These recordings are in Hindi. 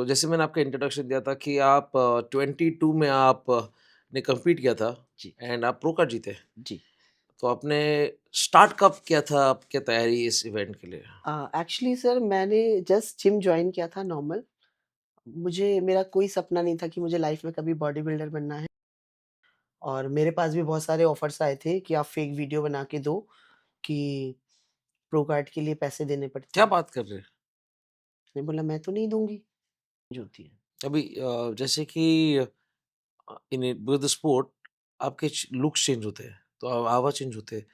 सो जैसे मैंने आपका इंट्रोडक्शन दिया था कि आप 22 में आप ने कम्पीट किया था जी, एंड आप प्रो कार्ड जीते। जी। तो आपने स्टार्ट कब किया था आपकी तैयारी इस इवेंट के लिए? एक्चुअली सर मैंने जस्ट जिम जॉइन किया था नॉर्मल। मुझे मेरा कोई सपना नहीं था कि मुझे लाइफ में कभी बॉडी बिल्डर बनना है और मेरे पास भी बहुत सारे ऑफर्स आए थे कि आप फेक वीडियो बना के दो कि प्रो कार्ड के लिए पैसे देने पड़ते क्या हैं। बात कर रहे हैं? मैंने बोला मैं तो नहीं दूँगी, जो होती है। अभी जैसे कि इन विद द स्पोर्ट आपके लुक्स चेंज होते हैं, तो आवाज़ चेंज होते हैं।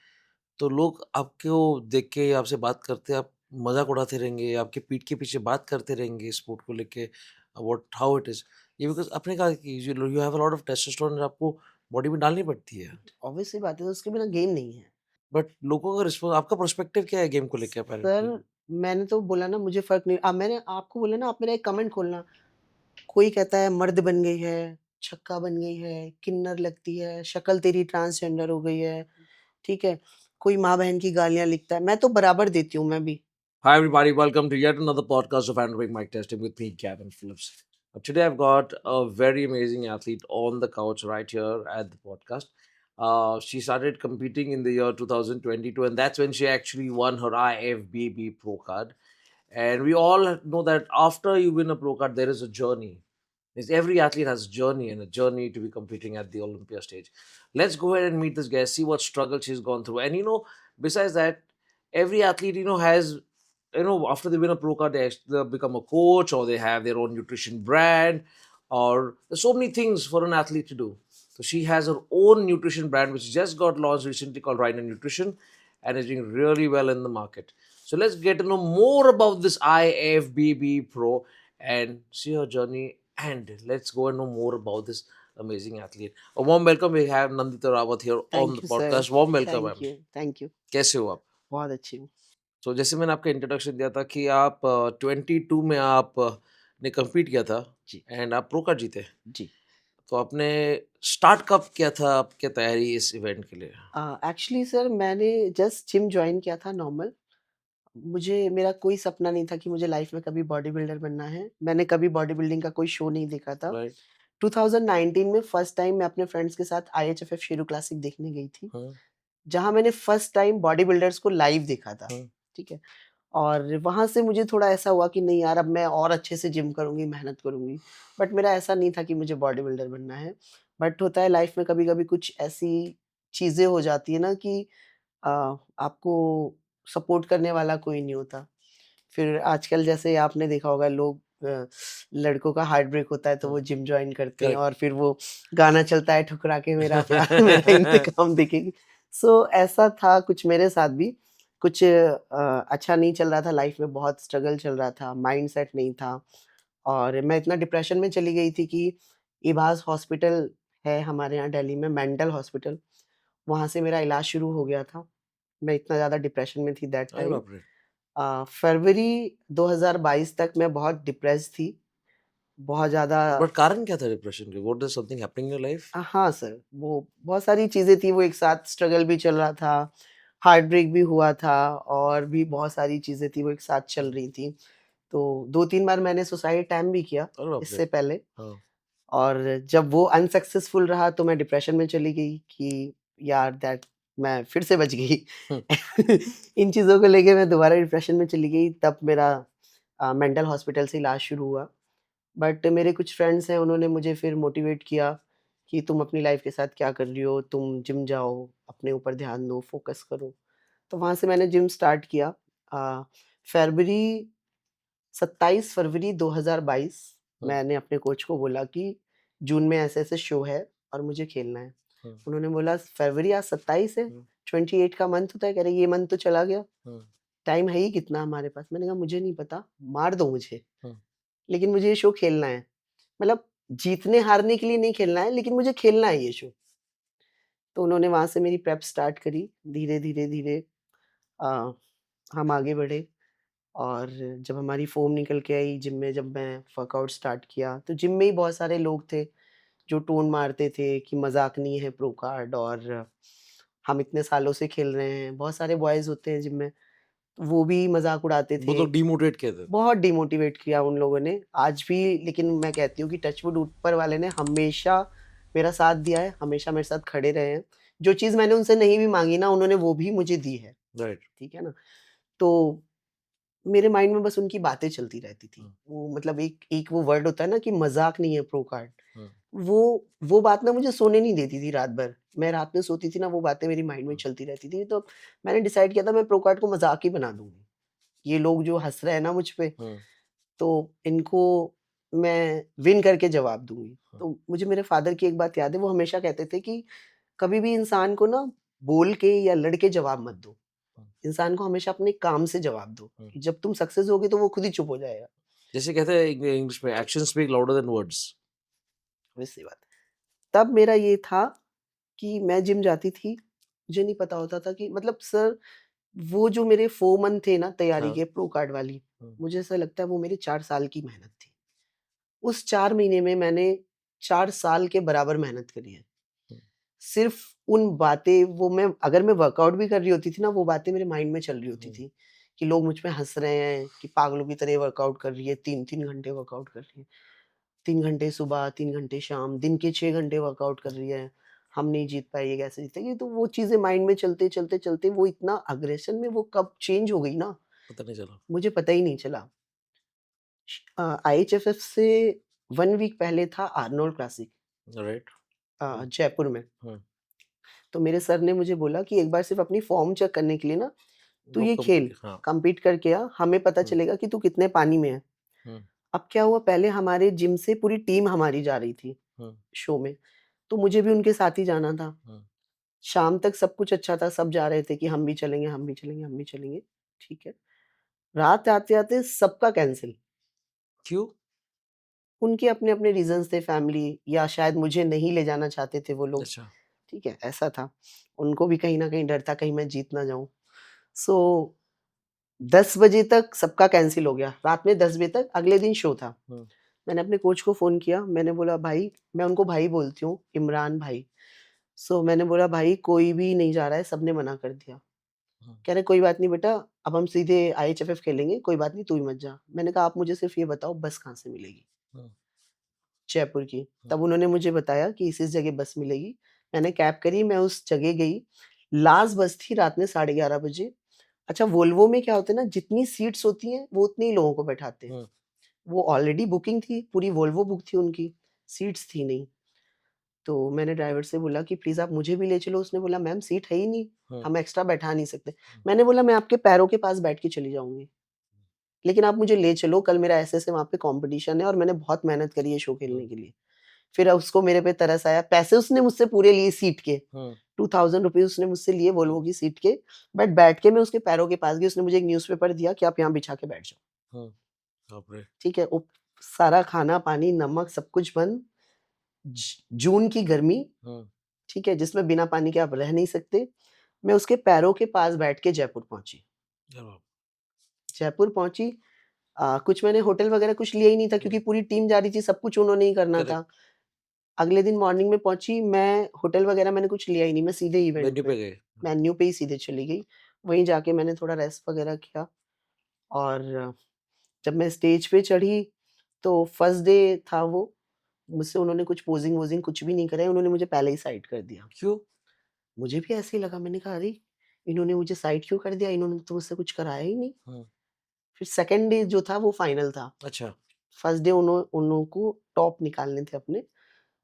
तो लोग आपको देख के आपसे बात करते हैं, आप मज़ाक उड़ाते रहेंगे, आपके पीठ के पीछे बात करते रहेंगे स्पोर्ट को लेके व्हाट हाउ इट इज़। ये बिकॉज़ आपने कहा कि you have a lot of testosterone आपको बॉडी में डालनी पड़ती है। ऑब्वियस सी बात है, उसके बिना गेम नहीं है। बट लोगों का रिस्पॉन्स आपका पर्सपेक्टिव क्या है गेम को लेके सर अपैरेंटली? मैंने तो बोला ना मुझे फ़र्क नहीं मैंने आपको बोला ना आप मेरा एक कमेंट खोलना, कोई कहता है मर्द बन गई है, छक्का बन गई है, किन्नर लगती है, शक्ल तेरी ट्रांसजेंडर हो गई है, ठीक है? कोई माँ-बहन की गालियाँ लिखता है, मैं तो बराबर देती हूँ मैं भी। Hi, everybody. Welcome to yet another podcast of Android Mic Testing with me, Gavin Phillips. Today, I've got a very amazing athlete on the couch right here at the podcast. She started competing in the year 2022, and that's when she actually won her IFBB Pro card. And we all know that after you win a Pro card, there is a journey. Is every athlete has a journey and a journey to be competing at the Olympia stage. Let's go ahead and meet this guy, see what struggle she's gone through. And besides that, every athlete, has after they win a pro card, they become a coach or they have their own nutrition brand, or there's so many things for an athlete to do. So she has her own nutrition brand, which just got launched recently called Rhino Nutrition and is doing really well in the market. So let's get to know more about this IFBB Pro and see her journey. And let's go and know more about this amazing athlete. A warm welcome. We have Nandita Rawat here on thank the you sir, podcast. Warm welcome, thank ma'am. You, thank you. कैसे हो आप? बहुत अच्छी हूँ। तो जैसे मैंने आपका इंट्रोडक्शन दिया था कि आप 22 में आप ने कम्पीट किया था जी, एंड आप प्रो कार्ड जीते। जी। तो आपने स्टार्ट कब किया था आपकी तैयारी इस इवेंट के लिए? एक्चुअली सर मैंने जस्ट जिम जॉइन किया था नॉर्मल। मुझे मेरा कोई सपना नहीं था कि मुझे लाइफ में कभी बॉडी बिल्डर बनना है। मैंने कभी बॉडी बिल्डिंग का कोई शो नहीं देखा था। राइट। 2019 में फर्स्ट टाइम मैं अपने फ्रेंड्स के साथ आईएचएफएफ शेरू क्लासिक देखने गई थी, हाँ, जहाँ मैंने फर्स्ट टाइम बॉडी बिल्डर्स को लाइव देखा था, हाँ। ठीक है? और वहाँ से मुझे थोड़ा ऐसा हुआ कि नहीं यार अब मैं और अच्छे से जिम करूँगी, मेहनत करूँगी। बट मेरा ऐसा नहीं था कि मुझे बॉडी बिल्डर बनना है। बट होता है लाइफ में कभी-कभी कुछ ऐसी चीज़ें हो जाती है ना कि अ, आपको सपोर्ट करने वाला कोई नहीं होता। फिर आजकल जैसे आपने देखा होगा लोग लड़कों का हार्ट ब्रेक होता है तो वो हाँ, जिम जॉइन करते हैं करेक्ट। और फिर वो गाना चलता है ठुकरा के मेरा प्यार मेरा इंतकाम देखेगी। सो ऐसा था कुछ मेरे साथ भी। कुछ अच्छा नहीं चल रहा था लाइफ में, बहुत स्ट्रगल चल रहा था, माइंडसेट नहीं था और मैं इतना डिप्रेशन में चली गई थी कि इबास हॉस्पिटल है हमारे यहाँ दिल्ली में, मेंटल हॉस्पिटल, वहाँ से मेरा इलाज शुरू हो गया था। मैं इतना ज़्यादा डिप्रेशन में थी दैट अरे टाइम। बाप रे! फरवरी 2022 तक मैं बहुत डिप्रेस्ड थी, बहुत ज़्यादा। बट कारण क्या था डिप्रेशन के? What is something happening in your life? हाँ सर, वो बहुत सारी चीज़ें थी, वो एक साथ स्ट्रगल भी चल रहा था, हार्ट ब्रेक भी हुआ था और भी बहुत सारी चीज़ें थी, वो एक साथ चल रही थी। तो 2-3 बार मैंने सुसाइड अटेम्प्ट भी किया अरे बाप रे! इससे पहले हाँ। और जब वो अनसक्सेसफुल रहा तो मैं डिप्रेशन में चली गई कि यार दैट मैं फिर से बच गई। हुँ, इन चीज़ों को लेके मैं दोबारा डिप्रेशन में चली गई, तब मेरा मेंटल हॉस्पिटल से इलाज शुरू हुआ। बट मेरे कुछ फ्रेंड्स हैं, उन्होंने मुझे फिर मोटिवेट किया कि तुम अपनी लाइफ के साथ क्या कर रही हो? तुम जिम जाओ, अपने ऊपर ध्यान दो, फ़ोकस करो। तो वहाँ से मैंने जिम स्टार्ट किया। अ, फ़रवरी 27 फरवरी 2022 हुँ, मैंने अपने कोच को बोला कि जून में ऐसे-ऐसे शो है और मुझे खेलना है। हुँ, उन्होंने बोला फरवरी आज 27 है, हुँ, 28 का मंथ होता है, कह रहे ये मंथ तो चला गया, हुँ, टाइम है ही कितना हमारे पास? मैंने कहा मुझे नहीं पता, मार दो मुझे, हुँ। लेकिन मुझे ये शो खेलना है। मतलब जीतने-हारने के लिए नहीं खेलना है, लेकिन मुझे खेलना है ये शो। तो उन्होंने वहाँ से मेरी प्रेप स्टार्ट करी, धीरे-धीरे अ, हम आगे बढ़े और जब हमारी फ़ॉर्म निकल के आई जिम में, जब मैं वर्कआउट स्टार्ट किया, तो जिम में ही बहुत सारे लोग थे, जो टोन मारते थे कि मज़ाक नहीं है प्रो कार्ड और हम इतने सालों से खेल रहे हैं। बहुत सारे बॉयज़ होते हैं जिम में, वो भी मजाक उड़ाते वो थे, तो डिमोटिवेट किए थे। बहुत डिमोटिवेट किया उन लोगों ने आज भी। लेकिन मैं कहती हूँ कि टचवुड ऊपर वाले ने हमेशा मेरा साथ दिया है, हमेशा मेरे साथ खड़े रहे हैं। जो चीज़ मैंने उनसे नहीं भी मांगी ना, उन्होंने वो भी मुझे दी है, राइट। ठीक है ना। तो मेरे माइंड में बस उनकी बातें चलती रहती थी। हुँ, वो मतलब एक एक वो वर्ड होता है ना कि मजाक नहीं है प्रो कार्ड, हुँ, वो बात ना मुझे सोने नहीं देती थी रात भर। मैं रात में सोती थी ना, वो बातें मेरी माइंड में हुँ, चलती रहती थी। तो मैंने डिसाइड किया था मैं प्रो कार्ड को मजाक ही बना दूंगी। ये लोग जो हंस रहे हैं ना मुझ पे, हुँ, तो इनको मैं विन करके जवाब दूँगी। हुँ, तो मुझे मेरे फ़ादर की एक बात याद है, वो हमेशा कहते थे कि कभी भी इंसान को ना बोल के या लड़ के जवाब मत दो। हुँ, इंसान को हमेशा अपने काम से जवाब दो, हुँ। कि जब तुम सक्सेस होगे तो वो खुद ही चुप हो जाएगा। जैसे कहते हैं इंग्लिश में actions speak louder than words. वैसी बात। तब मेरा ये था कि मैं जिम जाती थी, मुझे नहीं पता होता था कि मतलब सर, वो जो मेरे 4 मंथ थे ना तैयारी हाँ। के प्रो कार्ड वाली, हुँ, मुझे ऐसा लगता है वो मेरे 4 साल की मेहनत थी। उस 4 महीने में मैंने 4 साल के बराबर मेहनत करी है। हुँ, सिर्फ़ उन बातें, वो मैं अगर मैं वर्कआउट भी कर रही होती थी ना, वो बातें मेरे माइंड में चल रही होती हुँ, थी, कि लोग मुझ पे हँस रहे हैं कि पागलों की तरह वर्कआउट कर रही है, 3-3 घंटे वर्कआउट कर रही है। 3 घंटे सुबह, 3 घंटे शाम, दिन के 6 घंटे वर्कआउट कर रही है। हम नहीं जीत पाए, ये कैसे जीतेंगे? तो वो चीज़ें माइंड में चलते, चलते, चलते वो इतना अग्रेशन में वो कब चेंज हो गई ना, पता नहीं चला। मुझे पता ही नहीं चला। आईएचएफएफ से 1 वीक पहले था आर्नोल्ड क्लासिक राइट। हुँ, जयपुर में। हुँ। तो मेरे सर ने मुझे बोला कि एक बार सिर्फ़ अपनी फ़ॉर्म चेक करने के लिए ना तू वो ये खेल, कंपनी हाँ। कम्पीट करके आ, हमें पता हुँ, चलेगा कि तू कितने पानी में है। हुँ, अब क्या हुआ, पहले हमारे जिम से पूरी टीम हमारी जा रही थी हुँ, शो में, तो मुझे भी उनके साथ ही जाना था। हुँ। शाम तक सब कुछ अच्छा था, सब जा रहे थे कि हम भी चलेंगे, हम भी चलेंगे, हम भी चलेंगे, ठीक है। रात आते-आते सबका कैंसल, क्यों? उनके अपने-अपने रीज़न्स थे, फैमिली या शायद मुझे नहीं ले जाना चाहते थे वो लोग, अच्छा। ठीक है, ऐसा था। उनको भी कहीं न कहीं डर था कहीं मैं जीत ना जाऊँ। सो 10 बजे तक सबका कैंसल हो गया। रात में 10 बजे तक अगले दिन शो था। हुँ, मैंने अपने कोच को फ़ोन किया, मैंने बोला भाई, मैं उनको भाई बोलती हूँ, इमरान भाई। सो मैंने बोला भाई कोई भी नहीं जा रहा है, सबने मना कर दिया। हुँ, कह रहे कोई बात नहीं बेटा, अब हम सीधे आईएचएफएफ खेलेंगे, कोई बात नहीं तू ही मत जा। मैंने कहा आप मुझे सिर्फ़ ये बताओ बस कहाँ से मिलेगी? हुँ, जयपुर की। हुँ, तब उन्होंने मुझे बताया कि इस जगह बस मिलेगी। मैंने कैब करी, मैं उस जगह गई। लास्ट बस थी रात में 11:30 बजे। अच्छा, वोल्वो में क्या होता है ना, जितनी सीट्स होती हैं, वो उतने ही लोगों को बैठाते हैं। हुँ, वो ऑलरेडी बुकिंग थी, पूरी वोल्वो बुक थी उनकी, सीट्स थी नहीं। तो मैंने ड्राइवर से बोला कि प्लीज़ आप मुझे भी ले चलो। उसने बोला मैम सीट है ही नहीं, हुँ, हम एक्स्ट्रा बैठा नहीं सकते। हुँ, मैंने बोला मैं आपके पैरों के पास बैठ के चली जाऊँगी, लेकिन आप मुझे ले चलो, कल मेरा ऐसे-ऐसे वहाँ पे कॉम्पिटिशन है और मैंने बहुत मेहनत करी है शो हुँ, खेलने के लिए। फिर उसको मेरे पे तरस आया, पैसे उसने मुझसे पूरे लिए सीट के, हुँ, ₹2000 उसने मुझसे लिए हुँ, वोल्वो की सीट के, बट बैठ के मैं उसके पैरों के पास गई, उसने मुझे एक न्यूज़पेपर दिया कि आप यहाँ बिछा के बैठ जाओ, हुँ। बाप रे! ठीक है? सारा खाना-पानी, नमक सब कुछ बंद, ज जून की गर्मी, हुँ, ठीक है? जिसमें बिना पानी के आप रह नहीं सकते। मैं उसके पैरों के पास बैठ के जयपुर पहुँची। क्या बात जयपुर पहुँची, कुछ मैंने होटल वगैरह कुछ लिया ही नहीं था क्योंकि हुँ, पूरी टीम जा रही थी, सब कुछ उन्होंने ही करना करेक्ट। था। अगले दिन मॉर्निंग में पहुँची, मैं होटल वगैरह मैंने कुछ लिया ही नहीं, मैं सीधे इवेंट वेन्यू पे, पे गए। हुँ, मेन्यू पे ही सीधे चली गई। वहीं जाके मैंने थोड़ा रेस्ट वगैरह किया और जब मैं स्टेज पे चढ़ी, तो फर्स्ट डे था वो, मुझसे उन्होंने कुछ पोज़िंग-वोज़िंग कुछ भी नहीं कराई, उन्होंने मुझे पहले ही साइड कर दिया। क्यों? मुझे भी ऐसे ही लगा, मैंने कहा अरे! इन्होंने मुझे साइड क्यों कर दिया? इन्होंने तो मुझसे कुछ कराया ही नहीं। हुँ, फिर सेकंड डे जो था वो फाइनल था। अच्छा। फर्स्ट डे उन लोगों को टॉप निकालने थे अपने।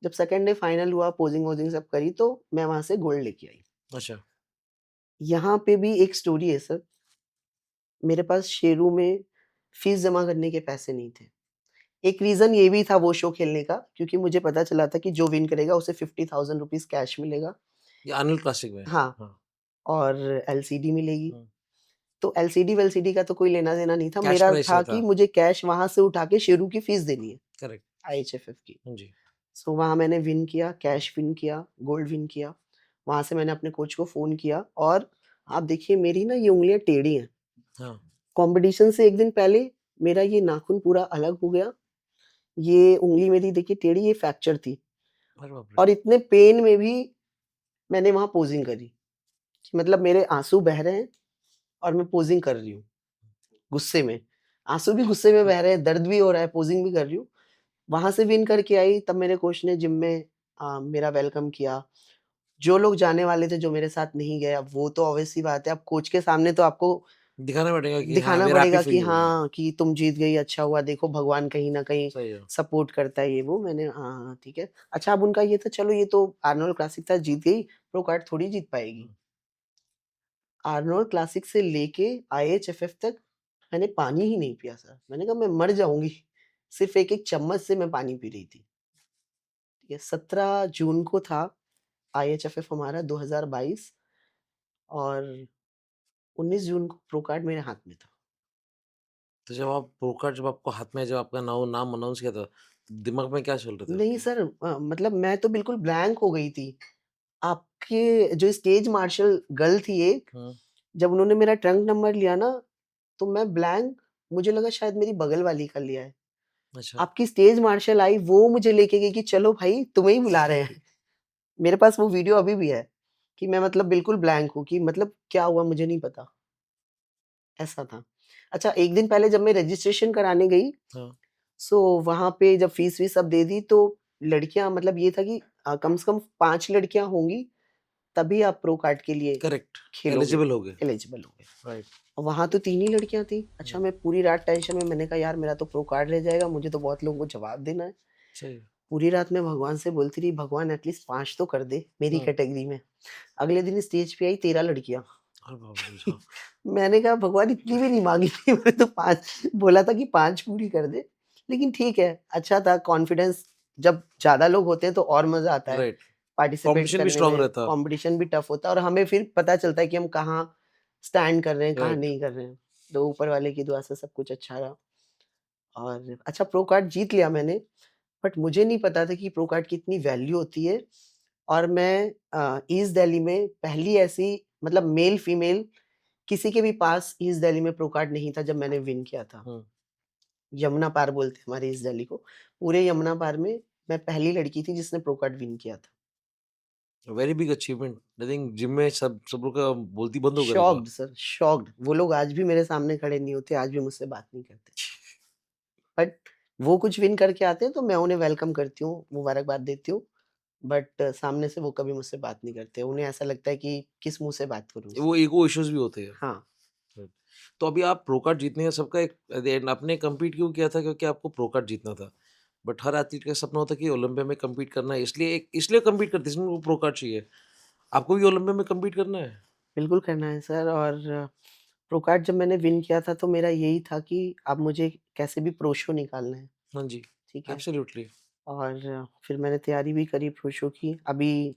जब सेकंड डे फाइनल हुआ, पोज़िंग-वोज़िंग सब करी तो मैं वहाँ से गोल्ड लेके आई। अच्छा। यहाँ पे भी एक स्टोरी है सर, मेरे पास शेरू में फीस जमा करने के पैसे नहीं थे। एक रीज़न ये भी था वो शो खेलने का, क्योंकि मुझे पता चला था कि जो विन करेगा उसे ₹50,000 कैश मिलेगा। ये आर्नल्ड क्लासिक में? हाँ, हाँ। और एलसीडी मिलेगी। हुँ, तो एलसीडी-वेलसीडी का तो कोई लेना-देना नहीं था। कैश मेरा प्राइस था में कि था। मुझे कैश वहाँ से उठा के शेरू की फीस देनी है, करेक्ट। आईएचएफएफ की। हाँ जी। सो वहाँ मैंने विन किया, कैश विन किया, गोल्ड विन किया। वहाँ से मैंने अपने कोच को फ़ोन किया और आप देखिए मेरी ना ये उँगलियाँ टेढ़ी हैं। हाँ। कॉम्पिटिशन से 1 दिन पहले मेरा ये नाखून पूरा अलग हो गया। ये उँगली मेरी देखिए टेढ़ी, ये फ्रैक्चर थी अरे बाप रे! और इतने पेन में भी मैंने वहाँ पोज़िंग करी। कि मतलब मेरे आँसू बह रहे हैं और मैं पोज़िंग कर रही हूँ। गुस्से में, आंसू भी गुस्से में बह रहे हैं, दर्द भी हो रहा है, पोजिंग भी कर रही हूँ। वहां से विन करके आई, तब मेरे कोच ने जिम में मेरा वेलकम किया। जो लोग जाने वाले थे, जो मेरे साथ नहीं गए, अब वो तो ऑब्वियस सी बात है, अब कोच के सामने तो आपको दिखाना पड़ेगा कि हाँ दिखाना वी आर हैप्पी पड़ेगा फॉर कि यू। हाँ, कि तुम जीत गई, अच्छा हुआ, देखो भगवान कहीं न कहीं सही है। सपोर्ट करता है, ये वो। मैंने हाँ, हाँ, ठीक है। अच्छा, अब उनका ये था, चलो ये तो आर्नोल्ड क्लासिक था, जीत गई, प्रो कार्ड थोड़ी जीत पाएगी। आर्नोल्ड क्लासिक से लेके आईएचएफएफ तक मैंने पानी ही नहीं पिया सर। मैंने कहा मैं मर जाऊँगी। सिर्फ़ एक-एक चम्मच से मैं पानी पी रही थी। ये 17 जून को था आईएचएफएफ हमारा 2022, और 19 जून को प्रो कार्ड मेरे हाथ में था। तो जब आप प्रो कार्ड जब आपको हाथ में जब आपका नाम अनाउंस किया था, दिमाग में क्या चल रहे थे नहीं आपके? सर, मतलब मैं तो बिल्कुल ब्लैंक हो गई थी। आपके जो स्टेज मार्शल गर्ल थी एक, हुँ, जब उन्होंने मेरा ट्रंक नंबर लिया ना, तो मैं ब्लैंक, मुझे लगा शायद मेरी बगल वाली का लिया है। अच्छा। आपकी स्टेज मार्शल आई, वो मुझे लेके गई कि चलो भाई तुम्हें ही बुला रहे हैं। मेरे पास वो वीडियो अभी भी है, कि मैं मतलब बिल्कुल ब्लैंक हूँ, कि मतलब क्या हुआ मुझे नहीं पता, ऐसा था। अच्छा, एक दिन पहले जब मैं रजिस्ट्रेशन कराने गई, हाँ, सो वहाँ पे जब फीस-वीस सब दे दी, तो लड़कियाँ, मतलब ये था कि कम से कम 5 लड़कियाँ होंगी, तभी आप प्रो कार्ड के लिए करेक्ट, खेलोगे, एलिजिबल हो गए। एलिजिबल होगे। राइट। और वहाँ तो 3 ही लड़कियाँ थी। अच्छा, हुँ, मैं पूरी रात टेंशन में, मैंने कहा यार मेरा तो प्रो कार्ड रह जाएगा, मुझे तो बहुत लोगों को जवाब देना है। सही है। पूरी रात मैं भगवान से बोलती रही, भगवान एटलीस्ट 5 तो कर दे मेरी हुँ, कैटेगरी में। अगले दिन स्टेज पे आई 13 लड़कियाँ। अरे बाप रे! अच्छा। मैंने कहा भगवान इतनी भी नहीं माँगी थी, मैंने तो 5 बोला था कि 5 पूरी कर दे। लेकिन ठीक है, अच्छा था, कॉन्फिडेंस जब ज़्यादा लोग होते हैं तो और मज़ा आता है राइट, पार्टिसिपेट कॉम्पिटिशन भी करने स्ट्रॉन्ग में, रहता। कॉम्पिटिशन भी टफ होता है, और हमें फिर पता चलता है कि हम कहाँ स्टैंड कर रहे हैं, कहाँ राइट। नहीं कर रहे हैं। तो ऊपर वाले की दुआ से सब कुछ अच्छा रहा, और अच्छा प्रो कार्ड जीत लिया मैंने, बट मुझे नहीं पता था कि प्रो कार्ड की इतनी वैल्यू होती है। और मैं ईस्ट दिल्ली में पहली ऐसी, मतलब मेल फीमेल किसी के भी पास ईस्ट दिल्ली में प्रो कार्ड नहीं था जब मैंने विन किया था। हुँ, यमुना पार बोलते हैं हमारे ईस्ट दिल्ली को। पूरे यमुना पार में मैं पहली लड़की थी जिसने प्रो कार्ड विन किया था। Very big achievement. I think gym में सब लोग का बोलती बंद हो गया होगा। Shocked sir, shocked. वो लोग आज भी मेरे सामने खड़े नहीं होते, आज भी मुझसे बात नहीं करते। बट वो कुछ विन करके आते हैं तो मैं उन्हें वेलकम करती हूँ, मुबारकबाद देती हूँ। बट सामने से वो कभी मुझसे बात नहीं करते। उन्हें ऐसा लगता है कि किस मुँह से बात करूँ वो उससे। ईगो इश्यूज भी होते हैं। हाँ, राइट। तो अभी आप प्रो कार्ड जीतने का सबका एक एट द एंड आपने कम्पीट क्यों किया था? क्योंकि आपको प्रो कार्ड जीतना था। बट हर एथलीट का सपना होता है कि ओलंपिया में कम्पीट करना है, इसलिए कम्पीट करते हैं, इसमें प्रो कार्ड चाहिए। आपको भी ओलंपिया में कम्पीट करना है? बिल्कुल करना है सर। और प्रो कार्ड जब मैंने विन किया था तो मेरा यही था कि अब मुझे कैसे भी प्रो शो निकालना है, हाँ जी, ठीक है? एब्सोल्युटली। और फिर मैंने तैयारी भी करी प्रो शो की। अभी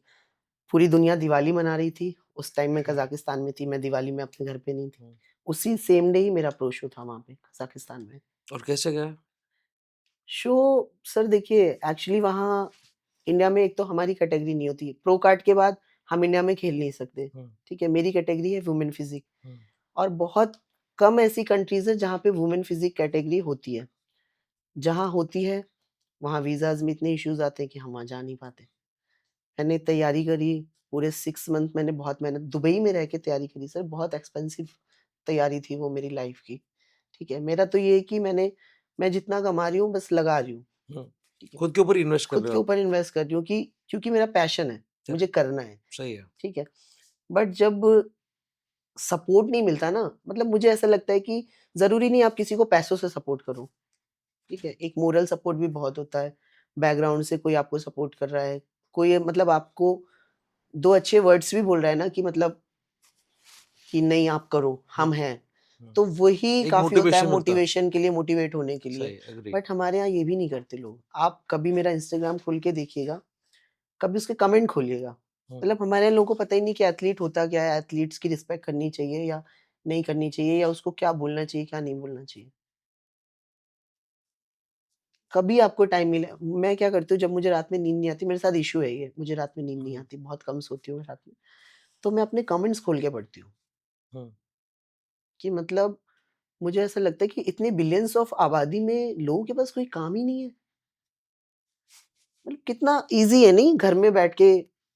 पूरी दुनिया दिवाली मना रही थी, उस टाइम मैं हुँ, कज़ाकिस्तान में थी, मैं दिवाली में अपने घर पे नहीं थी। हुँ। उसी सेम डे ही मेरा प्रो शो था वहाँ पे कज़ाकिस्तान में। और कैसे गया? शो, सर देखिए, एक्चुअली वहाँ इंडिया में एक तो हमारी कैटेगरी नहीं होती। प्रो कार्ड के बाद हम इंडिया में खेल नहीं सकते, हुँ, ठीक है? मेरी कैटेगरी है वुमेन फिज़िक, हुँ। और बहुत कम ऐसी कंट्रीज़ हैं जहाँ पे वुमेन फिज़िक कैटेगरी होती है। जहाँ होती है, वहाँ वीज़ाज़ में इतने इश्यूज़ आते हैं कि हम वहाँ जा नहीं पाते। मैंने तैयारी करी, पूरे 6 मंथ मैंने बहुत मेहनत दुबई में रह के तैयारी करी सर, बहुत एक्सपेंसिव तैयारी थी वो मेरी लाइफ़ की, ठीक है? मेरा तो ये है कि मैं जितना कमा रही हूँ बस लगा रही हूँ, हुँ। ठीक है? खुद के ऊपर इन्वेस्ट कर खुद रहे के हो आप। ऊपर इन्वेस्ट कर रही हूँ कि क्योंकि मेरा पैशन है, मुझे करेक्ट, करना है, सही है। ठीक है? बट जब सपोर्ट नहीं मिलता ना, मतलब मुझे ऐसा लगता है कि ज़रूरी नहीं आप किसी को पैसों से सपोर्ट करो, ठीक है? एक मोरल सपोर्ट भी बहुत होता है, बैकग्राउंड से कोई आपको सपोर्ट कर रहा है, कोई मतलब आपको 2 अच्छे वर्ड्स भी बोल रहा है ना, कि मतलब कि नहीं आप करो, हुँ, हम हैं। हुँ। तो वही एक काफ़ी होता है मोटिवेशन मिलता। मोटिवेशन के लिए, मोटिवेट होने के लिए। सही, एग्री। बट हमारे यहाँ ये भी नहीं करते लोग। आप कभी मेरा इंस्टाग्राम खोल के देखिएगा, कभी उसके कमेंट खोलिएगा। हुँ। मतलब हमारे यहाँ लोगों को पता ही नहीं कि एथलीट होता क्या है, एथलीट्स की रिस्पेक्ट करनी चाहिए या नहीं करनी चाहिए, या उसको क्या बोलना चाहिए, क्या नहीं बोलना चाहिए। कभी आपको टाइम मिले, मैं क्या करती हूँ जब मुझे रात में नींद नहीं आती, मेरे साथ इश्यू है ये, मुझे रात में नींद नहीं हुँ, आती, बहुत कम सोती हूँ मैं रात में। तो मैं अपने कमेंट्स खोल के पढ़ती हूँ, हुँ। कि मतलब मुझे ऐसा लगता है कि इतने बिलियंस ऑफ आबादी में लोगों के पास कोई काम ही नहीं है। मतलब कितना ईज़ी है नहीं, घर में बैठ के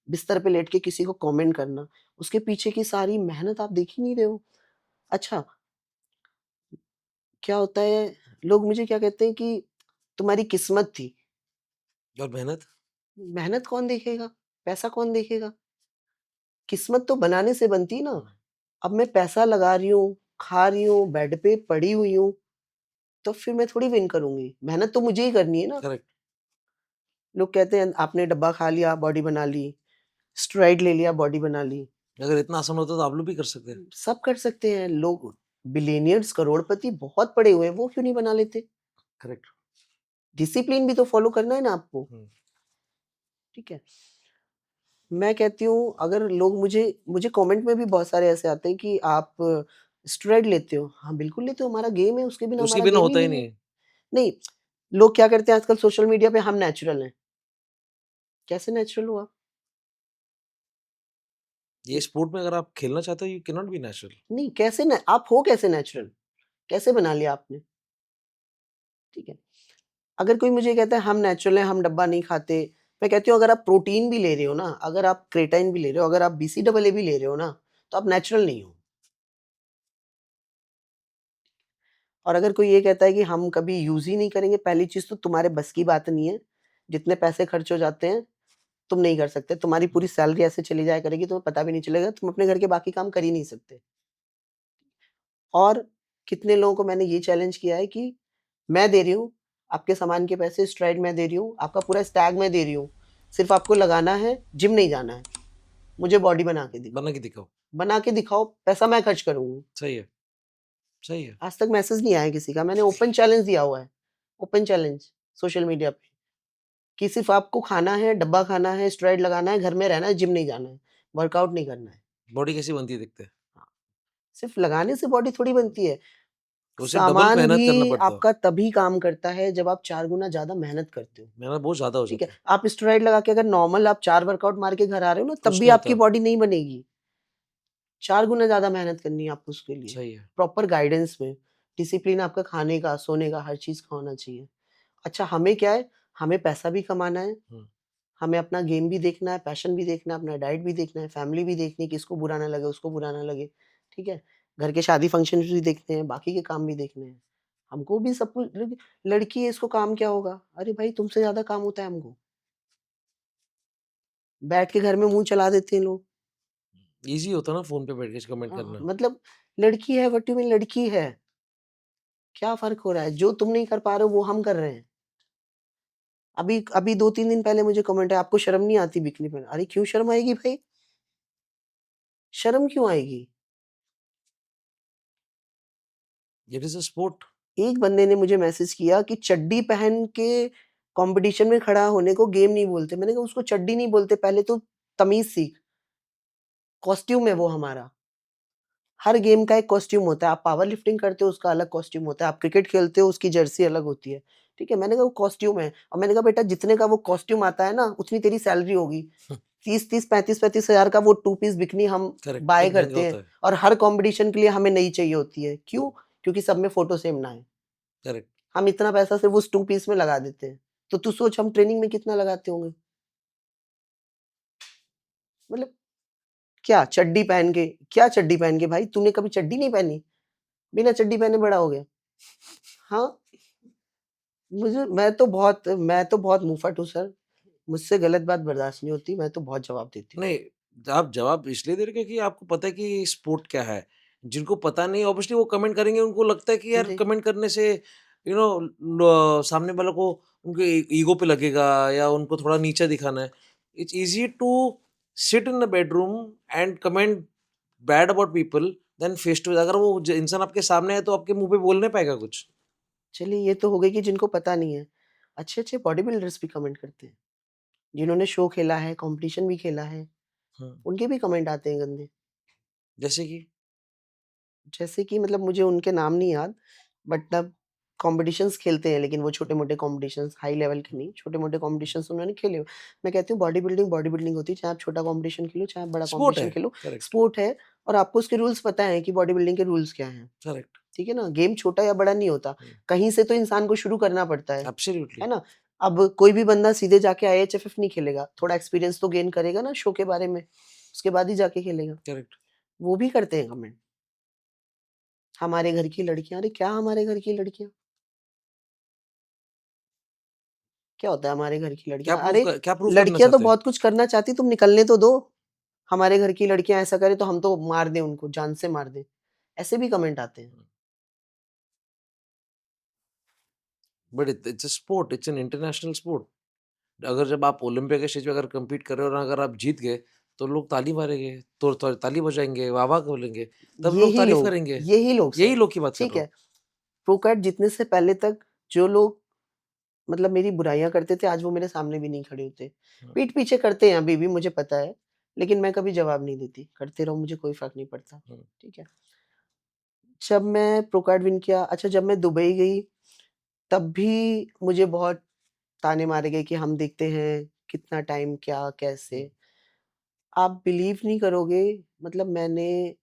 बिस्तर पे लेट के किसी को कमेंट करना। उसके पीछे की सारी मेहनत आप देख ही नहीं रहे हो। अच्छा, क्या होता है, लोग मुझे क्या कहते हैं कि तुम्हारी किस्मत थी। और मेहनत? मेहनत कौन देखेगा? पैसा कौन देखेगा? किस्मत तो बनाने से बनती है ना। अब मैं पैसा लगा रही हूँ, खा रही हूँ, बेड पे पड़ी हुई हूँ, तो फिर मैं थोड़ी विन करूँगी। मेहनत तो मुझे ही करनी है ना। करेक्ट। लोग कहते हैं आपने डब्बा खा लिया, बॉडी बना ली, स्टेरॉइड ले लिया, बॉडी बना ली। अगर इतना आसान होता तो आप लोग भी कर सकते हैं। सब कर सकते हैं। लोग बिलियनियर्स, करोड़पति बहुत पड़े हुए हैं, वो क्यों नहीं बना लेते? करेक्ट। डिसिप्लिन भी तो फॉलो करना है ना आपको, ठीक है? मैं कहती हूँ अगर लोग मुझे मुझे कमेंट में भी बहुत सारे ऐसे आते हैं कि आप स्टेरॉइड लेते हो। हाँ, बिल्कुल लेते हो, हमारा गेम है, उसके बिना उसके हमारा बिना गेम ही होता ही नहीं नहीं है। है। नहीं, लोग क्या करते हैं आजकल सोशल मीडिया पे, हम नेचुरल हैं। कैसे नेचुरल हो आप? ये स्पोर्ट में अगर आप खेलना चाहते हो, you can not be natural. नहीं, कैसे आप हो कैसे नेचुरल? कैसे बना लिया आपने? ठीक है। अगर कोई मुझे कहता है हम नेचुरल हैं, हम डब्बा नहीं खाते, मैं कहती हूँ अगर आप प्रोटीन भी ले रहे हो ना, अगर आप क्रेटाइन भी ले रहे हो, अगर आप BCAA भी ले रहे हो ना, तो आप नेचुरल नहीं हो। और अगर कोई ये कहता है कि हम कभी यूज़ ही नहीं करेंगे, पहली चीज़ तो तुम्हारे बस की बात नहीं है। जितने पैसे खर्च हो जाते हैं, तुम नहीं कर सकते। तुम्हारी पूरी सैलरी ऐसे चली जाया करेगी, तुम्हें पता भी नहीं चलेगा, तुम अपने घर के बाकी काम कर ही नहीं सकते। और कितने लोगों को मैंने ये चैलेंज किया है कि मैं दे रही हूँ, आपके सामान के पैसे स्ट्राइड मैं दे रही हूँ, आपका पूरा स्टैग मैं दे रही हूँ, सिर्फ़ आपको लगाना है, जिम नहीं जाना है। मुझे बॉडी बना के दिखाओ। बना के दिखाओ। बना के दिखाओ, पैसा मैं खर्च करूँगी। सही है। सही है। आज तक मैसेज नहीं आया किसी का, मैंने ओपन चैलेंज दिया हुआ है, ओपन चैलेंज सोशल मीडिया पे, कि सिर्फ़ आपको खाना है, डब्बा खाना है, स्टेरॉइड लगाना है, घर में रहना है, जिम नहीं जाना है, वर्कआउट नहीं करना है। बॉडी कैसी बनती है देखते हैं। हाँ, सिर्फ़ लगाने से बॉडी थोड़ी बनती है। उसे डबल सामान मेहनत करना भी पड़ता है। आपका तभी काम करता है जब आप 4 गुना ज़्यादा मेहनत करते हो, मेहनत बहुत ज़्यादा हो ठीक है? जाता है। आप स्टेरॉइड लगा के अगर नॉर्मल आप 4 वर्कआउट मार के घर आ रहे हो ना, तब कुछ भी नहीं आपकी होता। बॉडी नहीं बनेगी। 4 गुना ज़्यादा मेहनत करनी है आपको उसके लिए, सही है। प्रॉपर गाइडेंस में। डिसिप्लिन आपका खाने का, सोने का, हर चीज़ का होना चाहिए। अच्छा, हमें क्या है, हमें पैसा भी कमाना है, हुँ। हमें अपना गेम भी देखना है, पैशन भी देखना है, अपना डाइट भी देखना है, फैमिली भी देखनी है, किसको बुरा ना लगे, उसको बुरा ना लगे, ठीक है? घर के शादी फंक्शन्स भी देखने हैं, बाकी के काम भी देखने हैं। हमको भी सब कुछ लड़की है, इसको काम क्या होगा? अरे भाई, तुमसे ज़्यादा काम होता है हमको। बैठ के घर में मुँह चला देते हैं लोग। ईज़ी होता है ना फ़ोन पे बैठ के कमेंट करना। मतलब लड़की है, व्हाट यू मीन लड़की है? क्या फ़र्क हो रहा है? जो तुम नहीं कर पा रहे हो, वो हम कर रहे हैं। अभी अभी 2-3 दिन पहले मुझे कमेंट आया, आपको शर्म नहीं आती बिकिनी पहन? अरे क्यों शर्म आएगी भाई? शर्म क्यों आएगी? It is a sport. एक बंदे ने मुझे मैसेज किया कि चड्डी पहन के कॉम्पिटिशन में खड़ा होने को गेम नहीं बोलते। मैंने कहा उसको चड्डी नहीं बोलते, पहले तो तमीज़ सीख। कॉस्ट्यूम है वो हमारा। हर गेम का एक कॉस्ट्यूम होता है। आप पावर लिफ्टिंग करते हो, उसका अलग कॉस्ट्यूम होता है। आप क्रिकेट खेलते हो, उसकी जर्सी अलग होती है। ठीक है? मैंने कहा वो कॉस्ट्यूम है, और मैंने कहा बेटा जितने का वो कॉस्ट्यूम आता है ना, उतनी तेरी सैलरी होगी। 30-30, 35-35 हज़ार का वो 2 पीस बिकिनी हम करेक्ट, बाय बहुत महँगा करते होता हैं, है। और हर कॉम्पिटिशन के लिए हमें नई चाहिए होती है। क्यों? क्योंकि सब में फ़ोटो सेम ना आए। करेक्ट। हम इतना पैसा सिर्फ़ उस 2 पीस में लगा देते हैं। तो तू सोच हम ट्रेनिंग में कितना लगाते होंगे? मतलब क्या चड्डी पहन के, क्या चड्डी पहन के भाई? तूने कभी चड्डी नहीं पहनी? बिना चड्डी पहने बड़ा हो गया। हाँ, मैं तो बहुत मुँहफट हूँ सर। मुझसे गलत बात बर्दाश्त नहीं होती, मैं तो बहुत जवाब देती हूँ। नहीं, आप जवाब इसलिए दे रहे हो क्योंकि आपको पता है कि स्पोर्ट क्या है। जिनको पता नहीं ऑब्वियसली वो कमेंट करेंगे, उनको लगता है कि यार जी। कमेंट करने से सामने वालों को उनके ईगो पे लगेगा या उनको थोड़ा नीचा दिखाना है। It's easy to sit in the bedroom and comment bad about people then face to face. अगर वो ज इंसान आपके सामने है तो आपके मुँह पे बोल नहीं पाएगा कुछ। चलिए ये तो हो गई कि जिनको पता नहीं है। अच्छे-अच्छे बॉडी बिल्डर्स भी कमेंट करते हैं। जिन्होंने शो खेला है, कॉम्पिटिशन भी खेला है, हुँ, उनके भी कमेंट आते हैं गंदे। जैसे कि जैसे कि मतलब मुझे उनके नाम नहीं याद, बट अब कॉम्पिटिशन्स खेलते हैं, लेकिन वो छोटे-मोटे कॉम्पिटिशन्स, हाई लेवल के नहीं, छोटे-मोटे कॉम्पिटिशन्स उन्होंने खेले हुए। मैं कहती हूँ बॉडी बिल्डिंग होती है, चाहे आप छोटा कॉम्पिटिशन खेलो, चाहे आप बड़ा स्पोर्ट कॉम्पिटिशन है। खेलो, करेक्ट, स्पोर्ट है, और आपको उसके रूल्स पता हैं कि बॉडी बिल्डिंग के रूल्स क्या हैं, करेक्ट। ठीक है ना? गेम छोटा या बड़ा नहीं होता, हुँ, कहीं से तो इंसान को शुरू करना पड़ता एब्सोल्युटली। है ना? अब कोई भी बंदा सीधे जाके IHFF नहीं खेलेगा, थोड़ा एक्सपीरियंस तो गेन करेगा ना शो के बारे में, उसके बाद ही जाके खेलेगा। करेक्ट। वो भी करते हैं कमेंट। हमारे घर की लड़कियां, अरे क्या हमारे घर की लड़कियां, क्या होता है हमारे घर की लड़कियां? अरे क्या प्रूव करना लड़कियां तो चाहते हैं? बहुत कुछ करना चाहती, तुम निकलने तो दो। हमारे घर की लड़कियां ऐसा करे तो हम तो मार दें उनको, जान से मार दें, ऐसे भी कमेंट आते हैं। But it's a sport, it's an international sport. अगर जब आप ओलंपिया के स्टेज पे अगर कम्पीट कर रहे हो और अगर आप जीत गए, तो लोग ताली मारेंगे, तो ताली बजाएँगे, वाह-वाह बोलेंगे, तब लोग यही तारीफ़ लोग, करेंगे। यही लोग यही सर, लोग की बात कर ठीक रहा हूँ। है। प्रोकैट जीतने से पहले तक जो लोग मतलब मेरी बुराइयां करते थे, आज वो मेरे सामने भी नहीं खड़े होते। हुँ, पीठ पीछे करते हैं अभी भी, मुझे पता है, लेकिन मैं कभी जवाब नहीं देती, करते रहो, मुझे कोई फर्क नहीं पड़ता। हुँ, ठीक है। जब मैं प्रोकैट विन किया, अच्छा जब मैं दुबई गई, तब भी मुझे बहुत ताने मारे गए कि हम देखते हैं कितना टाइम, क्या हुँ, कैसे। आप बिलीव नहीं करोगे, मतलब मैंने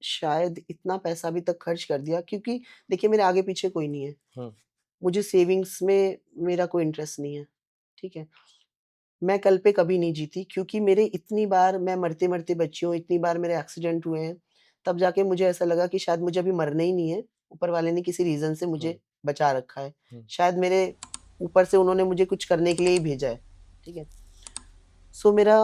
शायद इतना पैसा अभी तक खर्च कर दिया, क्योंकि देखिए मेरे आगे पीछे कोई नहीं है। हुँ, मुझे सेविंग्स में मेरा कोई इंटरेस्ट नहीं है। ठीक है। मैं कल पे कभी नहीं जीती, क्योंकि मेरे इतनी बार मैं मरते-मरते बची हूँ, इतनी बार मेरे एक्सीडेंट हुए हैं, तब जाके मुझे ऐसा लगा कि शायद मुझे अभी मरना ही नहीं है, ऊपर वाले ने किसी रीज़न से हुँ, मुझे बचा रखा है। हुँ, शायद मेरे ऊपर से उन्होंने मुझे कुछ करने के लिए ही भेजा है। ठीक है? सो मेरा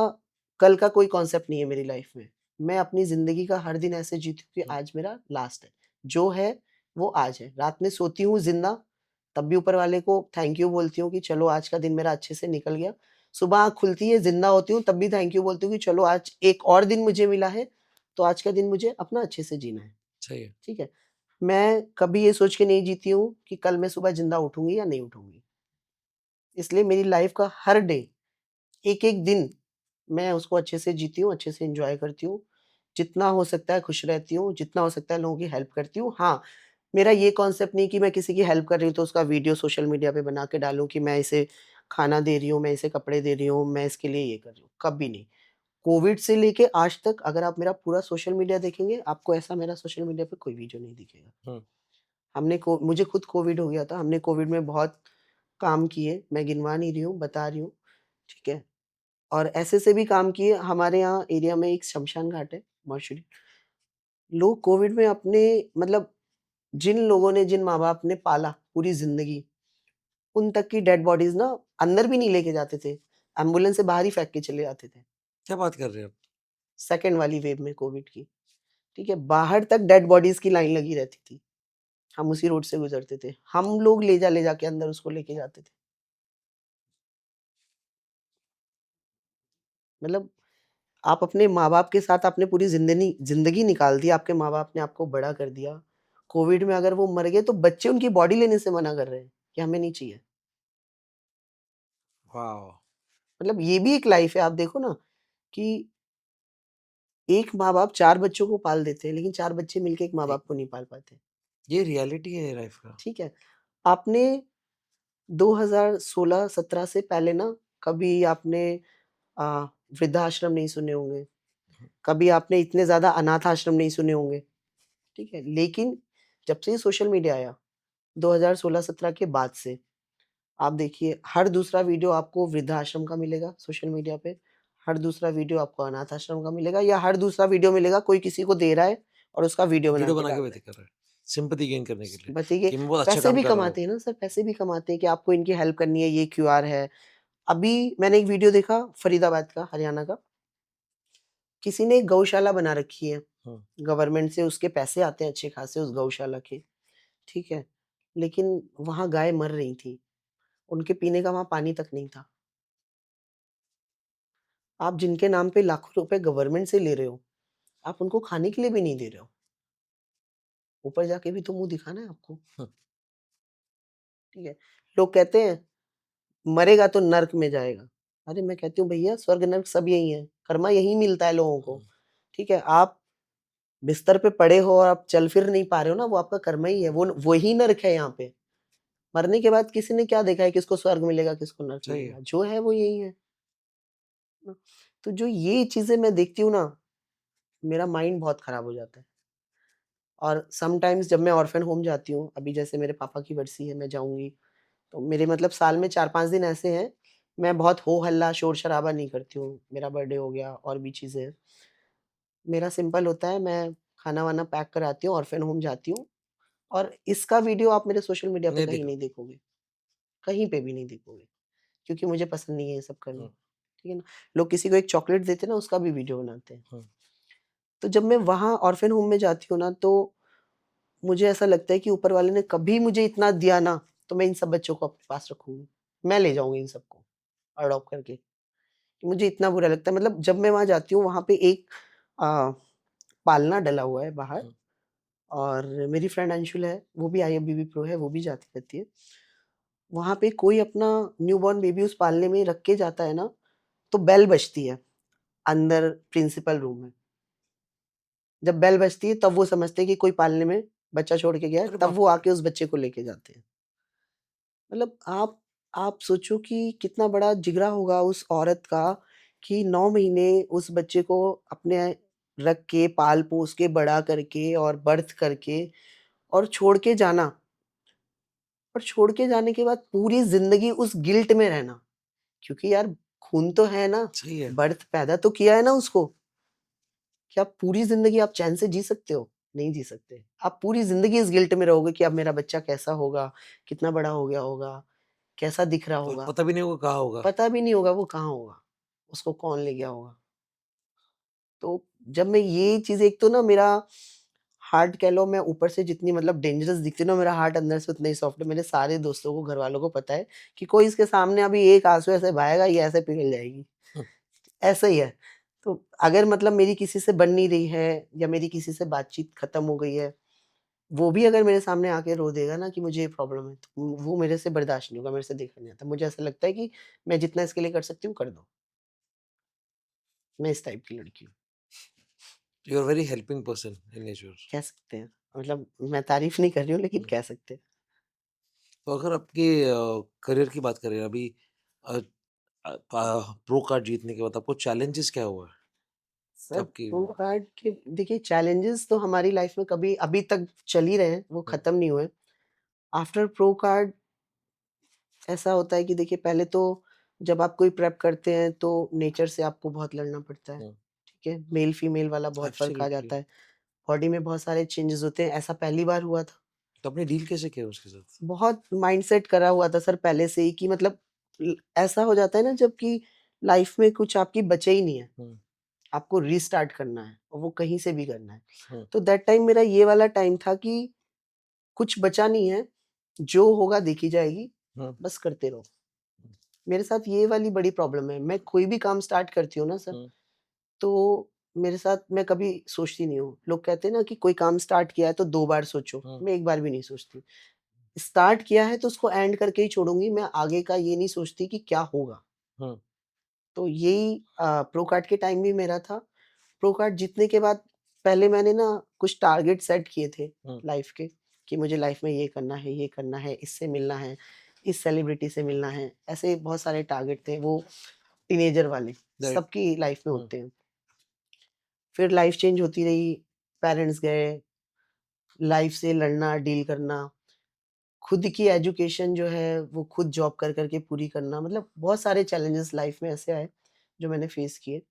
कल का कोई कॉन्सेप्ट नहीं है मेरी लाइफ़ में। मैं अपनी ज़िंदगी का हर दिन ऐसे जीती हूँ कि हुँ, आज मेरा लास्ट है। जो है, वो आज है। रात में सोती हूँ ज़िंदा, तब भी ऊपर वाले को थैंक यू बोलती हूँ कि चलो आज का दिन मेरा अच्छे से निकल गया। सुबह आँख खुलती है, ज़िंदा होती हूँ, तब भी थैंक यू बोलती हूँ कि चलो आज एक और दिन मुझे मिला है, तो आज का दिन मुझे अपना अच्छे से जीना है। सही है। ठीक है? मैं कभी ये सोच के नहीं जीती हूँ कि कल मैं सुबह ज़िंदा उठूँगी या नहीं उठूँगी। इसलिए मेरी लाइफ़ का हर डे, एक-एक दिन मैं उसको अच्छे से जीती हूँ, अच्छे से एन्जॉय करती हूँ। जितना हो सकता है खुश रहती हूँ, जितना हो सकता है लोगों की हेल्प करती हूँ। हाँ, मेरा ये कॉन्सेप्ट नहीं कि मैं किसी की हेल्प कर रही हूँ तो उसका वीडियो सोशल मीडिया पे बना के डालूँ कि मैं इसे खाना दे रही हूँ, मैं इसे कपड़े दे रही हूँ, मैं इसके लिए ये कर रही हूँ, कभी नहीं। कोविड से लेके आज तक अगर आप मेरा पूरा सोशल मीडिया देखेंगे, आपको ऐसा मेरा सोशल मीडिया पे कोई वीडियो नहीं दिखेगा। हुँ, हमने को मुझे खुद कोविड हो गया था, हमने कोविड में बहुत काम किए, मैं गिनवा नहीं रही हूँ, बता रही हूँ, ठीक है? और ऐसे-ऐसे भी काम किए, हमारे यहाँ एरिया में एक शमशान घाट है, मॉर्चरी। लोग कोविड में अपने मतलब जिन लोगों ने, जिन माँ-बाप ने पाला पूरी ज़िंदगी, उन तक की डेड बॉडीज़ ना अंदर भी नहीं लेके जाते थे। एम्बुलेंस से बाहर ही फेंक के चले जाते थे, क्या बात कर रहे हैं आप? सेकंड वाली वेव में कोविड की, ठीक है? बाहर तक डेड बॉडीज़ की लाइन लगी रहती थी। हम उसी रोड से गुज़रते थे। हम लोग ले जा के अंदर उसको लेके जाते थे। मतलब आप अपने माँ-बाप के साथ आपने पूरी ज़िंदगी निकाल दी, आपके माँ-बाप ने आपको बड़ा कर दिया। कोविड में अगर वो मर गए तो बच्चे उनकी बॉडी लेने से मना कर रहे हैं, कि हमें नहीं चाहिए। वॉव! मतलब ये भी एक लाइफ़ है, आप देखो ना कि एक माँ-बाप 4 बच्चों को पाल देते हैं, लेकिन 4 बच्चे मिलके एक ये माँ-बाप को नहीं पाल पाते। ये रियलिटी है लाइफ़ का। ठीक है? आपने 2016-17 से पहले ना कभी आपने अ, वृद्धाश्रम नहीं सुने होंगे, कभी आपने इतने ज़्यादा अनाथ आश्रम नहीं सुने होंगे, ठीक है? लेकिन जब से ये सोशल मीडिया आया, 2016-17 के बाद से, आप देखिए हर दूसरा वीडियो आपको वृद्धाश्रम का मिलेगा सोशल मीडिया पे, हर दूसरा वीडियो आपको अनाथ आश्रम का मिलेगा, या हर दूसरा वीडियो मिलेगा कोई किसी को दे रहा है और उसका वीडियो बना वीडियो के बना के डाल रहा वैसे है। कर रहा है, सिम्पैथी गेन करने के लिए, बताइए, कि मैं बहुत अच्छा पैसे काम भी कर रहा हूँ। कमाते हैं ना सर, पैसे भी कमाते हैं कि आपको इनकी हेल्प करनी है, ये क्यूआर है। अभी मैंने एक वीडियो देखा फरीदाबाद का, हरियाणा का, किसी ने एक गौशाला बना रखी है, हुँ, गवर्नमेंट से उसके पैसे आते हैं अच्छे खासे उस गौशाला के, ठीक है? लेकिन वहाँ गाय मर रही थी, उनके पीने का वहाँ पानी तक नहीं था। आप जिनके नाम पे लाखों रुपए गवर्नमेंट से ले रहे हो, आप उनको खाने के लिए भी नहीं दे रहे हो। ऊपर जाके भी तो मुँह दिखाना है आपको, हुँ, ठीक है? लोग कहते हैं मरेगा तो नर्क में जाएगा। अरे मैं कहती हूँ भैया स्वर्ग नर्क सब यही है, कर्मा यहीं मिलता है लोगों को, हुँ, ठीक है? आप बिस्तर पे पड़े हो और आप चल फिर नहीं पा रहे हो ना, वो आपका कर्मा ही है, वो वही नर्क है यहाँ पे। मरने के बाद किसी ने क्या देखा है किसको स्वर्ग मिलेगा, किसको नर्क सही है। मिलेगा? जो है वो यही है ना। तो जो ये चीज़ें मैं देखती हूँ ना, मेरा माइंड बहुत खराब हो जाता है। और समटाइम्स जब मैं ऑर्फन होम जाती हूँ, अभी जैसे मेरे पापा की बरसी है, मैं जाऊँगी, तो मेरे मतलब साल में 4-5 दिन ऐसे हैं, मैं बहुत हो-हल्ला, शोर-शराबा नहीं करती हूँ। मेरा बर्थडे हो गया और भी चीज़ें हैं। मेरा सिंपल होता है, मैं खाना-वाना पैक कराती हूँ, ऑर्फन होम जाती हूँ और इसका वीडियो आप मेरे सोशल मीडिया पे नहीं कहीं देखा। नहीं देखोगे, कहीं पे भी नहीं देखोगे, क्योंकि मुझे पसंद नहीं है ये सब करना, हुँ, ठीक है ना? लोग किसी को एक चॉकलेट देते हैं ना, उसका भी वीडियो बनाते हैं। हुँ, तो जब मैं वहाँ ऑर्फन होम में जाती हूँ ना, तो मुझे ऐसा लगता है कि ऊपर वाले ने कभी मुझे इतना दिया ना, तो मैं इन सब बच्चों को अपने पास रखूँगी। मैं ले जाऊँगी इन सबको अडॉप्ट करके। मुझे इतना बुरा लगता है, मतलब जब मैं वहाँ जाती हूँ, वहाँ पे एक अ, पालना डला हुआ है बाहर हुँ। और मेरी फ्रेंड अंशुल है, वो भी आईएफबीबी प्रो है, वो भी जाती रहती है। वहाँ पे कोई अपना न्यूबॉर्न बेबी उस पालने में रख के जाता है ना, तो बेल बजती है अंदर प्रिंसिपल रूम में। जब बेल बजती है तब वो समझते हैं कि कोई पालने में बच्चा छोड़ के गया है, अरे तब बाप वो रे! आके उस बच्चे को लेके जाते हैं। मतलब आप सोचो कि कितना बड़ा जिगरा होगा उस औरत का कि 9 महीने उस बच्चे को अपने रख के, पाल-पोस के, बड़ा करके और बर्थ करके और छोड़ के जाना और छोड़ के जाने के बाद पूरी ज़िंदगी उस गिल्ट में रहना। क्योंकि यार खून तो है ना, सही है। बर्थ पैदा तो किया है ना उसको। क्या पूरी ज़िंदगी आप चैन से जी सकते हो? नहीं जी सकते। आप पूरी ज़िंदगी इस गिल्ट में रहोगे कि अब मेरा बच्चा कैसा होगा, कितना बड़ा हो गया होगा, कैसा दिख रहा और होगा। पता भी नहीं होगा कहाँ होगा। पता भी नहीं होगा वो कहाँ होगा, उसको कौन ले गया होगा। तो जब मैं ये चीज़, एक तो ना मेरा हार्ट कह लो, मैं ऊपर से जितनी मतलब डेंजरस दिखती हूँ ना, मेरा हार्ट अंदर से उतना ही सॉफ्ट है। मेरे सारे दोस्तों को, घरवालों को पता है कि कोई इसके सामने अभी एक आँसू ऐसे बहाएगा, ये ऐसे पिघल जाएगी। हुँ, ऐसा ही है। तो अगर मतलब मेरी किसी से बन नहीं रही है या मेरी किसी से बातचीत खत्म हो गई है, वो भी अगर मेरे सामने आके रो देगा ना कि मुझे ये प्रॉब्लम है, तो वो मेरे से बर्दाश्त नहीं होगा, मेरे से देखा नहीं जाता। मुझे ऐसा लगता है कि मैं जितना इसके लिए कर सकती हूँ, कर दो। मैं इस टाइप की लड़की हूँ, you are very helping person in nature. कह सकते हैं। मतलब मैं तारीफ़ नहीं कर रही हूँ, लेकिन हुँ। कह सकते हैं। तो अगर आपके करियर की बात करें अभी अ प्रो कार्ड जीतने के बाद आपको चैलेंजेस क्या हुआ है? सर आपकी प्रो कार्ड के देखिए, चैलेंजेस तो हमारी लाइफ़ में कभी अभी तक चल ही रहे हैं, वो हुँ, खत्म नहीं हुए। आफ्टर प्रो कार्ड ऐसा होता है कि देखिए, पहले तो जब आप कोई प्रेप करते हैं तो नेचर से आपको बहुत लड़ना पड़ता है, हुँ, ठीक है? मेल-फीमेल वाला बहुत फ़र्क आ एब्सोल्युटली। जाता है। बॉडी में बहुत सारे चेंजेज़ होते हैं, ऐसा पहली बार हुआ था। तो आपने डील कैसे किया उसके साथ? बहुत माइंडसेट करा हुआ था सर पहले से ही कि मतलब ऐसा हो जाता है ना, जब कि लाइफ़ में कुछ आपकी बचे ही नहीं है, हुँ, आपको रीस्टार्ट करना है और वो कहीं से भी करना है। हुँ, तो दैट टाइम मेरा ये वाला टाइम था कि कुछ बचा नहीं है, जो होगा देखी जाएगी, हुँ, बस करते रहो। मेरे साथ ये वाली बड़ी प्रॉब्लम है, मैं कोई भी काम स्टार्ट करती हूँ ना सर, हुँ, तो मेरे साथ मैं कभी सोचती नहीं हूँ। लोग कहते हैं ना कि कोई काम स्टार्ट किया है तो 2 बार सोचो, हुँ, मैं 1 बार भी नहीं सोचती। स्टार्ट किया है तो उसको एंड करके ही छोड़ूँगी, मैं आगे का ये नहीं सोचती कि क्या होगा। हुँ, तो यही प्रो कार्ड के टाइम भी मेरा था। प्रो कार्ड जीतने के बाद पहले मैंने ना कुछ टारगेट सेट किए थे हुँ, लाइफ़ के, कि मुझे लाइफ़ में ये करना है, इससे मिलना है, इस सेलिब्रिटी से मिलना है। ऐसे बहुत सारे टारगेट थे, वो टीनेजर वाले, राइट। सबकी लाइफ़ में हुँ, होते हैं। फिर लाइफ़ चेंज होती रही, पेरेंट्स गए, लाइफ़ से लड़ना, डील करना, खुद की एजुकेशन जो है वो खुद जॉब कर कर के पूरी करना, मतलब बहुत सारे चैलेंजेस लाइफ़ में ऐसे आए, जो मैंने फेस किए।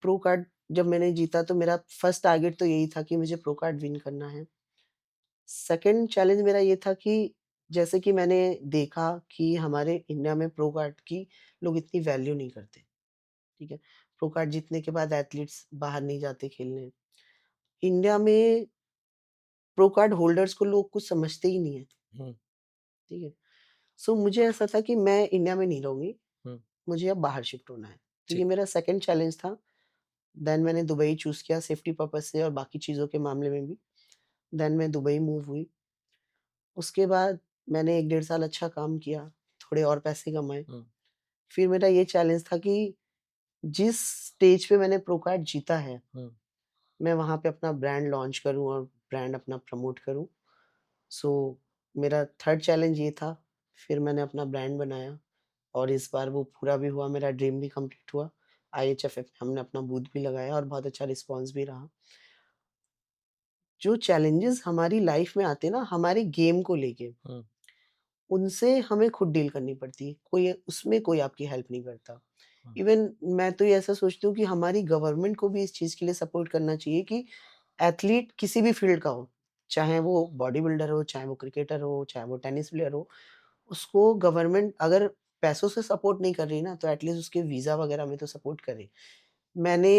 प्रो कार्ड जब मैंने जीता तो मेरा फर्स्ट टारगेट तो यही था कि मुझे प्रो कार्ड विन करना है। सेकंड चैलेंज मेरा ये था कि जैसे कि मैंने देखा कि हमारे इंडिया में प्रो कार्ड की लोग इतनी वैल्यू नहीं करते, ठीक है? प्रो कार्ड जीतने के बाद एथलीट्स बाहर नहीं जाते खेलने। इंडिया में प्रो कार्ड होल्डर्स को लोग कुछ समझते ही नहीं है, हुँ, ठीक है? सो मुझे ऐसा था कि मैं इंडिया में नहीं रहूँगी, हुँ, मुझे अब बाहर शिफ्ट होना है। तो ये ठीक। मेरा सेकंड चैलेंज था। देन मैंने दुबई चूज़ किया सेफ्टी पर्पज़ से और बाकी चीज़ों के मामले में भी। देन मैं दुबई मूव हुई। उसके बाद मैंने 1 डेढ़ साल अच्छा काम किया, थोड़े और पैसे कमाए। हुँ, फिर मेरा ये चैलेंज था कि जिस स्टेज पे मैंने प्रो कार्ड जीता है, हुँ, मैं वहाँ पे अपना ब्रांड लॉन्च करूँ और ब्रांड अपना प्रमोट करूँ। सो मेरा थर्ड चैलेंज ये था। फिर मैंने अपना ब्रांड बनाया और इस बार वो पूरा भी हुआ, मेरा ड्रीम भी कंप्लीट हुआ। आईएचएफएफ में हमने अपना बूथ भी लगाया और बहुत अच्छा रिस्पॉन्स भी रहा। जो चैलेंजेस हमारी लाइफ में आते हैं ना, हमारे गेम को लेके, हुँ, उनसे हमें खुद डील करनी पड़ती है। कोई उसमें कोई आपकी हेल्प नहीं करता। हुँ, इवन मैं तो ये ऐसा सोचती हूँ कि हमारी गवर्नमेंट को भी इस चीज़ के लिए सपोर्ट करना चाहिए कि एथलीट किसी भी फील्ड का हो, चाहे वो बॉडी बिल्डर हो, चाहे वो क्रिकेटर हो, चाहे वो टेनिस प्लेयर हो, उसको गवर्नमेंट अगर पैसों से सपोर्ट नहीं कर रही ना, तो एटलीस्ट उसके वीज़ा वगैरह में तो सपोर्ट करे। मैंने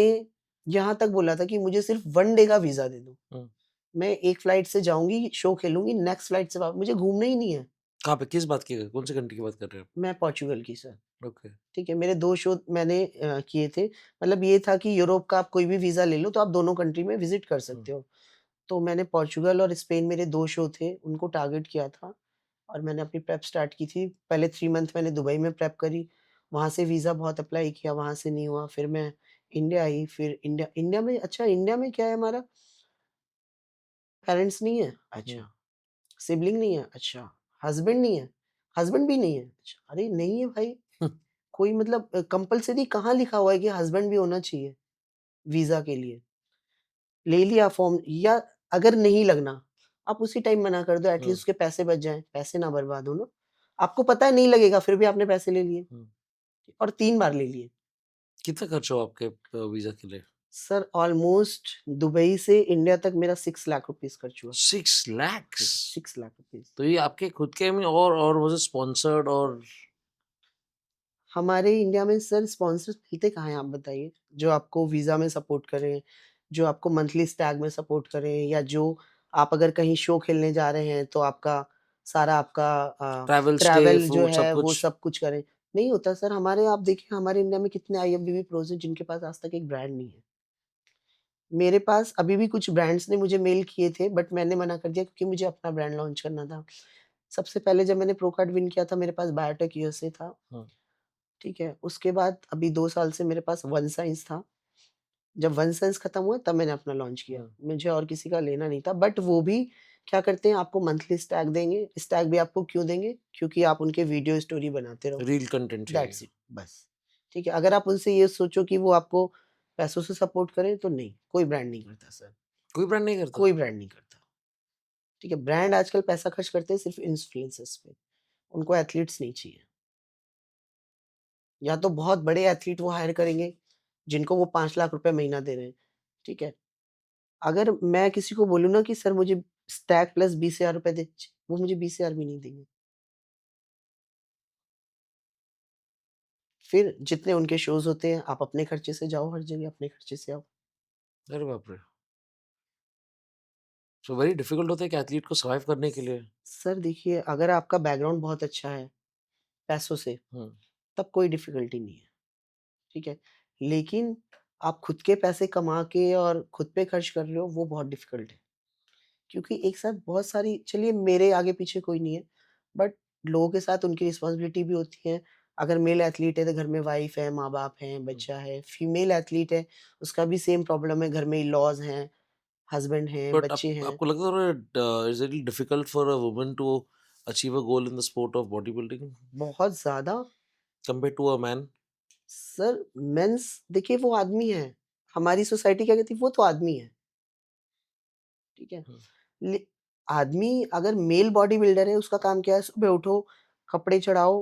यहाँ तक बोला था कि मुझे सिर्फ़ 1 डे का वीज़ा दे दो। हुँ। मैं एक फ्लाइट से जाऊँगी, शो खेलूँगी, नेक्स्ट फ्लाइट से वा मुझे घूमना ही नहीं है। कहाँ पे किस बात की कौन-सी कंट्री की बात कर रहे हैं मैं पोर्चुगल की सर, आप? ओके। ठीक है? मेरे 2 शो मैंने किए थे। मतलब ये था कि यूरोप का आप कोई भी वीज़ा ले लो, तो आप दोनों कंट्री में विज़िट कर हुँ। सकते हो। तो मैंने पोर्चुगल और स्पेन मेरे 2 शो थे, उनको टारगेट किया था और मैंने अपनी प्रेप स्टार्ट की थी। पहले 3 मंथ मैंने दुबई में प्रेप करी, वहाँ से वीज़ा बहुत अप्लाई किया, वहाँ से नहीं हुआ। फिर मैं इंडिया आई, फिर इंडिया इंडिया में अच्छा इंडिया में क्या है हमारा पेरेंट्स नहीं है? हुँ। अच्छा। सिबलिंग नहीं है? अच्छा। हस्बैंड नहीं है? हस्बैंड भी नहीं है? अच्छा। अरे नहीं है भाई, कोई मतलब कंपल्सरी कहाँ लिखा हुआ है कि हस्बैंड भी होना चाहिए वीज़ा के लिए? ले लिया फॉर्म या अगर नहीं लगना, आप उसी टाइम मना कर दो हुँ। एटलीस्ट उसके पैसे बच जाएँ, पैसे ना बर्बाद हो ना। आपको पता है नहीं लगेगा फिर भी आपने पैसे ले लिए हुँ। और 3 बार ले लिए। कितना खर्च हुआ आपके वीज़ा के लिए? सर ऑलमोस्ट दुबई से इंडिया तक मेरा 6 लाख रुपीज़ खर्च हुआ। 6 हुँ, लैक्स! 6 लाख रुपीज़। तो ये आपके खुद के में और वाज़ इट स्पॉन्सर्ड और हमारे इंडिया में सर स्पॉन्सर्स मिलते कहाँ हैं आप बताइए? जो आपको वीज़ा में सपोर्ट करें, जो आपको मंथली स्टैग में सपोर्ट करें या जो आप अगर कहीं शो खेलने जा रहे हैं तो आपका सारा आपका ट्रैवल, स्टे, ट्रैवल जो फूड सब है वो कुछ? सब कुछ करें। नहीं होता सर हमारे आप देखिए हमारे इंडिया में कितने आईएफबीबी प्रोज़ हैं जिनके पास आज तक एक ब्रांड नहीं है। मेरे पास अभी भी कुछ ब्रांड्स ने मुझे मेल किए थे बट मैंने मना कर दिया क्योंकि मुझे अपना ब्रांड लॉन्च करना था। सबसे पहले जब मैंने प्रो कार्ड विन किया था मेरे पास बायोटेक यूएसए था। हाँ। ठीक है, उसके बाद अभी 2 साल से मेरे पास वन साइंस था। जब वन साइंस खत्म हुआ तब मैंने अपना लॉन्च किया। हुँ। मुझे और किसी का लेना नहीं था बट वो भी क्या करते हैं आपको मंथली स्टैक देंगे। स्टैक भी आपको क्यों देंगे? क्योंकि आप उनके वीडियो स्टोरी बनाते रहो। रील कंटेंट चाहिए। दैट्स इट बस। ठीक है, अगर आप उनसे ये सोचो कि वो आपको पैसों से सपोर्ट करें तो नहीं, कोई ब्रांड नहीं करता सर, कोई ब्रांड नहीं करता? कोई ब्रांड नहीं करता। ठीक है, ब्रांड आजकल पैसा खर्च करते हैं सिर्फ़ इन्फ्लुएंसर्स पे, उनको एथलीट्स नहीं चाहिए। या तो बहुत बड़े एथलीट वो हायर करेंगे, जिनको वो 5 लाख रुपए महीना दे रहे हैं, ठीक है? अगर मैं किसी को बोलूँ ना कि सर मुझे स्टैक प्लस 20,000 रुपए दे दीजिए, वो मुझे 20,000 भी नहीं देंगे। फिर जितने उनके शोज़ होते हैं, आप अपने खर्चे से जाओ हर जगह, अपने खर्चे से आओ। अरे बाप रे! सो वेरी डिफिकल्ट होता है कि एथलीट को सर्वाइव करने के लिए। सर देखिए, अगर आपका बैकग्राउंड बहुत अच्छा है, पैसों से, हुँ। तब कोई डिफ़िकल्टी नहीं है, ठीक है? लेकिन आप खुद के पैसे कमा के और खुद पे खर्च कर रहे हो, वो बहुत डिफ़िकल्ट है। क्योंकि एक साथ बहुत सारी चलिए मेरे आगे-पीछे कोई नहीं है, बट लोगों के साथ उनकी रिस्पॉन्सिबिलिटी भी होती है। अगर मेल एथलीट है तो घर में वाइफ़ है, माँ-बाप हैं, हुँ। बच्चा है। फीमेल एथलीट है, उसका भी सेम प्रॉब्लम है, घर में इन-लॉज़ हैं, हस्बैंड हैं, बट आप बच्चे हैं। आपको लगता है थोड़ा is it difficult for a woman to achieve a goal in the sport of body building बहुत ज़्यादा compared to a man? Sir men's देखिए वो आदमी है, हमारी सोसाइटी क्या कहती है वो तो आदमी है, ठीक है? हुँ। ले आदमी अगर मेल बॉडी बिल्डर है उसका काम क्या है सुबह उठो, कपड़े चढ़ाओ,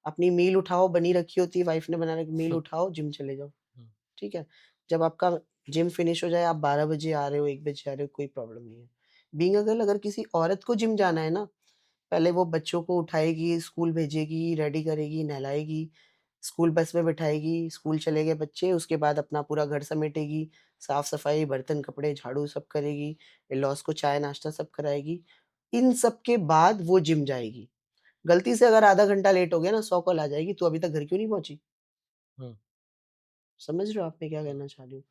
अपनी मील उठाओ, बनी रखी होती है वाइफ़ ने बना रखी मील हुँ। उठाओ, जिम चले जाओ। हुँ। ठीक है? जब आपका जिम फिनिश हो जाए, आप 12 बजे आ रहे हो, 1 बजे आ रहे हो, कोई प्रॉब्लम नहीं है। बीइंग अ गर्ल अगर किसी औरत को जिम जाना है ना, पहले वो बच्चों को उठाएगी, स्कूल भेजेगी, रेडी करेगी, नहलाएगी, स्कूल बस में बिठाएगी, स्कूल चले गए बच्चे, उसके बाद अपना पूरा घर समेटेगी, साफ-सफाई, बर्तन, कपड़े, झाड़ू सब करेगी, इन-लॉज़ को चाय, नाश्ता सब कराएगी। इन सब के बाद वो जिम जाएगी। गलती से अगर आधा घंटा लेट हो गया ना, 100 कॉल आ जाएगी, "तू अभी तक घर क्यों नहीं पहुँची?" हुँ। समझ रहे हो आप मैं क्या हुँ। कहना चाह रही हूँ?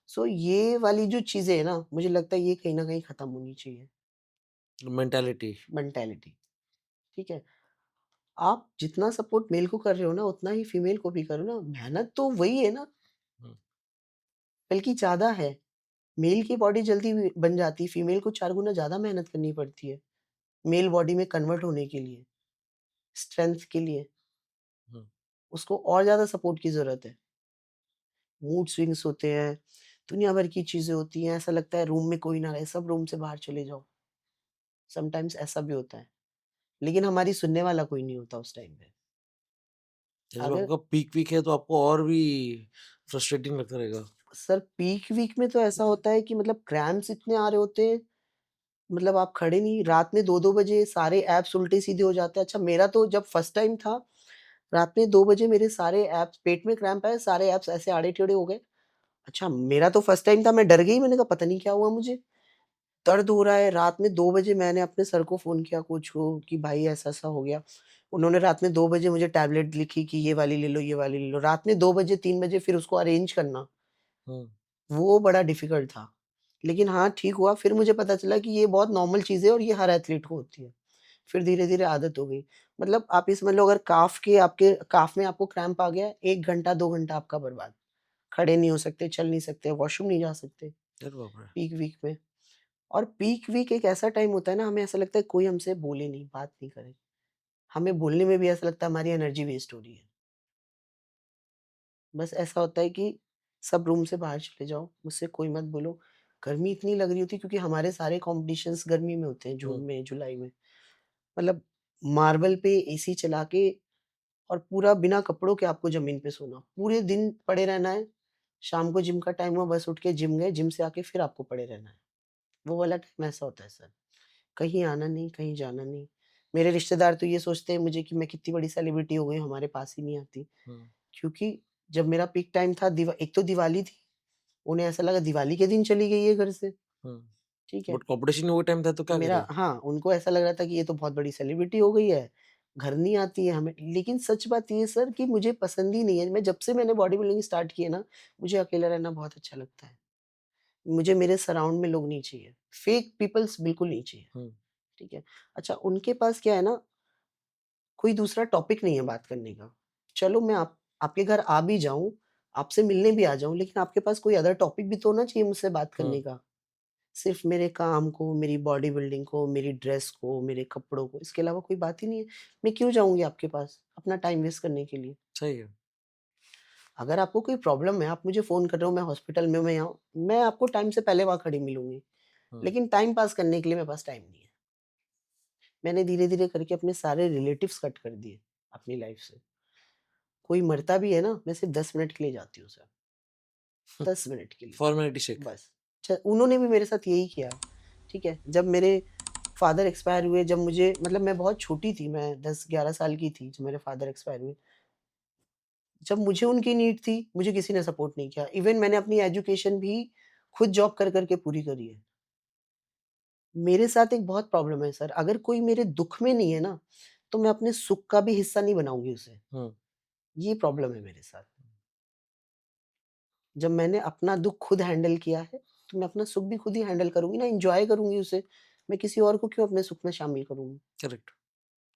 सो ये वाली जो चीज़ें हैं ना, मुझे लगता है ये कहीं न कहीं खत्म होनी चाहिए, मेंटालिटी। मेंटालिटी, ठीक है? आप जितना सपोर्ट मेल को कर रहे हो ना, उतना ही फीमेल को भी करो ना, मेहनत तो वही है ना, हुँ। बल्कि ज़्यादा है। मेल की बॉडी जल्दी बन जाती है, फीमेल को 4 गुना ज़्यादा मेहनत करनी पड़ती है, मेल बॉडी में कन्वर्ट होने के लिए, स्ट्रेंथ के लिए, हुँ। उसको और ज़्यादा सपोर्ट की ज़रूरत है। मूड स्विंग्स होते हैं, दुनिया भर की चीज़ें होती हैं, ऐसा लगता है रूम में कोई ना रहे, सब रूम से बाहर चले जाओ, समटाइम्स ऐसा भी होता है। लेकिन हमारी सुनने वाला कोई नहीं होता उस टाइम पे। जब अगर आपका पीक वीक है तो आपको और भी फ्रस्ट्रेटिंग लगता रहेगा। सर पीक वीक में तो ऐसा होता है कि मतलब क्रैम्प्स इतने आ रहे होते हैं, मतलब आप खड़े नहीं, रात में 2-2 बजे सारे ऐप्स उल्टे-सीधे हो जाते हैं। अच्छा मेरा तो जब फर्स्ट टाइम था, रात में 2 बजे मेरे सारे ऐप्स पेट में क्रैम्प आए, सारे ऐप्स ऐसे आड़े-टेढ़े हो गए। अच्छा मेरा तो फर्स्ट टाइम था, मैं डर गई, मैंने कहा पता नहीं क्या हुआ मुझे? दर्द हो रहा है, रात में 2 बजे मैंने अपने सर को फ़ोन किया कोच को कि भाई ऐसा-ऐसा हो गया। उन्होंने रात में 2 बजे मुझे टैबलेट लिखी कि ये वाली ले लो, ये वाली ले लो। रात में 2 बजे, 3 बजे फिर उसको अरेंज करना, हुँ, वो बड़ा डिफ़िकल्ट था। लेकिन हाँ, ठीक हुआ, फिर मुझे पता चला कि ये बहुत नॉर्मल चीज़ है और ये हर एथलीट को होती है। फिर धीरे-धीरे आदत हो गई। मतलब आप ये समझ लो, अगर आपके काफ़ में आपको क्रैम्प आ गया, 1 घंटा, 2 घंटा आपका बर्बाद। खड़े नहीं हो सकते, चल नहीं सकते, वॉशरूम नहीं जा सकते, अरे बाप रे! पीक वीक में। और पीक वीक एक ऐसा टाइम होता है ना, हमें ऐसा लगता है कोई हमसे बोले नहीं, बात नहीं करे। हमें बोलने में भी ऐसा लगता है हमारी एनर्जी वेस्ट हो रही है। बस ऐसा होता है कि सब रूम से बाहर चले जाओ, मुझसे कोई मत बोलो। गर्मी इतनी लग रही होती है क्योंकि हमारे सारे कॉम्पिटिशन्स गर्मी में होते हैं, जून हुँ, में, जुलाई में। मतलब मार्बल पे एसी चला के और पूरा बिना कपड़ों के आपको ज़मीन पे सोना। पूरे दिन पड़े रहना है, शाम को जिम का टाइम हुआ बस उठ के जिम गए, जिम से आके फिर आपको पड़े रहना है। वो वाला टाइम ऐसा होता है सर। कहीं आना नहीं, कहीं जाना नहीं। मेरे रिश्तेदार तो ये सोचते हैं मुझे कि मैं कितनी बड़ी सेलिब्रिटी हो गई हूँ, हमारे पास ही नहीं आती। हुँ, क्योंकि जब मेरा पीक टाइम था, एक तो दिवाली थी, उन्हें ऐसा लगा दिवाली के दिन चली गई है घर से, हुँ। ठीक है। बट कॉम्पिटिशन वो टाइम था तो क्या मेरा करे? हाँ, उनको ऐसा लग रहा था कि ये तो बहुत बड़ी सेलिब्रिटी हो गई है, घर नहीं आती है हमें। लेकिन सच बात ये है सर कि मुझे पसंद ही नहीं है। मैं जब से मैंने बॉडी बिल्डिंग स्टार्ट की है ना, मुझे अकेला रहना बहुत अच्छा लगता है। मुझे मेरे सराउंड में लोग नहीं चाहिए, फेक पीपल्स बिल्कुल नहीं चाहिए, हुँ, ठीक है। अच्छा उनके पास क्या है ना, कोई दूसरा टॉपिक नहीं है बात करने का। चलो मैं आपके घर आ भी जाऊँ, आपसे मिलने भी आ जाऊँ, लेकिन आपके पास कोई अदर टॉपिक भी तो होना चाहिए मुझसे बात हुँ, करने का। सिर्फ़ मेरे काम को, मेरी बॉडी बिल्डिंग को, मेरी ड्रेस को, मेरे कपड़ों को, इसके अलावा कोई बात ही नहीं है। मैं क्यों जाऊँगी आपके पास, अपना टाइम वेस्ट करने के लिए? सही है। अगर आपको कोई प्रॉब्लम है, आप मुझे फ़ोन कर रहे हो, मैं हॉस्पिटल में हूँ, मैं यहाँ हूँ, मैं आपको टाइम से पहले वहाँ खड़ी मिलूँगी। हुँ, लेकिन टाइम पास करने के लिए मेरे पास टाइम नहीं है। मैंने धीरे-धीरे करके अपने सारे रिलेटिव्स कट कर दिए अपनी लाइफ़ से। कोई मरता भी है ना, मैं सिर्फ़ 10 मिनट के लिए जाती हूँ सर, 10 मिनट के लिए, फॉर्मेलिटी शेक। बस। उन्होंने भी मेरे साथ यही किया, ठीक है? जब मेरे फादर एक्सपायर हुए, जब मुझे मतलब मैं बहुत छोटी थी, मैं 10-11 साल की थी जब मेरे फादर एक्सपायर हुए। जब मुझे उनकी नीड थी, मुझे किसी ने सपोर्ट नहीं किया। इवन मैंने अपनी एजुकेशन भी खुद जॉब कर के पूरी करी है। मेरे साथ एक बहुत प्रॉब्लम है सर, अगर कोई मेरे दुःख में नहीं है ना, तो मैं अपने सुख का भी हिस्सा नहीं बनाऊँगी उसे। हुँ, ये प्रॉब्लम है मेरे साथ। जब मैंने अपना दुःख खुद हैंडल किया है, तो मैं अपना सुख भी खुद ही हैंडल करूँगी ना, एन्जॉय करूँगी उसे। मैं किसी और को क्यों अपने सुख में शामिल करूँगी? करेक्ट।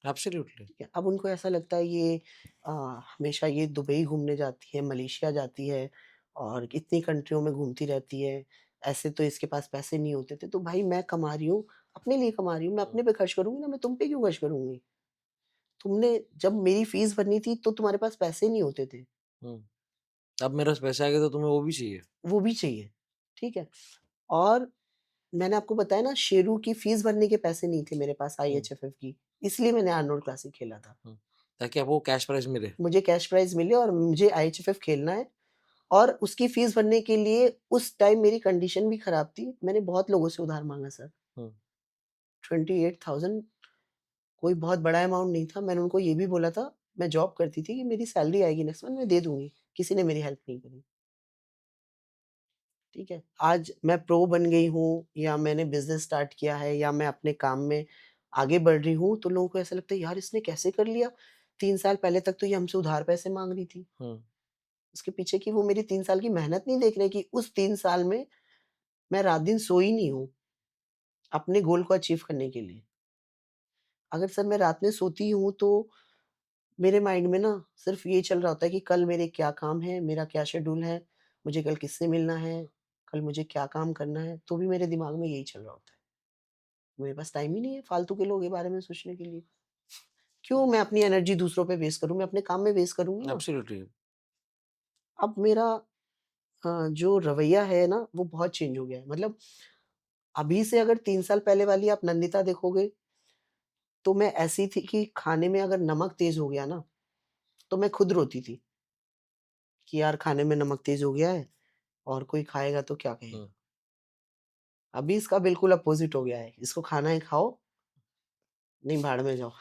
एब्सोल्युटली। ठीक है, अब उनको ऐसा लगता है ये हमेशा ये दुबई घूमने जाती है, मलेशिया जाती है और इतनी कंट्रियों में घूमती रहती है, ऐसे तो इसके पास पैसे नहीं होते थे। तो भाई मैं कमा रही हूँ, अपने लिए कमा रही हूँ, मैं हुँ, अपने पे खर्च करूँगी ना, मैं तुम पे क्यों खर्च करूँगी? तुमने जब मेरी फीस भरनी थी तो तुम्हारे पास पैसे नहीं होते थे, हुँ। अब मेरे पास पैसे आ गए तो तुम्हें वो भी चाहिए। वो भी चाहिए, ठीक है? और मैंने आपको बताया ना, शेरू की फीस भरने के पैसे नहीं थे मेरे पास हुँ, आईएचएफएफ की, इसलिए मैंने आर्नोल्ड क्लासिक खेला था। हुँ। ताकि आपको कैश प्राइज़ मिले। मुझे कैश प्राइज़ मिले और मुझे आईएचएफएफ खेलना है। और उसकी फ़ीस भरने के लिए उस टाइम मेरी कंडीशन भी ख़राब थी। मैंने बहुत लोगों से उधार माँगा सर, हुँ, 28,000 कोई बहुत बड़ा अमाउंट नहीं था। मैंने उनको ये भी बोला था, मैं जॉब करती थी कि मेरी सैलरी आएगी नेक्स्ट मंथ मैं दे दूँगी। किसी ने मेरी हेल्प नहीं करी, ठीक है? आज मैं प्रो बन गई हूँ या मैंने बिज़नेस स्टार्ट किया है या मैं अपने काम में आगे बढ़ रही हूँ, तो लोगों को ऐसा लगता है यार इसने कैसे कर लिया? 3 साल पहले तक तो ये हमसे उधार पैसे माँग रही थी। हुँ, उसके पीछे की वो मेरी 3 साल की मेहनत नहीं देख रहे कि उस 3 साल में मैं रात-दिन सोई नहीं हूँ, अपने गोल को अचीव करने के लिए। अगर सर मैं रात में सोती हूँ तो मेरे माइंड में ना सिर्फ़ ये चल रहा होता है कि कल मेरे क्या काम है, मेरा क्या शेड्यूल है, मुझे कल किससे मिलना है, कल मुझे क्या काम करना है, तो भी मेरे दिमाग में यही चल रहा होता है। मेरे पास टाइम ही नहीं है फालतू के लोगों के बारे में सोचने के लिए। क्यों मैं अपनी एनर्जी दूसरों पे वेस्ट करूँ, मैं अपने काम में वेस्ट करूँगी ना। एब्सोल्युटली। अब मेरा जो रवैया है ना वो बहुत चेंज हो गया है। मतलब अभी से अगर 3 साल पहले वाली आप नंदिता देखोगे, तो मैं ऐसी थी कि खाने में अगर नमक तेज़ हो गया ना, तो मैं खुद रोती थी कि यार खाने में नमक तेज़ हो गया है और कोई खाएगा तो क्या कहेगा? हम्म, अभी इसका बिल्कुल अपोजिट हो गया है, इसको खाना है खाओ, नहीं भाड़ में जाओ।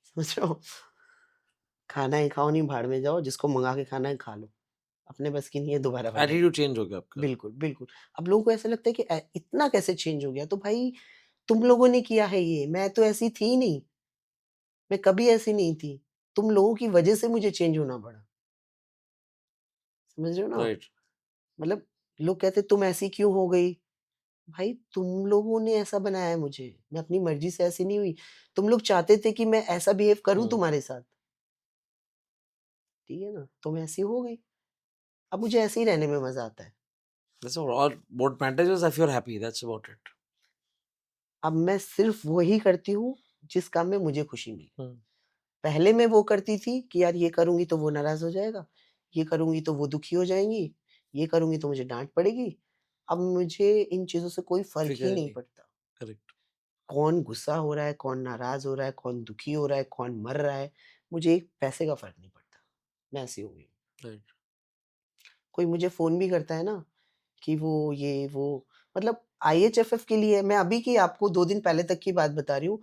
समझ रहे हो? खाना है खाओ, नहीं भाड़ में जाओ, जिसको मंगा के खाना है खा लो, अपने बस की नहीं है दोबारा बनानी। एटीट्यूड चेंज हो गया आपका। बिल्कुल, बिल्कुल। अब लोगों को ऐसा लगता है कि इतना कैसे चेंज हो गया? तो भाई तुम लोगों ने किया है ये, मैं तो ऐसी थी ही नहीं, मैं कभी ऐसी नहीं थी। तुम लोगों की वजह से मुझे चेंज होना पड़ा। समझ रहे हो ना? राइट। मतलब लोग कहते तुम ऐसी क्यों हो गई? भाई तुम लोगों ने ऐसा बनाया है मुझे, मैं अपनी मर्ज़ी से ऐसी नहीं हुई। तुम लोग चाहते थे कि मैं ऐसा बिहेव करूँ हम्म, तुम्हारे साथ, ठीक है ना? तो मैं ऐसी हो गई। अब मुझे ऐसे ही रहने में मज़ा आता है। that's all what matters is if you're happy, that's about it. अब मैं सिर्फ़ वही करती हूँ, जिस काम में मुझे खुशी मिले। हम्म, पहले मैं वो करती थी कि यार ये करूँगी तो वो नाराज़ हो जाएगा, ये करूँगी तो वो दुखी हो जाएँगी, ये करूँगी तो मुझे डाँट पड़ेगी। अब मुझे इन चीज़ों से कोई फ़र्क फिक्र ही है नहीं नहीं। पड़ता। करेक्ट। कौन गुस्सा हो रहा है, कौन नाराज़ हो रहा है, कौन दुखी हो रहा है, कौन मर रहा है, मुझे एक पैसे का फ़र्क नहीं पड़ता। मैं ऐसी हो गई हूँ। राइट। कोई मुझे फ़ोन भी करता है ना कि वो ये वो मतलब आईएचएफएफ के लिए मैं अभी की आपको 2 दिन पहले तक की बात बता रही हूँ।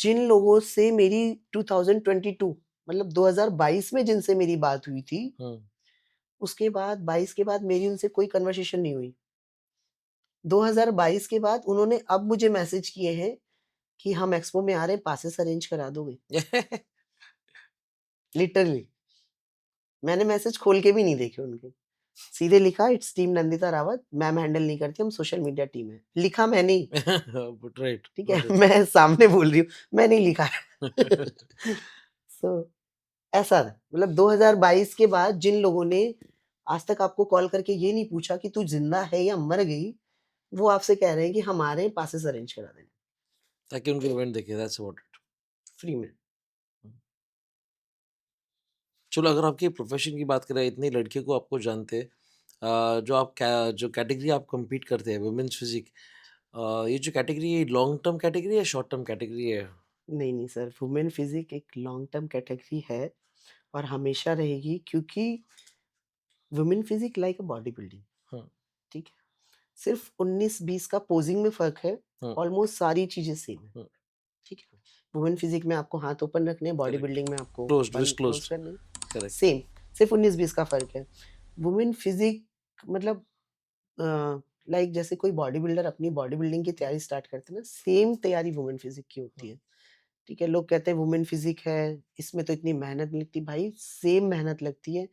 जिन लोगों से मेरी 2022 मतलब 2022 में जिनसे मेरी बात हुई थी, हम्म। उसके बाद 22 के बाद मेरी उनसे कोई कन्वर्सेशन नहीं हुई। 2022 के बाद उन्होंने अब मुझे मैसेज किए हैं कि हम एक्सपो में आ रहे हैं, पासेस अरेंज करा दोगे? लिटरली मैंने मैसेज खोल के भी नहीं देखे उनके। सीधे लिखा its team Nandita Rawat, ma'am handle नहीं करती, हम सोशल मीडिया टीम है। लिखा मैंने ही, But right, ठीक है? got it. मैं सामने बोल रही हूँ, मैंने ही लिखा है। सो ऐसा था मतलब 2022 के बाद जिन लोगों ने आज तक आपको कॉल करके ये नहीं पूछा कि तू जिंदा है या मर गई, वो आपसे कह रहे हैं कि हम आ रहे हैं, पासेस अरेंज करा देंगे ताकि उनके इवेंट देखे, that's about it. फ्री में। चलो अगर आपकी प्रोफेशन की बात करें, इतनी लड़कियों को आपको जानते हैं, जो आप जो कैटेगरी आप compete करते हैं वुमेन्स फिजिक, ये जो कैटेगरी है लॉन्ग टर्म कैटेगरी है, शॉर्ट टर्म कैटेगरी है? नहीं नहीं सर, वुमेन फिजिक एक लॉन्ग टर्म कैटेगरी है और हमेशा रहेगी, क्योंकि women physique like a bodybuilding, hmm, ठीक है? सिर्फ 19-20 का पोजिंग में फर्क है, हम्म, ऑलमोस्ट सारी चीजें सेम है, हम्म, ठीक है? वुमेन फिजिक में आपको हाथ ओपन रखने हैं, बॉडी करेक्ट। बिल्डिंग में आपको closed, open wrist close closed. करने हैं। करेक्ट। सेम, सिर्फ 19-20 का फर्क है। वुमेन फिजिक मतलब लाइक जैसे कोई बॉडी बिल्डर अपनी बॉडी बिल्डिंग की तैयारी स्टार्ट करते हैं ना, सेम तैयारी वुमेन फिजिक की होती है, ठीक है? लोग कहते हैं वुमेन फिजिक है, इसमें तो इतनी मेहनत नहीं लगती, भाई सेम मेहनत लगती है,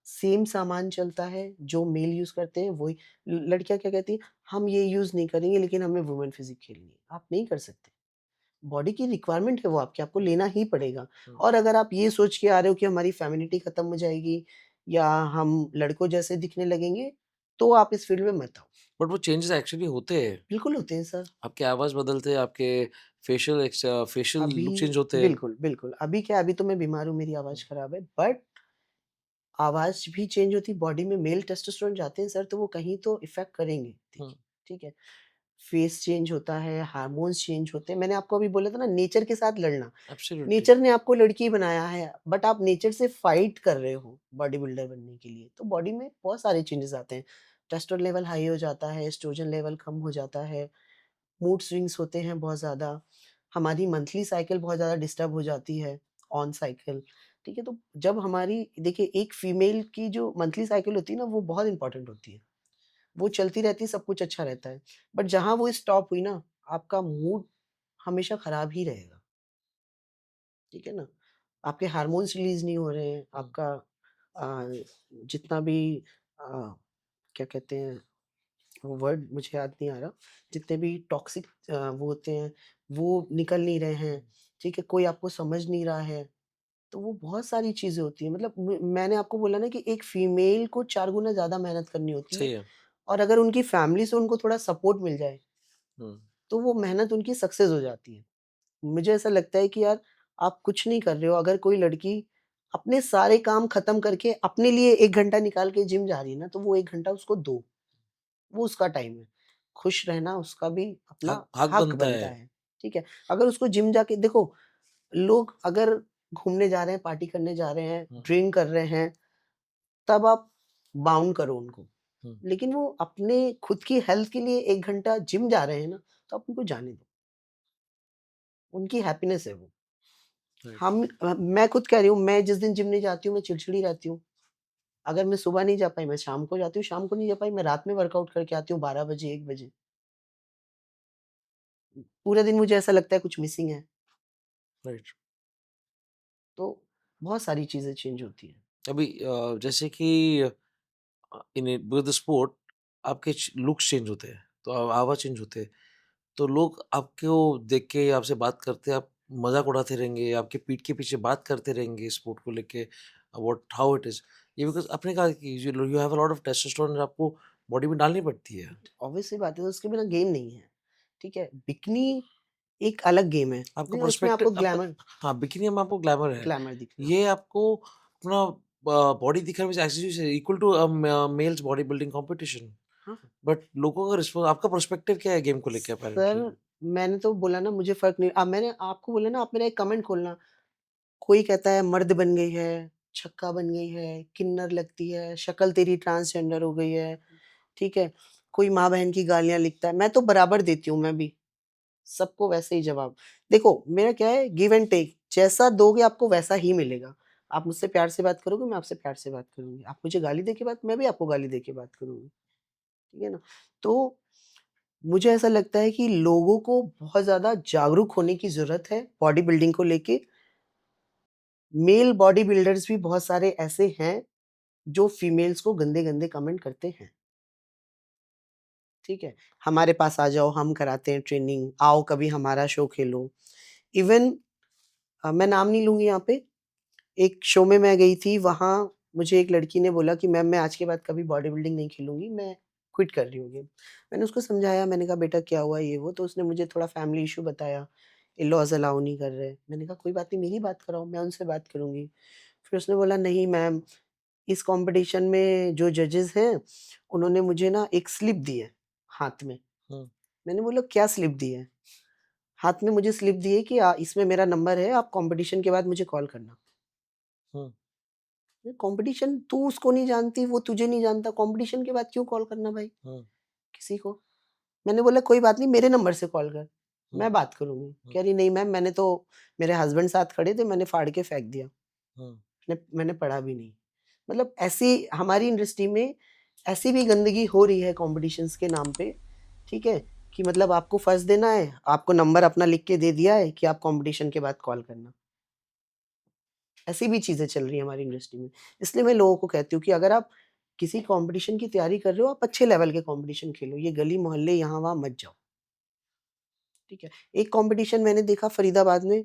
सेम सामान चलता है, जो मेल यूज करते हैं वही। लड़कियां क्या कहती हैं, हम ये यूज नहीं करेंगे लेकिन हमें वुमेन फिजिक खेलनी है। आप नहीं कर सकते, बॉडी की रिक्वायरमेंट है वो आपकी, आपको लेना ही पड़ेगा। और अगर आप ये सोच के आ रहे हो कि हमारी फेमिनिटी खत्म हो जाएगी या हम लड़कों जैसे दिखने लगेंगे, तो आप इस फील्ड में मत आओ। बट वो चेंजेस एक्चुअली होते हैं। बिल्कुल होते हैं सर। आपकी आवाज़ बदलते हैं, आपके फेशियल अभी लुक चेंज होते हैं। बिल्कुल, बिल्कुल। अभी क्या है, अभी तो मैं बीमार हूँ, मेरी आवाज़ खराब है, बट आवाज़ भी चेंज होती है, बॉडी में मेल टेस्टोस्टेरोन जाते हैं सर, तो वो कहीं तो इफ़ेक्ट करेंगे, हुँ, देखिए, ठीक है? फेस चेंज होता है, हार्मोन्स चेंज होते हैं। मैंने आपको अभी बोला था ना, नेचर के साथ लड़ना। एब्सोल्युटली। नेचर ने आपको लड़की बनाया है, बट आप नेचर से फाइट कर रहे हो बॉडी बिल्डर बनने के लिए, तो बॉडी में बहुत सारे चेंजेस आते हैं। टेस्टोस्टेरोन लेवल हाई हो जाता है, एस्ट्रोजन लेवल कम हो जाता है, मूड स्विंग्स होते हैं बहुत ज़्यादा, हमारी मंथली साइकिल बहुत ज़्यादा डिस्टर्ब हो जाती है, ऑन साइकिल, ठीक है? तो जब हमारी देखिए एक फीमेल की जो मंथली साइकिल होती है ना, वो बहुत इंपॉर्टेंट होती है। वो चलती रहती है, सब कुछ अच्छा रहता है। बट जहाँ वो स्टॉप हुई ना, आपका मूड हमेशा खराब ही रहेगा, ठीक है ना? आपके हार्मोन्स रिलीज़ नहीं हो रहे हैं, हुँ, आपका जितना भी अ, क्या कहते हैं, वो वर्ड मुझे याद नहीं आ रहा, जितने भी टॉक्सिक वो होते हैं, वो निकल नहीं रहे हैं, ठीक है? कोई आपको समझ नहीं रहा है, तो वो बहुत सारी चीज़ें होती हैं। मतलब मैंने आपको बोला ना कि एक फीमेल को 4 गुना ज़्यादा मेहनत करनी होती है, सही है। और अगर उनकी फैमिली से उनको थोड़ा सपोर्ट मिल जाए, हुँ, तो वो मेहनत उनकी सक्सेस हो जाती है। मुझे ऐसा लगता है कि यार आप कुछ नहीं कर रहे हो, अगर कोई लड़की अपने सारे काम खत्म करके अपने लिए 1 घंटा निकाल के जिम जा रही है ना, तो वो 1 घंटा उसको दो, वो उसका टाइम है। खुश रहना उसका भी अपना हक हक हक बनता बनता है। है, ठीक है? अगर उसको जिम जाके देखो, लोग अगर घूमने जा रहे हैं, पार्टी करने जा रहे हैं, हुँ, ड्रिंक कर रहे हैं, तब आप बाउंड करो उनको। लेकिन वो अपने खुद की हेल्थ के लिए 1 घंटा जिम जा रहे हैं ना, तो आप उनको जाने दो। उनकी हैप्पीनेस है वो। मैं खुद कह रही हूँ, मैं जिस दिन जिम नहीं जाती हूँ, मैं चिड़चिड़ी रहती हूँ। अगर मैं सुबह नहीं जा पाई, मैं शाम को जाती हूँ, शाम को नहीं जा पाई, मैं रात में वर्कआउट करके आती हूँ 12 बजे, 1 बजे। पूरे दिन मुझे ऐसा लगता है कुछ मिसिंग है, राइट। तो बहुत सारी चीज़ें चेंज होती हैं। अभी जैसे कि इन विद स्पोर्ट आपके लुक्स चेंज होते हैं, तो आवाज़ चेंज होते हैं, तो लोग आपको देख के आपसे बात करते हैं, आप मजाक उड़ाते रहेंगे, आपके पीठ के पीछे बात करते रहेंगे स्पोर्ट को लेके, व्हाट हाउ इट इज, ये बिकॉज आपने कहा कि you have a lot of testosterone आपको बॉडी में डालनी पड़ती है। ऑब्वियस सी बात है, उसके बिना गेम नहीं है, ठीक है? बिकनी एक अलग गेम है, आपका नहीं उसमें पर्सपेक्टिव आपको आपका, ग्लैमर हाँ, बिकिनी में आपको ग्लैमर है, ग्लैमर दिखना। ये आपको अपना बॉडी दिखाने में actually equal to males body building competition, हाँ, बट लोगों का रिस्पॉन्स, आपका पर्सपेक्टिव क्या है गेम को लेके सर अपेरेंटली? मैंने तो बोला ना मुझे फ़र्क नहीं, अब मैंने आपको बोला ना, आप मेरा एक कमेंट खोलना, कोई कहता है मर्द बन गई है, छक्का बन गई है, किन्नर लगती है, शक्ल तेरी ट्रांसजेंडर हो गई है, ठीक है? कोई माँ-बहन की गालियाँ लिखता है, मैं तो बराबर देती हूँ मैं भी, सबको वैसे ही जवाब। देखो मेरा क्या है, गिव एंड टेक, जैसा दोगे आपको वैसा ही मिलेगा। आप मुझसे प्यार से बात करोगे, मैं आपसे प्यार से बात करूँगी। आप मुझे गाली दे के बात, मैं भी आपको गाली दे के बात करूँगी, ठीक है ना? तो मुझे ऐसा लगता है कि लोगों को बहुत ज़्यादा जागरूक होने की ज़रूरत है बॉडी बिल्डिंग को लेके। मेल बॉडी बिल्डर्स भी बहुत सारे ऐसे हैं, जो फीमेल्स को गंदे-गंदे कमेंट करते हैं, ठीक है? हमारे पास आ जाओ, हम कराते हैं ट्रेनिंग, आओ कभी हमारा शो खेलो। इवन मैं नाम नहीं लूँगी यहाँ पे, एक शो में मैं गई थी, वहाँ मुझे एक लड़की ने बोला कि मैम मैं आज के बाद कभी बॉडी बिल्डिंग नहीं खेलूँगी, मैं क्विट कर रही हूँ गेम। मैंने उसको समझाया, मैंने कहा बेटा क्या हुआ ये वो, तो उसने मुझे थोड़ा फैमिली इश्यू बताया, इन-लॉज़ अलाउ नहीं कर रहे। मैंने कहा कोई बात नहीं, मेरी बात कराओ, मैं उनसे बात करूँगी। फिर उसने बोला नहीं मैम, इस कॉम्पिटिशन में जो जजेस हैं, उन्होंने मुझे ना एक स्लिप दी है हाथ में। हम्म, मैंने बोला क्या स्लिप दी है? हाथ में मुझे स्लिप दी है कि इसमें मेरा नंबर है, आप कॉम्पिटिशन के बाद मुझे कॉल करना। हम्म, कंपटीशन तू उसको नहीं जानती, वो तुझे नहीं जानता, कंपटीशन के बाद क्यों कॉल करना भाई हम्म, किसी को? मैंने बोला कोई बात नहीं, मेरे नंबर से कॉल कर, हम्म, मैं बात करूँगी। हम्म, कह रही नहीं मैम, मैंने तो, मेरे हस्बैंड साथ खड़े थे, मैंने फाड़ के फेंक दिया। हम्म, मैंने पढ़ा भी नहीं। मतलब ऐसी हमारी इंडस्ट्री में ऐसी भी गंदगी हो रही है कॉम्पिटिशन्स के नाम पे, ठीक है? कि मतलब आपको फर्स्ट देना है, आपको नंबर अपना लिख के दे दिया है कि आप कॉम्पिटिशन के बाद कॉल करना। ऐसी भी चीज़ें चल रही हैं हमारी इंडस्ट्री में। इसलिए मैं लोगों को कहती हूँ कि अगर आप किसी कॉम्पिटिशन की तैयारी कर रहे हो, आप अच्छे लेवल के कॉम्पिटिशन खेलो। ये गली मोहल्ले यहाँ-वहाँ मत जाओ, ठीक है? एक कॉम्पिटिशन मैंने देखा फरीदाबाद में,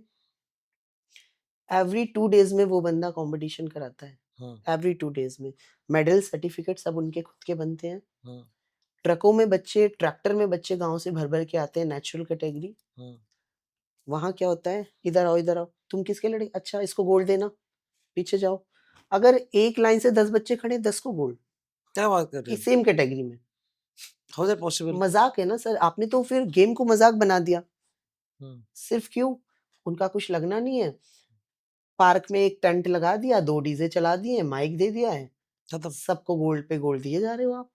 एवरी 2 डेज़ में वो बंदा कॉम्पिटिशन कराता है। हम्म, एवरी 2 डेज़ में। मेडल, सर्टिफ़िकेट सब उनके खुद के बनते हैं। हम्म, ट्रकों में बच्चे, ट्रैक्टर में बच्चे गाँव से भर-भर के आते हैं, नेचुरल कैटेगरी। हम्म, वहाँ क्या होता है, इधर आओ, इधर आओ। तुम किसके लड़े? अच्छा इसको गोल्ड देना, पीछे जाओ। अगर एक लाइन से 10 बच्चे खड़े, 10 को गोल्ड, क्या बात कर रहे कि हैं? सेम कैटेगरी में। How is that possible? मज़ाक है ना सर, आपने तो फिर गेम को मज़ाक बना दिया। हम्म, सिर्फ़ क्यों? उनका कुछ लगना नहीं है। पार्क में एक टेंट लगा दिया, 2 डीजे चला दिए, माइक दे दिया है, खत्म। सबको गोल्ड पे गोल्ड दिए जा रहे हो आप।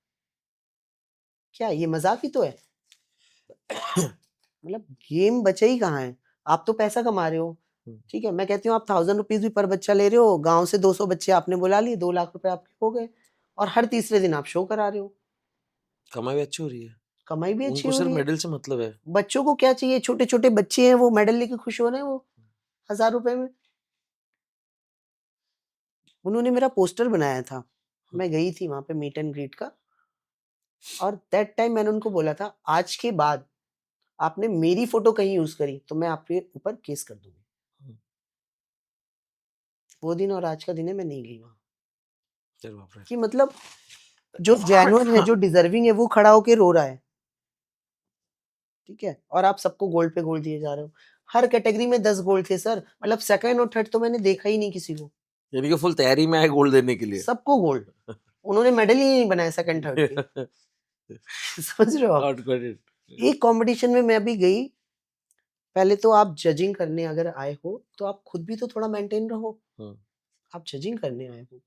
क्या ये मज़ाक ही तो है? मतलब गेम बचा ही कहाँ है? आप तो पैसा कमा रहे हो, हम्म, ठीक है? मैं कहती हूँ आप ₹1000 भी पर बच्चा ले रहे हो, गाँव से 200 बच्चे आपने बुला लिए, 2 लाख रुपए आपके हो गए, और हर तीसरे दिन आप शो करा रहे हो। कमाई भी अच्छी हो रही है, कमाई भी अच्छी उनको हो सिर्फ रही है। मेडल से मतलब है। बच्चों को क्या चाहिए? छोटे-छोटे बच्चे हैं, वो मेडल लेके खुश हो रहे हैं वो, ₹1000 में। उन्होंने मेरा पोस्टर बनाया था। हम्म, मैं गई थी वहाँ पे मीट एंड ग्रीट का, और दैट टाइम मैंने उनको बोला था, आज के बाद आपने मेरी फ़ोटो कहीं यूज़ करी, तो मैं आपके ऊपर केस कर दूँगी। हम्म, वो दिन और आज का दिन है, मैं नहीं गई वहाँ। अरे बाप रे। कि मतलब जो जेन्युइन है, जो डिज़र्विंग है, वो खड़ा होके रो रहा है, ठीक है? और आप सबको गोल्ड पे गोल्ड दिए जा रहे हो। हर कैटेगरी में 10 गोल्ड थे सर, मतलब सेकंड और थर्ड तो मैंने देखा ही नहीं किसी को, यानी कि फुल तैयारी में है गोल्ड देने के लिए। सबको गोल्ड। उन्होंने मेडल ही नहीं बनाए सेकंड थर्ड के। समझ रहे हो आप? Got got it. एक कॉम्पिटिशन में मैं भी गई, पहले तो आप जजिंग करने अगर आए हो, तो आप खुद भी तो थोड़ा मेंटेन रहो। हम्म, आप जजिंग करने आए हो।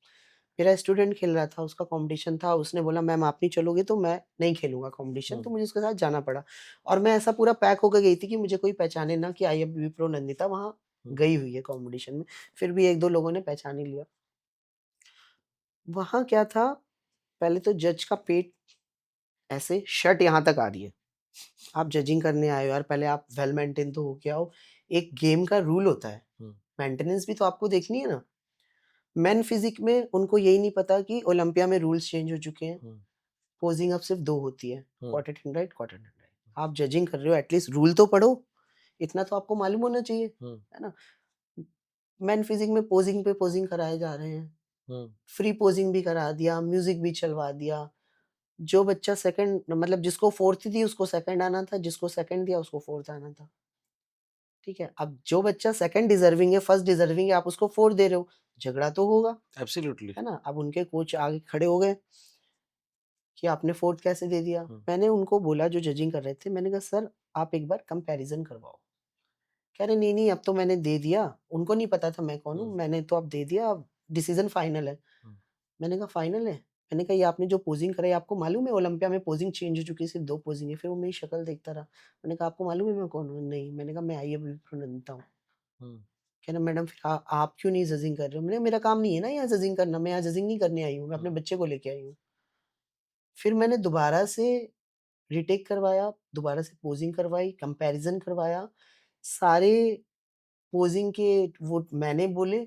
मेरा स्टूडेंट खेल रहा था, उसका कंपटीशन था, उसने बोला मैम आप नहीं चलोगे तो मैं नहीं खेलूँगा कंपटीशन, तो मुझे उसके साथ जाना पड़ा। और मैं ऐसा पूरा पैक होके गई थी कि मुझे कोई पहचाने ना कि आईएफबीबी प्रो नंदिता वहाँ गई हुई है कंपटीशन में। फिर भी 1-2 लोगों ने पहचान ही लिया। वहाँ क्या था, पहले तो जज का पेट ऐसे शर्ट यहाँ तक आ रही है। आप जजिंग करने आए हो यार, पहले आप वेल मेंटेन तो होके आओ। एक गेम का रूल होता है, मेंटेनेंस भी तो आपको देखनी है ना। मेन फिजिक में उनको यही नहीं पता कि ओलंपिया में रूल्स चेंज हो चुके हैं। पोजिंग अब सिर्फ 2 होती है, quarter in right, quarter in right. आप जजिंग कर रहे हो, एटलीस्ट रूल तो पढ़ो, इतना तो आपको मालूम होना चाहिए, है ना। मेन फिजिक में पोजिंग पे पोजिंग कराए जा रहे हैं, फ्री पोजिंग भी करा दिया, म्यूजिक भी चलवा दिया। जो बच्चा सेकंड, मतलब जिसको फोर्थ थी उसको सेकंड आना था, जिसको सेकंड दिया उसको फोर्थ आना था। ठीक है, अब जो बच्चा सेकंड डिजर्विंग है, फर्स्ट डिजर्विंग है, आप उसको फोर्थ दे रहे हो, झगड़ा तो होगा, एब्सोल्युटली। है ना। अब उनके कोच आगे खड़े हो गए कि आपने फोर्थ कैसे दे दिया। मैंने उनको बोला, जो जजिंग कर रहे थे, मैंने कहा सर आप एक बार कंपैरिजन करवाओ। कह रहे नहीं नहीं अब तो मैंने दे दिया, उनको नहीं पता था मैं कौन हूँ, मैंने तो अब दे दिया, अब डिसीजन फाइनल है। मैंने कहा फाइनल है। मैंने कहा ये आपने जो पोजिंग कराई, आपको मालूम है ओलंपिया में पोजिंग चेंज हो चुकी है, सिर्फ 2 पोजिंग है। फिर वो मेरी शक्ल देखता रहा। मैंने कहा आपको मालूम है मैं कौन हूँ? नहीं। मैंने कहा मैं आईएफबीबी प्रो नंदिता हूँ। कह रहा मैडम फिर आप क्यों नहीं जजिंग कर रहे हो? मैंने कहा, मेरा काम नहीं है ना यहाँ जजिंग करना, मैं यहाँ जजिंग नहीं करने आई हूँ, मैं अपने बच्चे को लेके आई हूँ। फिर मैंने दोबारा से रीटेक करवाया, दोबारा से पोजिंग करवाई, कंपैरिजन करवाया, सारे पोजिंग के वो मैंने बोले।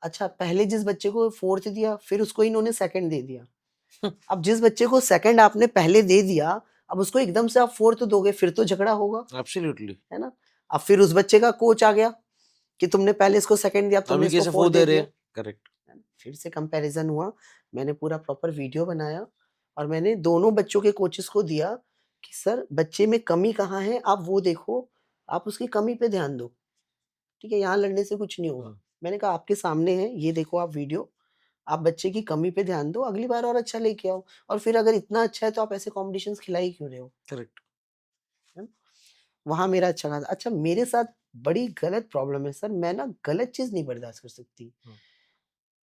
अच्छा, पहले जिस बच्चे को फोर्थ दिया, फिर उसको इन्होंने सेकंड दे दिया। अब जिस बच्चे को सेकंड आपने पहले दे दिया, अब उसको एकदम से आप फोर्थ दोगे, फिर तो झगड़ा होगा, एब्सोल्युटली। है ना। अब फिर उस बच्चे का कोच आ गया कि तुमने पहले इसको सेकंड दिया, तुमने अभी इसको कैसे फोर्थ फोर्थ दे दे रहे दिया, हैं? करेक्ट। है ना? फिर से कंपैरिजन हुआ, मैंने पूरा प्रॉपर वीडियो बनाया और मैंने दोनों बच्चों के कोचेस को दिया कि सर बच्चे में कमी कहाँ है, आप वो देखो, आप उसकी कमी पे ध्यान दो, ठीक है, यहाँ लड़ने से कुछ नहीं होगा। मैंने कहा आपके सामने है, ये देखो आप वीडियो, आप बच्चे की कमी पे ध्यान दो, अगली बार और अच्छा लेके आओ, और फिर अगर इतना अच्छा है तो आप ऐसे कॉम्पिटिशन्स खिला ही क्यों रहे हो, करेक्ट। है ना? वहाँ मेरा अच्छा खासा। अच्छा, मेरे साथ बड़ी गलत प्रॉब्लम है सर, मैं ना गलत चीज़ नहीं बर्दाश्त कर सकती।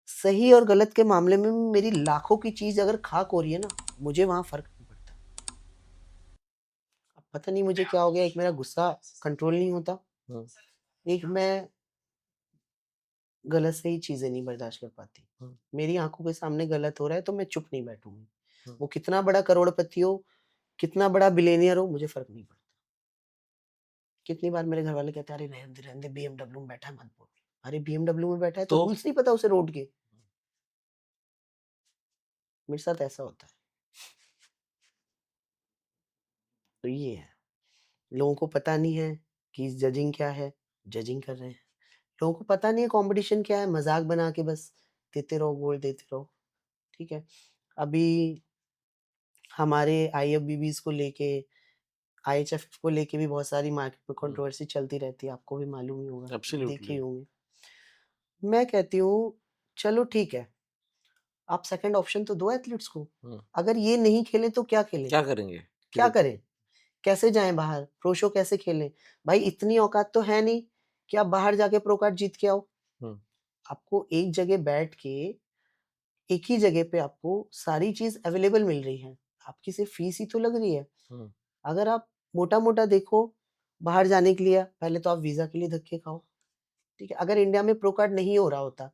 सही और गलत के मामले में मेरी लाखों की चीज़ अगर खाक हो रही है ना, मुझे वहाँ फ़र्क नहीं पड़ता। अब पता नहीं मुझे क्या हो गया, एक मेरा गुस्सा कंट्रोल नहीं होता, एक मैं गलत सही चीज़ें नहीं बर्दाश्त कर पाती। मेरी आँखों के सामने गलत हो रहा है तो मैं चुप नहीं बैठूँगी। वो कितना बड़ा करोड़पति हो, कितना बड़ा बिलियनियर हो, मुझे फ़र्क नहीं पड़ता। कितनी बार मेरे घरवाले कहते हैं, "अरे रहने दे बीएमडब्ल्यू में बैठा है मत बोल।" अरे बीएमडब्ल्यू में बैठा है तो तो रूल्स नहीं पता उसे रोड के। मेरे साथ ऐसा होता है। तो ये है, लोगों को पता नहीं है कि जजिंग क्या है, जजिंग कर रहे हैं। लोगों को पता नहीं है कॉम्पिटिशन क्या है, मज़ाक बना के बस देते रहो, गोल्ड देते रहो, ठीक है। अभी हमारे आईएफबीबीज़ को लेके, आईएचएफ को लेके भी बहुत सारी मार्केट में कंट्रोवर्सी चलती रहती है, आपको भी मालूम ही होगा, देखे एब्सोल्युटली। ही होंगे। मैं कहती हूँ चलो ठीक है, आप सेकंड ऑप्शन तो दो एथलीट्स को। अगर ये नहीं खेले तो क्या खेलें? क्या करेंगे? क्या करें? कैसे जाएँ बाहर? प्रो शो कैसे खेलें? भाई इतनी औकात तो है नहीं कि आप बाहर जाके प्रो कार्ड जीत के आओ। आपको एक जगह बैठ के, एक ही जगह पे आपको सारी चीज़ अवेलेबल मिल रही है। आपकी सिर्फ फीस ही तो लग रही है। अगर आप मोटा-मोटा देखो, बाहर जाने के लिए पहले तो आप वीज़ा के लिए धक्के खाओ, ठीक है? अगर इंडिया में प्रो कार्ड नहीं हो रहा होता,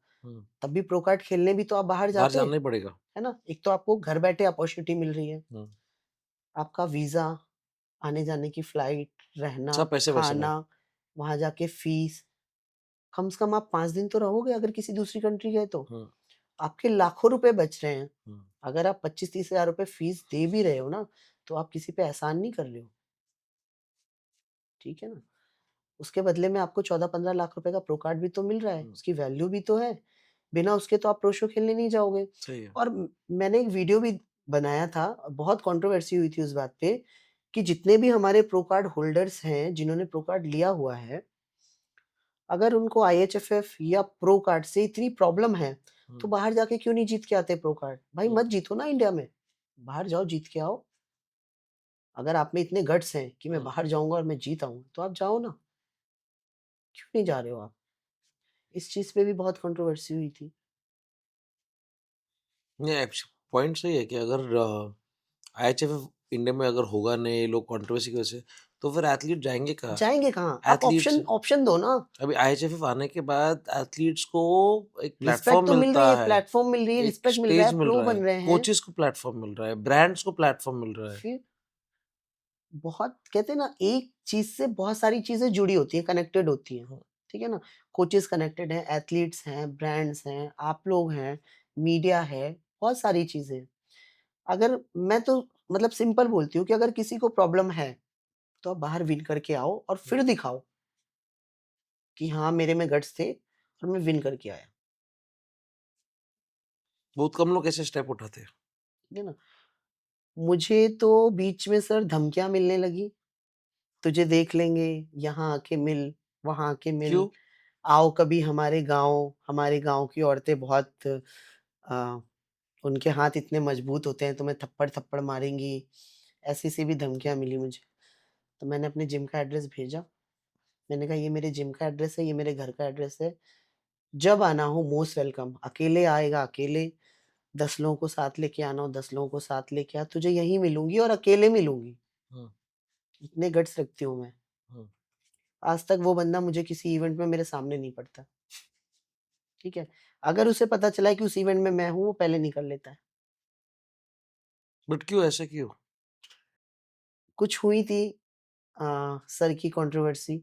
तब भी प्रो कार्ड खेलने भी तो आप बाहर बाहर जाते, जाना ही पड़ेगा। है ना? एक तो आपको घर बैठे अपॉर्च्युनिटी मिल रही है, आपका वीज़ा, आने-जाने की फ्लाइट, रहना, सब पैसे-वैसे में। खाना, वहाँ जाके फीस, कम से कम आप 5 दिन तो रहोगे अगर किसी दूसरी कंट्री गए तो। आपके लाखों रुपए बच रहे हैं। अगर आप 25-30 हज़ार रुपए फीस दे भी रहे हो ना, तो आप किसी पे एहसान नहीं कर रहे हो, ठीक है ना? उसके बदले में आपको 14-15 लाख रुपए का प्रो कार्ड भी तो मिल रहा है, उसकी वैल्यू भी तो है। बिना उसके तो आप प्रो शो खेलने नहीं जाओगे। सही है। और मैंने एक वीडियो भी बनाया था, बहुत कंट्रोवर्सी हुई थी उस बात पे, कि जितने भी हमारे प्रो कार्ड होल्डर्स हैं, जिन्होंने प्रो कार्ड लिया हुआ है, अगर उनको आईएचएफएफ या प्रो कार्ड से इतनी प्रॉब्लम है, तो बाहर जाके क्यों नहीं जीत के आते प्रो कार्ड? भाई मत जीतो ना इंडिया में, बाहर जाओ जीत के आओ। अगर आप में इतने गट्स हैं कि मैं बाहर जाऊँगा और मैं जीत आऊँगा, तो आप जाओ ना, क्यों नहीं जा रहे हो आप? इस चीज़ पे भी बहुत कंट्रोवर्सी हुई थी। नहीं, पॉइंट सही है कि अगर आईएचएफ इंडिया में अगर होगा नहीं, ये लोग कंट्रोवर्सी की वजह से, तो फिर एथलीट जाएंगे कहाँ? जाएंगे कहाँ? आप एथलीट्स, ऑप्शन दो ना। अभी आईएचएफ आने के बाद एथलीट्स को एक रिस्पेक्ट प्लेटफॉर्म तो मिल रही मिलता है, है, प्लेटफॉर्म मिल रही है, एक रिस्पेक्ट मिल रहा स्टेज है, मिल प्रो रहा है, बन रहे हैं। कोचेस को प्लेटफॉर्म मिल रहा है, ब्रांड्स को प्लेटफॉर्म मिल रहा है। फिर बहुत कहते हैं ना, एक चीज से बहुत सारी चीजें जुड़ी होती हैं, कनेक्टेड होती हैं। हाँ, ठीक है ना? कोचेस कनेक्टेड हैं, एथलीट्स हैं, ब्रांड्स हैं, आप लोग हैं, मीडिया है, बहुत सारी चीजें हैं। अगर मैं तो मतलब सिंपल बोलती हूँ कि अगर किसी को प्रॉब्लम है तो आप बाहर विन करके आओ और फिर दिखाओ कि हाँ, मेरे में गट्स थे और मैं विन करके आया। बहुत कम लोग ऐसे स्टेप उठाते हैं। ठीक है ना? मुझे तो बीच में सर धमकियां मिलने लगी, तुझे देख लेंगे, यहाँ आके मिल, वहां आके मिल, क्यों? आओ कभी हमारे गांव की औरतें बहुत आ, उनके हाथ इतने मजबूत होते हैं, तुम्हें थप्पड़ थप्पड़ मारेंगी, ऐसी सी भी धमकियां मिली मुझे। तो मैंने अपने जिम का एड्रेस भेजा। मैंने कहा ये मेरे जिम का एड्रेस है, ये मेरे घर का एड्रेस है, जब आना हो मोस्ट वेलकम। अकेले आएगा अकेले, 10 लोगों को साथ लेके आना हो 10 लोगों को साथ लेके आ, तुझे यहीं मिलूंगी और अकेले मिलूंगी। हाँ, इतने गट्स रखती हूँ मैं। हाँ। आज तक वो बंदा मुझे किसी इवेंट में मेरे सामने नहीं पड़ता। ठीक है? अगर उसे पता चला है कि उस इवेंट में मैं हूँ, वो पहले निकल लेता है। बट क्यों, ऐसा क्यों? कुछ हुई थी सर की कंट्रोवर्सी,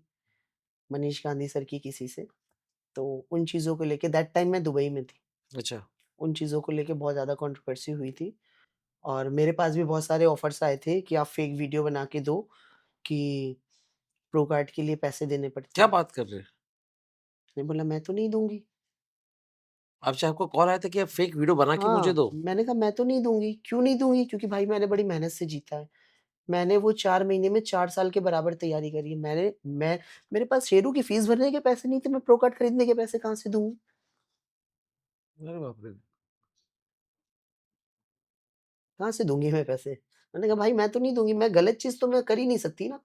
मनीष गांधी सर की किसी से, तो उन चीज़ों को लेके दैट टाइम मैं दुबई में थी। अच्छा। उन चीज़ों को लेके बहुत ज़्यादा कंट्रोवर्सी हुई थी और मेरे पास भी बहुत सारे ऑफर्स आए थे कि आप फेक वीडियो बना के दो कि प्रो कार्ड के लिए पैसे देने पड़ते क्या हैं। बात कर रहे हैं? मैंने बोला मैं तो नहीं दूंगी। आपसे आपको कॉल आया था कि आप फेक वीडियो बना के मुझे हाँ, दो? मैंने कहा मैं तो नहीं दूंगी। क्यों नहीं दूंगी? क्योंकि भाई मैंने बड़ी मेहनत से जीता है। मैंने वो 4 महीने में 4 साल के बराबर तैयारी करी है। मैं मेरे पास शेरू की फीस भरने के पैसे नहीं थे, मैं प्रो कार्ड खरीदने के पैसे कहाँ से दूंगी? अरे बाप रे! कहाँ से दूंगी मैं पैसे? मैंने कहा भाई मैं तो नहीं दूंगी, मैं गलत चीज तो मैं कर ही नहीं सकती ना,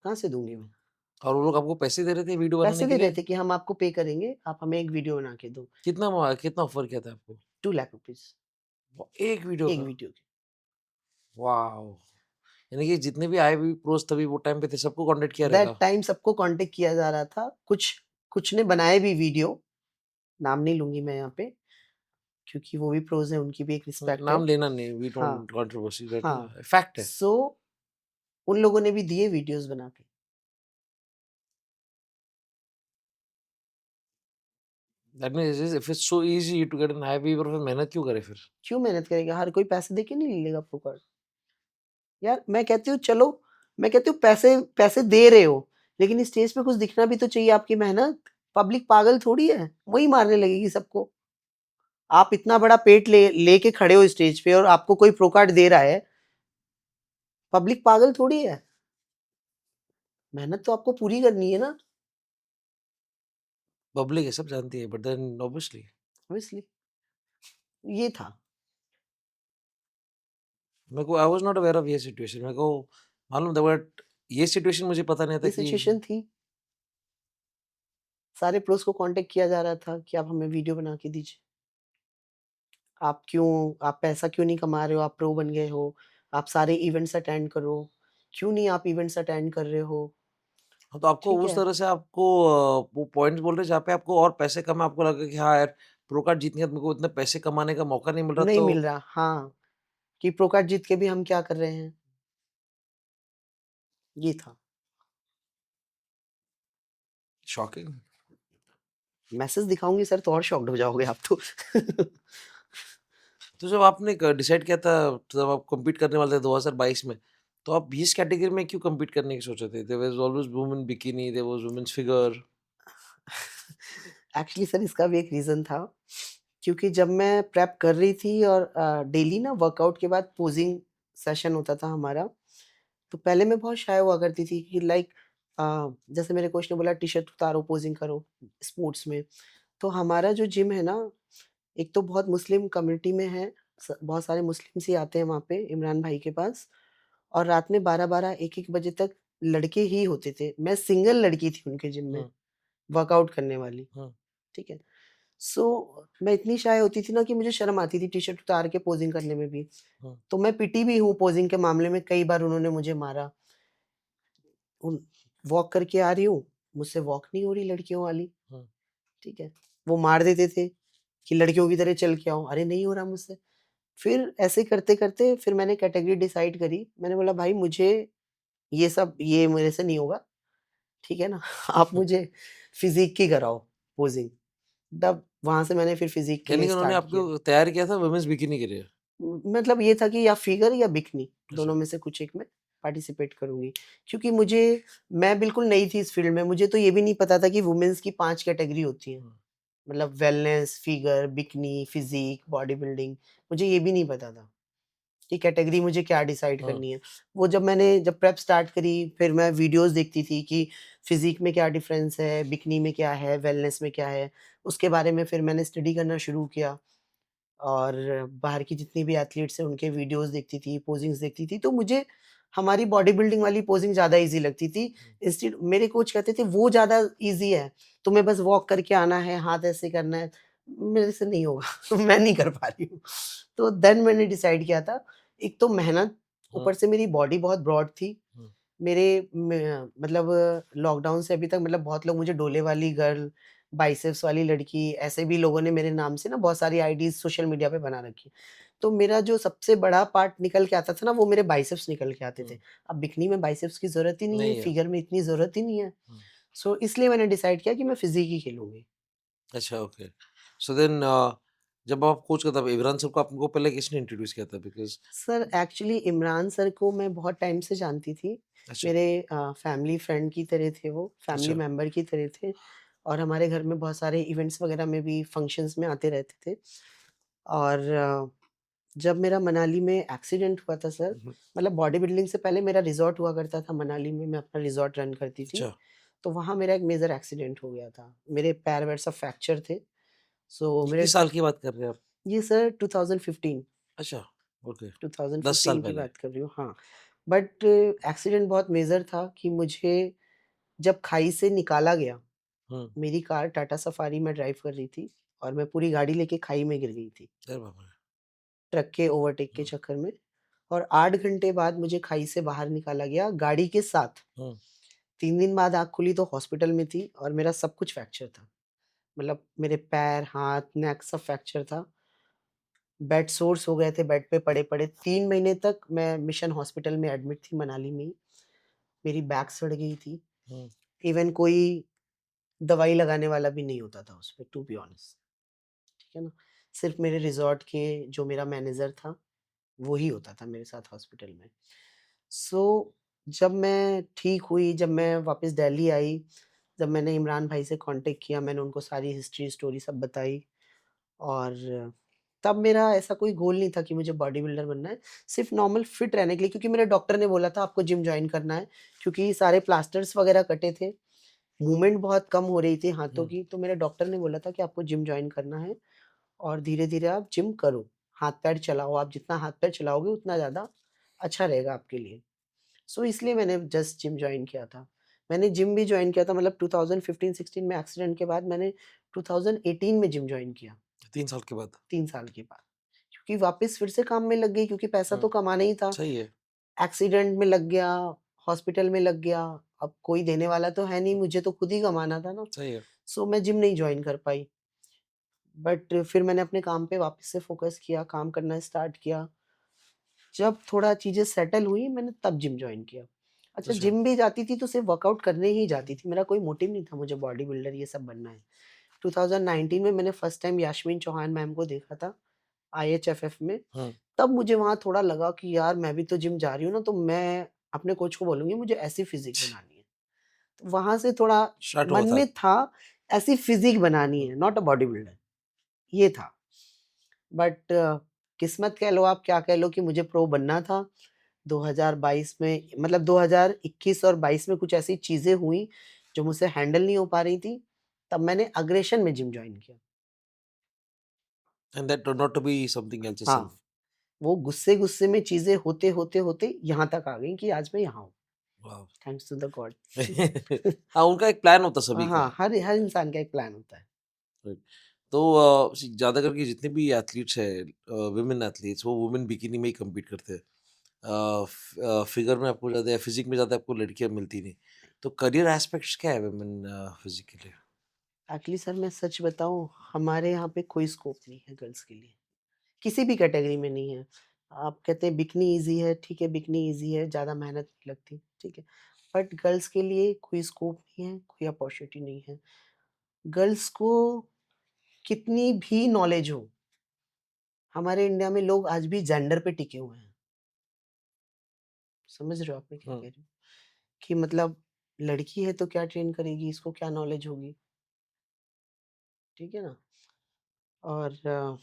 कहाँ से दूंगी मैं? और वो लोग आपको पैसे दे रहे थे वीडियो बनाने पैसे के दे रहे लिए? थे कि हम आपको पे करेंगे, आप हमें एक वीडियो बना के दो। कितना ऑफर किया था आपको? 2 लाख रुपीज एक वीडियो एक का? वीडियो के। वाओ! यानी कि जितने भी आए हुए प्रोस तभी वो टाइम पे थे, सबको कांटेक्ट किया दैट रहेगा? टाइम सबको कांटेक्ट किया जा रहा था। कुछ कुछ ने बनाए भी वीडियो, नाम नहीं लूंगी मैं यहाँ पे, क्योंकि वो भी प्रोज है, उनकी भी एक रिस्पेक्ट है। नाम लेना नहीं, वी हाँ, डोंट कंट्रोवर्सी, दैट हाँ। फैक्ट है। सो उन लोगों ने भी दिए वीडियोस बना के। That means if it's so easy to get an high viewer, फिर मेहनत क्यों करे फिर? क्यों मेहनत करेगा? हर कोई पैसे दे के नहीं ले लेगा प्रो कार्ड। यार मैं कहती हूँ चलो, मैं कहती हूँ पैसे पैसे दे रहे हो, लेकिन स्टेज पे कुछ दिखना भी तो चाहिए आपकी मेहनत। पब्लिक पागल थोड़ी है, वही मारने लगेगी सबको। आप इतना बड़ा पेट लेके खड़े हो स्टेज पे और आपको कोई प्रो कार्ड दे रहा है, पब्लिक पागल थोड़ी है। मेहनत तो आपको पूरी करनी है ना। पब्लिक है, सब जानती है, बट देन ऑब्वियसली ऑब्वियसली ये था। मेरे को, I was not aware of ये सिचुएशन। मेरे को मालूम था, बट ये सिचुएशन मुझे पता नहीं था ये कि सिचुएशन थी। सारे प्रोस को कांटेक्ट किया जा रहा था कि आप हमें वीडियो बना के दीजिए। आप पैसा क्यों नहीं कमा रहे हो? आप प्रो बन गए हो, आप सारे इवेंट्स अटेंड करो, क्यों नहीं आप इवेंट्स अटेंड कर रहे हो? हाँ, तो आपको ठीक उस है? तरह से आपको वो पॉइंट्स बोल रहे हैं जहाँ पे आपको और पैसे कम है, आपको लगा कि हाँ यार, प्रो कार्ड जीतने के बाद मेरे को इतने पैसे कमाने का मौका नहीं मिल रहा, नहीं तो मिल रहा, हाँ, कि प्रो कार्ड जीत के भी हम क्या कर रहे हैं? ये था। शॉकिंग। मैसेज दिखाऊंगी सर तो और शॉक्ड हो जाओगे आप तो। तो जब आपने डिसाइड किया था, तो जब आप कम्पीट करने वाले थे 2022 में, तो आप इस कैटेगरी में क्यों कम्पीट करने की सोचे थे? There was always women bikini, there was women's figure. Actually sir इसका भी एक रीज़न था, क्योंकि जब मैं प्रेप कर रही थी और डेली ना वर्कआउट के बाद पोजिंग सेशन होता था हमारा, तो पहले मैं बहुत शाय हुआ करती थी कि लाइक जैसे मेरे कोच ने बोला टी-शर्ट उतारो, पोजिंग करो स्पोर्ट्स में। तो हमारा जो जिम है ना, एक तो बहुत मुस्लिम कम्युनिटी में है, बहुत सारे मुस्लिम्स ही आते हैं वहाँ पे इमरान भाई के पास, और रात में 12-12 1-1 बजे तक लड़के ही होते थे। मैं सिंगल लड़की थी उनके जिम में हुँ, वर्कआउट करने वाली। हुँ। ठीक है? सो मैं इतनी शाय होती थी ना कि मुझे शर्म आती थी टी-शर्ट उतार के पोज़िंग करने में भी। हाँ, तो मैं पिटी भी हूँ पोज़िंग के मामले में, कई बार उन्होंने मुझे मारा। उन वॉक करके आ रही हूँ, मुझसे वॉक नहीं हो रही लड़कियों वाली, हाँ, ठीक है? वो मार देते थे कि लड़कियों की तरह चल के आओ, अरे नहीं हो रहा मुझसे। फिर ऐसे करते-करते फिर मैंने कैटेगरी डिसाइड करी। मैंने बोला भाई मुझे ये मेरे से नहीं होगा, ठीक है ना? आप हाँ। मुझे फ़िज़ीक की कराओ पोज़िंग। तब वहाँ से मैंने फिर फ़िज़ीक के यानी लिए कि उन्होंने स्टार्ट किया। आपको तैयार किया था वुमेन्स बिकिनी के लिए? मतलब ये था कि या फिगर या बिकनी, अच्छा। दोनों में से कुछ एक में पार्टिसिपेट करूँगी। क्योंकि मैं बिल्कुल नई थी इस फ़ील्ड में, मुझे तो ये भी नहीं पता था कि वुमेन्स की 5 कैटेगरी होती हैं। हाँ, मतलब wellness, figure, bikini, physique, body building, मुझे ये भी नहीं पता था कि कैटेगरी मुझे क्या डिसाइड हाँ, करनी है। वो जब प्रेप स्टार्ट करी, फिर मैं वीडियोज़ देखती थी कि फिज़ीक में क्या डिफ़रेंस है, बिकनी में क्या है, वेलनेस में क्या है। उसके बारे में फिर मैंने स्टडी करना शुरू किया। और बाहर की जितनी भी एथलीट्स हैं उनके वीडियोस देखती थी, पोज़िंग्स देखती थी, तो मुझे हमारी बॉडी बिल्डिंग वाली पोज़िंग ज़्यादा ईज़ी लगती थी। इंस्टेड मेरे कोच कहते थे वो ज़्यादा ईज़ी है, तुम्हें बस वॉक करके आना है, हाथ ऐसे करना है, मेरे से नहीं होगा मैं नहीं कर पा रही हूँ। तो देन मैंने डिसाइड किया था, एक तो मेहनत, हाँ, ऊपर से मेरी बॉडी बहुत ब्रॉड थी। हाँ, मेरे म मतलब लॉकडाउन से अभी तक मतलब बहुत लोग मुझे डोले वाली गर्ल, बाइसेप्स वाली लड़की, ऐसे भी लोगों ने मेरे नाम से ना बहुत सारी आईडीज़ सोशल मीडिया पे बना रखी। तो मेरा जो सबसे बड़ा पार्ट निकल के आता था ना, वो मेरे बाइसेप्स निकल के आते थे। हाँ। अब बिकिनी में बाइसेप्स की ज़रूरत ही नहीं है, नहीं है। फिगर में इतनी ज़रूरत ही नहीं है। हाँ, सो इसलिए मैंने डिसाइड किया कि मैं फिज़ीक ही खेलूँगी। अच्छा ओके। सो देन जब आप कोच का तब इमरान सर को आपको पहले किसने इंट्रोड्यूस किया था? Because sir actually Imran sir को मैं बहुत टाइम से जानती थी। अच्छा, मेरे फैमिली फ्रेंड की तरह थे वो, फैमिली अच्छा। मेंबर की तरह थे और हमारे घर में बहुत सारे इवेंट्स वगैरह में भी फंक्शंस में आते रहते थे। और जब मेरा मनाली में एक्सीडेंट हुआ था सर, हुँ, हुँ। मतलब बॉडी बिल्डिंग से पहले मेरा रिज़ॉर्ट हुआ करता था मनाली में, मैं अपना रिज़ॉर्ट रन करती थी। अच्छा, तो वहाँ मेरा एक मेजर एक्सीडेंट हो गया था। मेरे पैर-वैर सब फ्रैक्चर थे। सो ये मेरे किस साल की बात कर रहे हैं आप? ये सर 2015 अच्छा, ओके। 10 साल 2015 की पहले। बात कर रही हूँ, हाँ। बट एक्सीडेंट बहुत मेजर था कि मुझे जब खाई से निकाला गया, हुँ, मेरी कार टाटा सफारी में ड्राइव कर रही थी और मैं पूरी गाड़ी लेके खाई में गिर गई थी, अरे बाप रे! ट्रक के ओवरटेक के हुँ, चक्कर में। और 8 घंटे बाद मुझे खाई से बाहर निकाला गया गाड़ी के साथ। हुँ, 3 दिन बाद आँख खुली तो हॉस्पिटल में थी और मेरा सब कुछ फ्रैक्चर था। मतलब मेरे पैर, हाथ, नेक सब फ्रैक्चर था। बेड सोर्स हो गए थे बेड पे पड़े-पड़े। 3 महीने तक मैं मिशन हॉस्पिटल में एडमिट थी मनाली में ही। मेरी बैक सड़ गई थी। हुँ, इवन कोई दवाई लगाने वाला भी नहीं होता था उसपे, टू बी ऑनेस्ट, ठीक है ना? सिर्फ़ मेरे रिज़ॉर्ट के जो मेरा मैनेजर था, वो ही होता था मेरे साथ हॉस्पिटल में। सो जब मैं ठीक हुई, जब मैं वापस दिल्ली आई, जब मैंने इमरान भाई से कॉन्टैक्ट किया, मैंने उनको सारी हिस्ट्री, स्टोरी सब बताई और तब मेरा ऐसा कोई गोल नहीं था कि मुझे बॉडी बिल्डर बनना है, सिर्फ़ नॉर्मल फिट रहने के लिए, क्योंकि मेरे डॉक्टर ने बोला था आपको जिम जॉइन करना है, क्योंकि सारे प्लास्टर्स वगैरह कटे थे, मूवमेंट बहुत कम हो रही थी हाथों हुँ, की, तो मेरे डॉक्टर ने बोला था कि आपको जिम जॉइन करना है और धीरे-धीरे आप जिम करो, हाथ-पैर चलाओ, आप जितना हाथ-पैर चलाओगे उतना ज़्यादा अच्छा रहेगा आपके लिए। सो इसलिए मैंने जस्ट जिम जॉइन किया था। मैंने जिम भी जॉइन किया था, मतलब 2015-16 में एक्सीडेंट के बाद मैंने 2018 में जिम जॉइन किया, 3 साल के बाद। 3 साल के बाद। क्योंकि वापस फिर से काम में लग गई, क्योंकि पैसा हाँ, तो कमाना ही था। सही है। एक्सीडेंट में लग गया, हॉस्पिटल में लग गया, अब कोई देने वाला तो है नहीं, मुझे तो खुद ही कमाना था ना। सही है। सो मैं जिम नहीं जॉइन कर पाई। बट फिर मैंने अपने काम पे वापस से फ़ोकस किया, काम करना स्टार्ट किया। जब थोड़ा चीज़ें सेटल हुई, मैंने तब जिम जॉइन किया। अच्छा, अच्छा, जिम भी जाती थी तो सिर्फ़ वर्कआउट करने ही जाती थी, मेरा कोई मोटिव नहीं था मुझे बॉडी बिल्डर ये सब बनना है। 2019 में मैंने first time Yasmeen Chauhan ma'am को देखा था, आईएचएफएफ में। हुँ, तब मुझे वहाँ थोड़ा लगा कि यार मैं भी तो जिम जा रही हूँ ना, तो मैं अपने कोच को बोलूँगी मुझे ऐसी फ़िज़िक बनानी है। तो वहाँ से थोड़ा स्टार्ट हुआ मन था। में था, ऐसी फ़िज़िक बनानी हुँ, है, नॉट अ बॉडी बिल्डर, ये था। बट किस्मत कह लो, आप क्या कह लो, कि मुझे प्रो बनना था। 2022 में, मतलब 2021 और 22 में कुछ ऐसी चीज़ें हुई, जो मुझसे हैंडल नहीं हो पा रही थी, तब मैंने अग्रेशन में जिम जॉइन किया। And that turned out to be something else हाँ, itself। वो गुस्से-गुस्से में चीज़ें होते यहाँ तक आ गई कि आज मैं यहाँ हूँ, wow! Thanks to the God. हाँ, उनका एक प्लान होता सभी का। हाँ, हर हर इंसान का एक प्लान होता है। राइट। तो ज़्यादा करके जितने भी एथलीट्स हैं, विमेन एथलीट्स, वो वुमेन बिकिनी में ही कम्पीट करते हैं। फिगर में आपको ज़्यादा या फिजिक में ज़्यादा आपको लड़कियाँ मिलती नहीं। तो करियर एस्पेक्ट्स क्या है विमेन फिजिक के लिए? एक्चुअली सर मैं सच बताऊँ, हमारे यहाँ पे कोई स्कोप नहीं है गर्ल्स के लिए, किसी भी कैटेगरी में नहीं है। आप कहते हैं बिकनी ईज़ी है, ठीक है बिकनी ईज़ी है, ज़्यादा मेहनत नहीं लगती, ठीक है। बट गर्ल्स के लिए कोई स्कोप नहीं है, कोई अपॉर्च्युनिटी नहीं है। गर्ल्स को कितनी भी नॉलेज हो, हमारे इंडिया में लोग आज भी जेंडर पे टिके हुए हैं। समझ रहे हो आप मैं क्या हुँ। कह रही हूँ? कि मतलब लड़की है तो क्या ट्रेन करेगी, इसको क्या नॉलेज होगी, ठीक है ना? और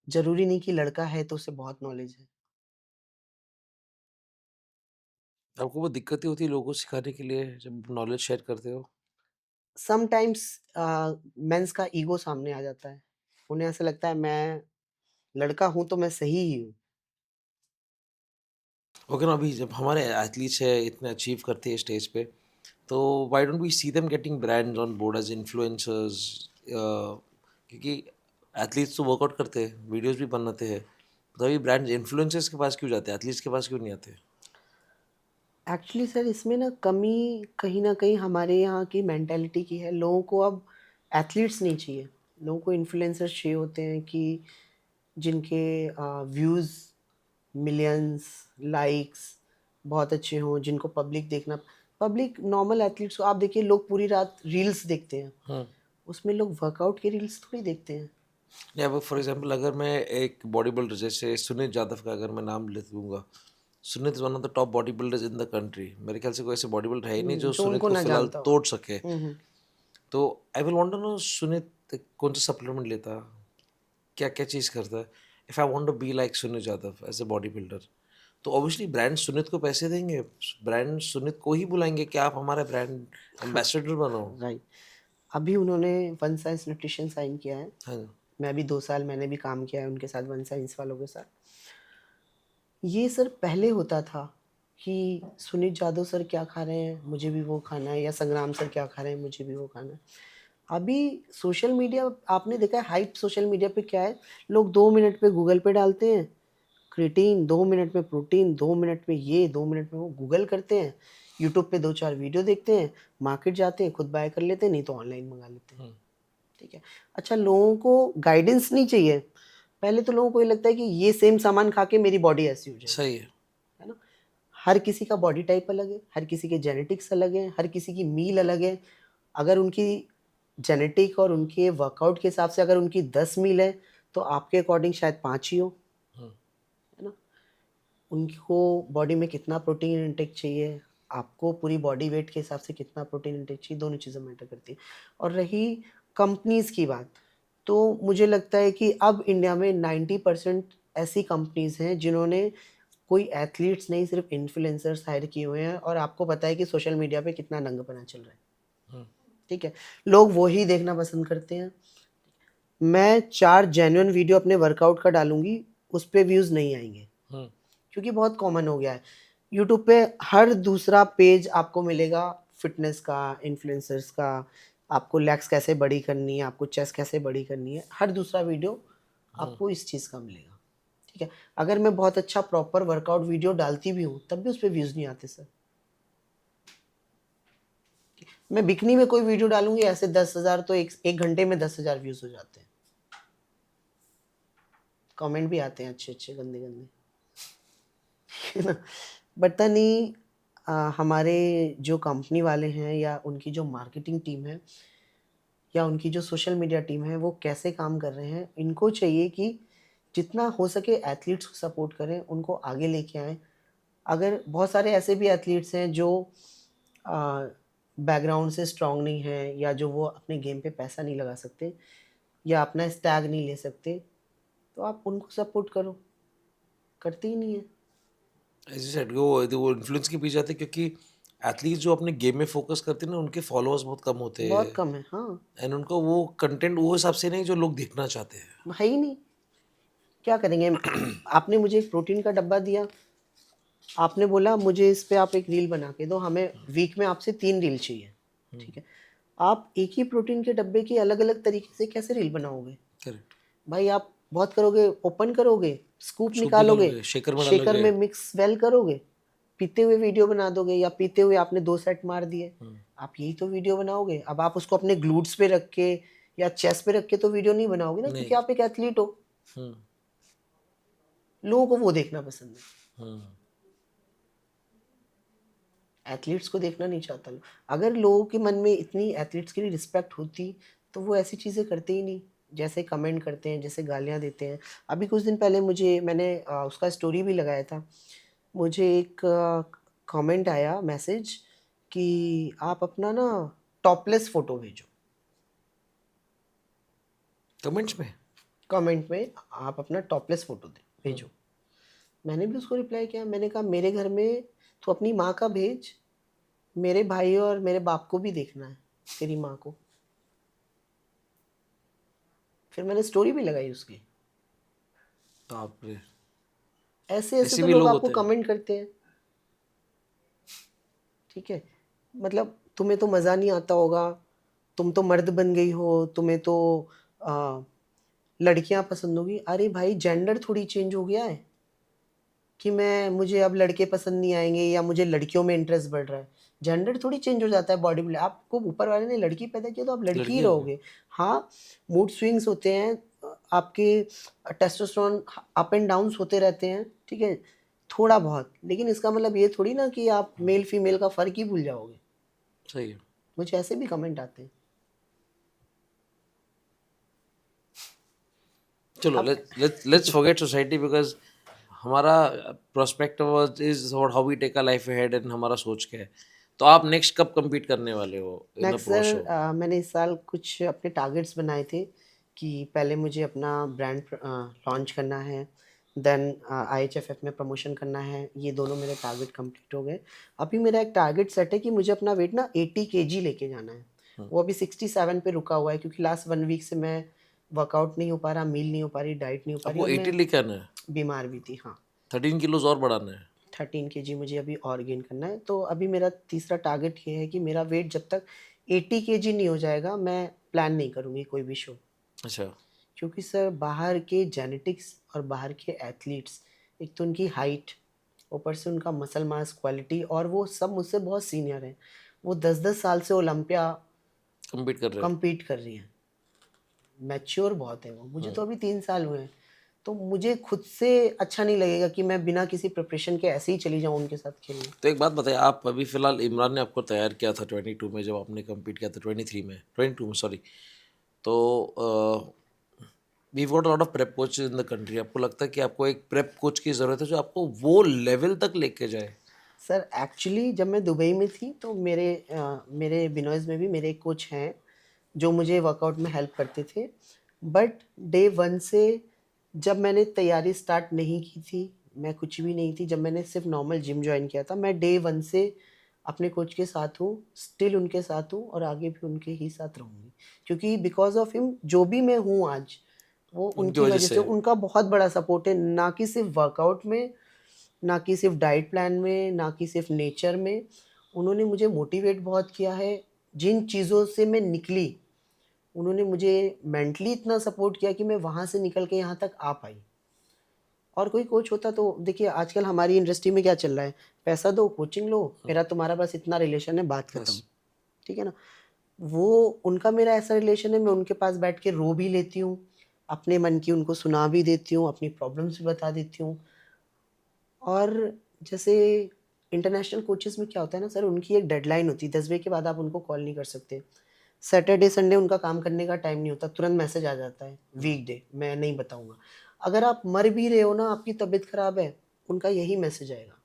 ज़रूरी नहीं कि लड़का है तो उसे बहुत नॉलेज है। आपको वो दिक्कतें होती है लोगों को सिखाने के लिए जब नॉलेज शेयर करते हो? समटाइम्स मेंस का ईगो सामने आ जाता है। उन्हें ऐसा लगता है मैं लड़का हूँ तो मैं सही ही हूँ। ओके ना, अभी जब हमारे एथलीट्स है इतने अचीव करते हैं स्टेज पे, तो why don't we see them getting brands on board as influencers? क्योंकि एथलीट्स तो वर्कआउट करते हैं, वीडियोस भी बनाते हैं, तभी ब्रांड्स इन्फ्लुएंसर्स के पास क्यों जाते हैं, एथलीट्स के पास क्यों नहीं आते? एक्चुअली सर इसमें ना कमी कहीं न कहीं हमारे यहाँ की मेंटालिटी की है। लोगों को अब एथलीट्स नहीं चाहिए, लोगों को इन्फ्लुएंसर्स चाहिए होते हैं कि जिनके व्यूज़ मिलियंस, लाइक्स बहुत अच्छे हों, जिनको पब्लिक देखना पब्लिक नॉर्मल एथलीट्स को आप देखिए लोग पूरी रात रील्स देखते हैं, हम्म। उसमें लोग वर्कआउट के रील्स थोड़ी देखते हैं। या अब फॉर एग्जांपल अगर मैं एक बॉडी बिल्डर जैसे सुनीत यादव का अगर मैं नाम ले लूँगा, Sunit is one of the top body builders in the country, मेरे ख्याल से कोई ऐसे बॉडी बिल्डर है ही नहीं जो जो सुनीत उनको को ना फिलहाल जानता हो। तोड़ सके। हुँ। तो I will want to know Suneet कौन सा सप्लीमेंट लेता, क्या क्या चीज़ करता है, if I want to be like Suneet Yadav as a body builder, तो ऑब्वियसली ब्रांड सुनीत को पैसे देंगे, ब्रांड सुनीत को ही बुलाएंगे कि आप हमारे ब्रांड हाँ, एम्बेसडर बनो। राइट। अभी उन्होंने वन साइंस न्यूट्रिशन साइन किया है। हाँ। मैं भी 2 साल मैंने भी काम किया है उनके साथ वन साइंस वालों के साथ। ये सर पहले होता था कि सुनीत जाधव सर क्या खा रहे हैं, मुझे भी वो खाना है या संग्राम सर क्या खा रहे हैं, मुझे भी वो खाना है। अभी सोशल मीडिया आपने देखा है हाइप सोशल मीडिया पे क्या है, लोग 2 मिनट पे गूगल पे डालते हैं, क्रिएटिन 2 मिनट में प्रोटीन, 2 मिनट में ये, 2 मिनट में वो गूगल करते हैं, यूट्यूब पे 2-4 वीडियो देखते हैं, मार्केट जाते हैं, खुद बाय कर लेते हैं, नहीं तो ऑनलाइन मंगा लेते हैं, हम्म। ठीक है। अच्छा लोगों को गाइडेंस नहीं चाहिए, पहले तो लोगों को ये लगता है कि ये सेम सामान खा के मेरी बॉडी ऐसी हो जाएगी, सही है। है ना? हर किसी का बॉडी टाइप अलग है, हर किसी के जेनेटिक्स अलग हैं, हर किसी की मील अलग है। अगर उनकी जेनेटिक और उनके वर्कआउट के हिसाब से अगर उनकी 10 मील है, तो आपके अकॉर्डिंग शायद 5 ही हो, हम्म। है ना? उनको बॉडी में कितना प्रोटीन इंटेक चाहिए, आपको पूरी बॉडी वेट के हिसाब से कितना प्रोटीन इंटेक चाहिए, दोनों चीज़ें मैटर करती हैं। और रही कंपनीज़ की बात, तो मुझे लगता है कि अब इंडिया में 90% ऐसी कंपनीज़ हैं जिन्होंने कोई एथलीट्स नहीं सिर्फ इन्फ्लुएंसर्स हायर किए हुए हैं और आपको पता है कि सोशल मीडिया पे कितना नंगपना चल रहा है, हम्म। ठीक है? लोग वो ही देखना पसंद करते हैं। मैं 4 जेन्युइन वीडियो अपने वर्कआउट का डालूँगी, उस पे व्यूज़ नहीं आएँगे, हम्म। क्योंकि बहुत कॉमन हो गया है। यूट्यूब पे हर दूसरा पेज आपको मिलेगा फिटनेस का, इन्फ्लुएंसर्स का, आपको लेग्स कैसे बड़ी करनी है, आपको चेस्ट कैसे बड़ी करनी है, हर दूसरा वीडियो हम्म। आपको इस चीज़ का मिलेगा, ठीक है? अगर मैं बहुत अच्छा प्रॉपर वर्कआउट वीडियो डालती भी हूँ, तब भी उस पे व्यूज़ नहीं आते सर। मैं बिकिनी में कोई वीडियो डालूँगी ऐसे 10,000 तो एक घंटे में 10,000 व्यूज़ हो जाते हैं। कमेंट भी आते हैं अच्छे-अच्छे, गंदे-गंदे, है ना? पता नहीं हमारे जो कंपनी वाले हैं या उनकी जो मार्केटिंग टीम है या उनकी जो सोशल मीडिया टीम है, वो कैसे काम कर रहे हैं। इनको चाहिए कि जितना हो सके एथलीट्स को सपोर्ट करें, उनको आगे लेके आएँ। अगर बहुत सारे ऐसे भी एथलीट्स हैं जो अ, बैकग्राउंड से स्ट्रॉन्ग नहीं हैं या जो वो अपने गेम पे पैसा नहीं लगा सकते या अपना स्टैग नहीं ले सकते, तो आप उनको सपोर्ट करो, करते ही नहीं है। एज यू सेड वो इन्फ्लुएंस के पीछे जाते हैं क्योंकि एथलीट जो अपने गेम में फोकस करते हैं ना, उनके फॉलोअर्स बहुत कम होते बहुत हैं, कम है, हाँ, एंड उनको वो कंटेंट वो हिसाब से नहीं जो लोग देखना चाहते हैं। है ही नहीं। क्या करेंगे? आपने मुझे एक प्रोटीन का डब्बा दिया, आपने बोला मुझे इस पे आप एक रील बना के दो, हमें वीक में आपसे 3 रील चाहिए, ठीक है? आप एक ही प्रोटीन के डब्बे की अलग अलग तरीके से कैसे रील बनाओगे? करेक्ट। भाई आप बहुत करोगे, ओपन करोगे, स्कूप सूप निकालोगे, निकालोगे, शेकर में शेकर डालोगे। में मिक्स वेल करोगे, पीते हुए वीडियो बना दोगे, या पीते हुए आपने 2 सेट मार दिए। हम्म, आप यही तो वीडियो बनाओगे। अब आप उसको अपने ग्लूट्स पे रख के या चेस्ट पे रख के तो वीडियो नहीं बनाओगे ना, क्योंकि नहीं। आप एक एथलीट हो। हम्म। लोगों को वो देखना पसंद है, हम्म। एथलीट्स को देखना नहीं चाहता लोग। अगर लोगों के मन में इतनी एथलीट्स के लिए रिस्पेक्ट होती तो वो ऐसी चीज़ें करते ही नहीं, जैसे कमेंट करते हैं, जैसे गालियाँ देते हैं। अभी कुछ दिन पहले मैंने उसका स्टोरी भी लगाया था। मुझे एक कमेंट आया, मैसेज, कि आप अपना ना टॉपलेस फ़ोटो भेजो। कमेंट्स में। कमेंट में आप अपना टॉपलेस फ़ोटो भेजो। मैंने भी उसको रिप्लाई किया, मैंने कहा मेरे घर में तो अपनी माँ का भेज, मेरे भाई और मेरे बाप को भी देखना है, तेरी माँ को। फिर मैंने स्टोरी भी लगाई उसकी। बाप रे। ऐसे ऐसे ऐसे तो भी लोग लोग आपको होते हैं। कमेंट करते हैं। ठीक है, मतलब तुम्हें तो मज़ा नहीं आता होगा, तुम तो मर्द बन गई हो, तुम्हें तो आ, लड़कियां पसंद होगी। अरे भाई, जेंडर थोड़ी चेंज हो गया है कि मुझे अब लड़के पसंद नहीं आएंगे या मुझे लड़कियों में इंटरेस्ट बढ़ रहा है। जेंडर थोड़ी चेंज हो जाता है बॉडी बिल्डर। आपको ऊपर वाले ने लड़की पैदा किया तो आप लड़की ही लड़कियां हो। रहोगे। हाँ, मूड स्विंग्स होते हैं, आपके टेस्टोस्टेरोन अप एंड डाउन्स होते रहते हैं, ठीक है, थोड़ा बहुत। लेकिन इसका मतलब ये थोड़ी ना कि आप मेल फीमेल का फ़र्क ही भूल जाओगे। सही है। मुझे ऐसे भी कमेंट आते हैं। चलो, अब लेट्स फॉरगेट सोसाइटी, बिकॉज हमारा prospective is how we take a life ahead, and हमारा सोच क्या है। तो आप नेक्स्ट कब compete करने वाले हो in a next pro show? Sir, मैंने इस साल कुछ अपने टारगेट्स बनाए थे कि पहले मुझे अपना ब्रांड लॉन्च करना है, देन IHFF में प्रमोशन करना है। ये दोनों मेरे टारगेट कंप्लीट हो गए। अभी मेरा एक टारगेट सेट है कि मुझे अपना वेट ना 80 kg लेके जाना है। वो अभी 67 पे रुका हुआ है, क्योंकि लास्ट 1 वीक से मैं वर्कआउट नहीं हो पा रहा, मील नहीं हो पा रही, डाइट नहीं हो पा रही, आपको और 80 मैं लेके आना है? बीमार भी थी। हाँ, 13 किलोज और बढ़ाना है? 13 kg मुझे अभी और गेन करना है। तो अभी मेरा तीसरा टारगेट ये है कि मेरा वेट जब तक 80 kg नहीं हो जाएगा, मैं प्लान नहीं करूँगी कोई भी शो। अच्छा। क्योंकि सर, बाहर के जेनेटिक्स और बाहर के एथलीट्स, एक तो उनकी हाइट, ऊपर से उनका मसल मास क्वालिटी, और वो सब मुझसे बहुत सीनियर हैं। वो 10-10 साल से ओलंपिया compete कर रहे हैं। compete कर रही हैं। मैच्योर बहुत है वो। मुझे हम्म। तो अभी 3 साल हुए हैं। तो मुझे खुद से अच्छा नहीं लगेगा कि मैं बिना किसी प्रिपरेशन के ऐसे ही चली जाऊँ उनके साथ खेलने। तो एक बात बताइए, आप अभी फिलहाल इमरान ने आपको तैयार किया था 22 में, जब आपने compete किया था 23 में, 22 में सॉरी। तो we got lot of prep coaches in the country. आपको लगता है कि आपको एक प्रेप कोच की ज़रूरत है जो आपको वो लेवल तक लेके जाए? सर एक्चुअली जब मैं दुबई में थी तो मेरे बिनॉइज़ में भी मेरे एक कोच हैं जो मुझे वर्कआउट में हेल्प करते थे। बट डे वन से, जब मैंने तैयारी स्टार्ट नहीं की थी, मैं कुछ भी नहीं थी, जब मैंने सिर्फ नॉर्मल जिम ज्वाइन किया था, मैं डे वन से अपने कोच के साथ हूँ, स्टिल उनके साथ हूँ, और आगे भी उनके ही साथ रहूँगी। क्योंकि बिकॉज ऑफ हिम जो भी मैं हूँ आज, वो उनकी उनकी वजह वजह से से। है। उनका बहुत बड़ा सपोर्ट है, ना कि सिर्फ वर्कआउट में, ना कि सिर्फ डाइट प्लान में, ना कि सिर्फ नेचर में। उन्होंने मुझे मोटिवेट बहुत किया है। जिन चीज़ों से मैं निकली, उन्होंने मुझे मेंटली इतना सपोर्ट किया कि मैं वहाँ से निकल के यहाँ तक आ पाई। और कोई कोच होता तो देखिए, आजकल हमारी इंडस्ट्री में क्या चल रहा है, पैसा दो, कोचिंग लो, मेरा तुम्हारा बस इतना रिलेशन है, बात बस। खत्म। ठीक है ना? वो उनका मेरा ऐसा रिलेशन है, मैं उनके पास बैठ के रो भी लेती हूँ, अपने मन की उनको सुना भी देती हूँ, अपनी प्रॉब्लम्स भी बता देती हूँ। और जैसे इंटरनेशनल कोचेस में क्या होता है ना सर, उनकी एक डेडलाइन होती है, 10 बजे के बाद आप उनको कॉल नहीं कर सकते। सैटरडे संडे उनका काम करने का टाइम नहीं होता, तुरंत मैसेज आ जाता है, वीकडे मैं नहीं बताऊंगा। अगर आप मर भी रहे हो ना, आपकी तबीयत खराब है, उनका यही मैसेज आएगा,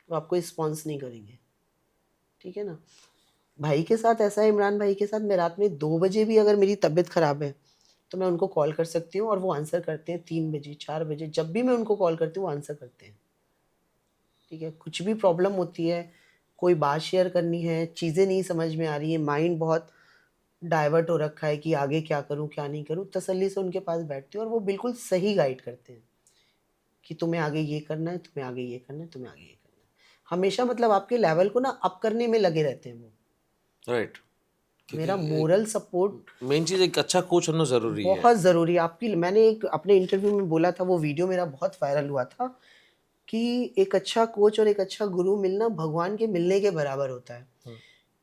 वो आपको रिस्पॉन्स नहीं करेंगे। ठीक है ना? भाई के साथ ऐसा है, इमरान भाई के साथ, मैं रात में 2 बजे भी अगर मेरी तबीयत खराब है तो मैं उनको कॉल कर सकती हूँ, और वो आंसर करते हैं। 3 बजे, 4 बजे, जब भी मैं उनको कॉल करती हूँ वो आंसर करते हैं। ठीक है, कुछ भी प्रॉब्लम होती है, कोई बात शेयर करनी है, चीज़ें नहीं समझ में आ रही है, माइंड बहुत डाइवर्ट हो रखा है कि आगे क्या करूँ क्या नहीं करूँ, तसल्ली से उनके पास बैठती हूँ, और वो बिल्कुल सही गाइड करते हैं कि तुम्हें आगे ये करना है, तुम्हें आगे ये करना है, तुम्हें आगे ये करना है। हमेशा मतलब आपके लेवल को ना अप करने में लगे रहते हैं वो। राइट। मेरा क्योंकि मोरल सपोर्ट मेन चीज एक अच्छा कोच होना जरूरी है। बहुत ज़रूरी है। आपकी मैंने एक अपने इंटरव्यू में बोला था, वो वीडियो मेरा बहुत वायरल हुआ था कि एक अच्छा कोच और एक अच्छा गुरु मिलना भगवान के मिलने के बराबर होता है। हम्म,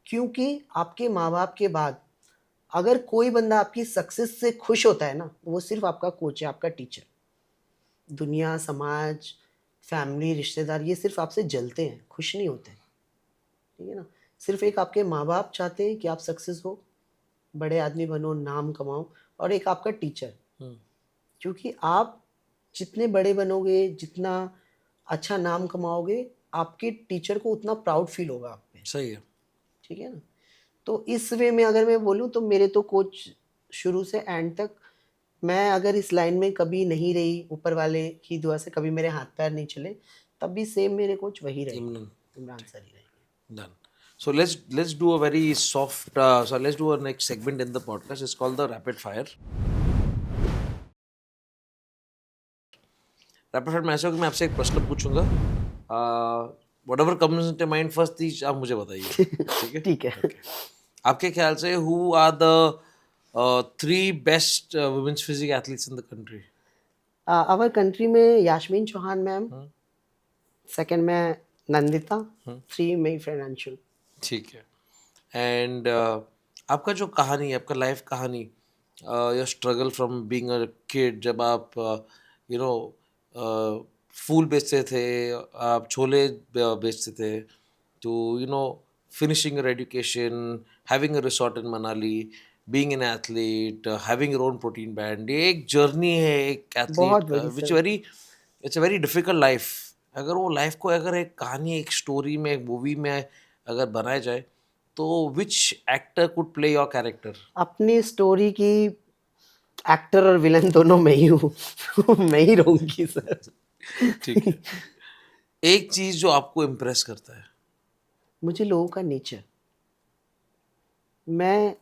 क्योंकि आपके माँ-बाप के बाद अगर कोई बंदा आपकी सक्सेस से खुश होता है ना, तो वो सिर्फ़ आपका कोच है, आपका टीचर। दुनिया, समाज, फैमिली, रिश्तेदार ये सिर्फ़ आपसे जलते हैं, खुश नहीं होते। ठीक है ना? सिर्फ़ एक आपके माँ-बाप चाहते हैं कि आप सक्सेस हो, बड़े आदमी बनो, नाम कमाओ, और एक आपका टीचर। हम्म, क्योंकि आप जितने बड़े बनोगे, जितना अच्छा नाम कमाओगे, आपके टीचर को उतना प्राउड फ़ील होगा आप पे। सही है। ठीक है ना? तो इस वे में अगर मैं बोलूँ तो मेरे तो कोच शुरू से एंड तक, मैं अगर इस लाइन में कभी नहीं रही, ऊपर वाले की दुआ से कभी मेरे हाथ-पैर नहीं चले, तब भी सेम मेरे कोच वही रहेंगे, इमरान, इमरान सर ही रहेंगे। done. So let's do a very soft. So let's do a next segment in the podcast. It's called the rapid fire. Rapid fire में ऐसा होगा कि मैं आपसे एक प्रश्न पूछूंगा, whatever comes into mind first चीज आप मुझे बताइए। ठीक है? ठीक है। ओके। आपके ख्याल से who are the three best women's physique athletes in the country? Our country में Yasmeen Chauhan ma'am, hmm, second में नंदिता, हम्म, 3 मेरी फ्रेंड अंशुल। ठीक है। एंड आपका जो कहानी है, आपका लाइफ कहानी, your struggle from being a kid, जब आप यू नो फूल बेचते थे, आप छोले बेचते थे, to finishing your education, having a resort in Manali, being an athlete, having your own protein band, ये एक जर्नी है एक एथलीट बहुत का, बड़ी विच sir. Very it's a very difficult life. अगर वो लाइफ को अगर एक कहानी, एक स्टोरी में, एक मूवी में अगर बनाया जाए, तो which actor could play your character? अपनी स्टोरी की एक्टर और विलन दोनों मैं ही हूँ। मैं ही रहूँगी सर। ठीक है। एक चीज जो आपको इम्प्रेस करता है? मुझे लोगों का नेचर, मैं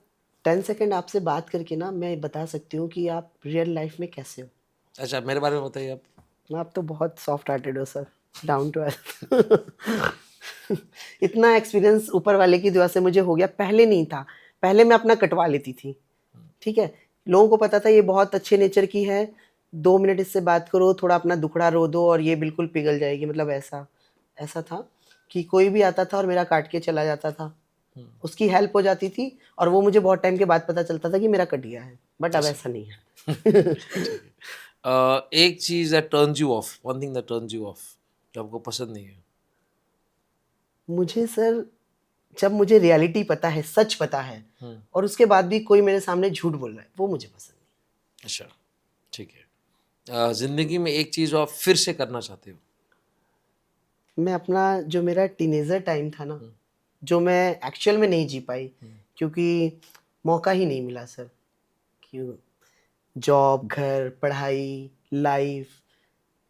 10 सेकंड आपसे बात करके ना मैं बता सकती हूँ कि आप रियल लाइफ में कैसे हो। अच्छा, मेरे बारे में बताइए आप। आप तो बहुत सॉफ्ट हार्टेड हो सर, डाउन टू अर्थ। इतना एक्सपीरियंस ऊपर वाले की दुआ से मुझे हो गया, पहले नहीं था। पहले मैं अपना कटवा लेती थी, ठीक है? लोगों को पता था ये बहुत अच्छे नेचर की है, 2 मिनट इससे बात करो, थोड़ा अपना दुखड़ा रो दो और ये बिल्कुल पिघल जाएगी, मतलब ऐसा। ऐसा था कि कोई भी आता था और मेरा काट के चला जाता था, उसकी हेल्प हो जाती थी और वो मुझे बहुत टाइम के बाद पता चलता था कि मेरा कट गया है, बट अब अच्छा, ऐसा नहीं है। ठीक है। एक चीज that turns you of, one thing that turns you of, जो आपको पसंद नहीं है? मुझे सर, जब मुझे रियलिटी पता है, सच पता है, हम्म, और उसके बाद भी कोई मेरे सामने झूठ बोल रहा है, वो मुझे पसंद नहीं। अच्छा, ठीक है। जिंदगी में एक चीज जो आप फिर से करना चाहते हो? मैं अपना जो मेरा टीनेजर टाइम था ना, जो मैं एक्चुअल में नहीं जी पाई, क्योंकि मौका ही नहीं मिला सर। क्यों? जॉब, घर, पढ़ाई, लाइफ,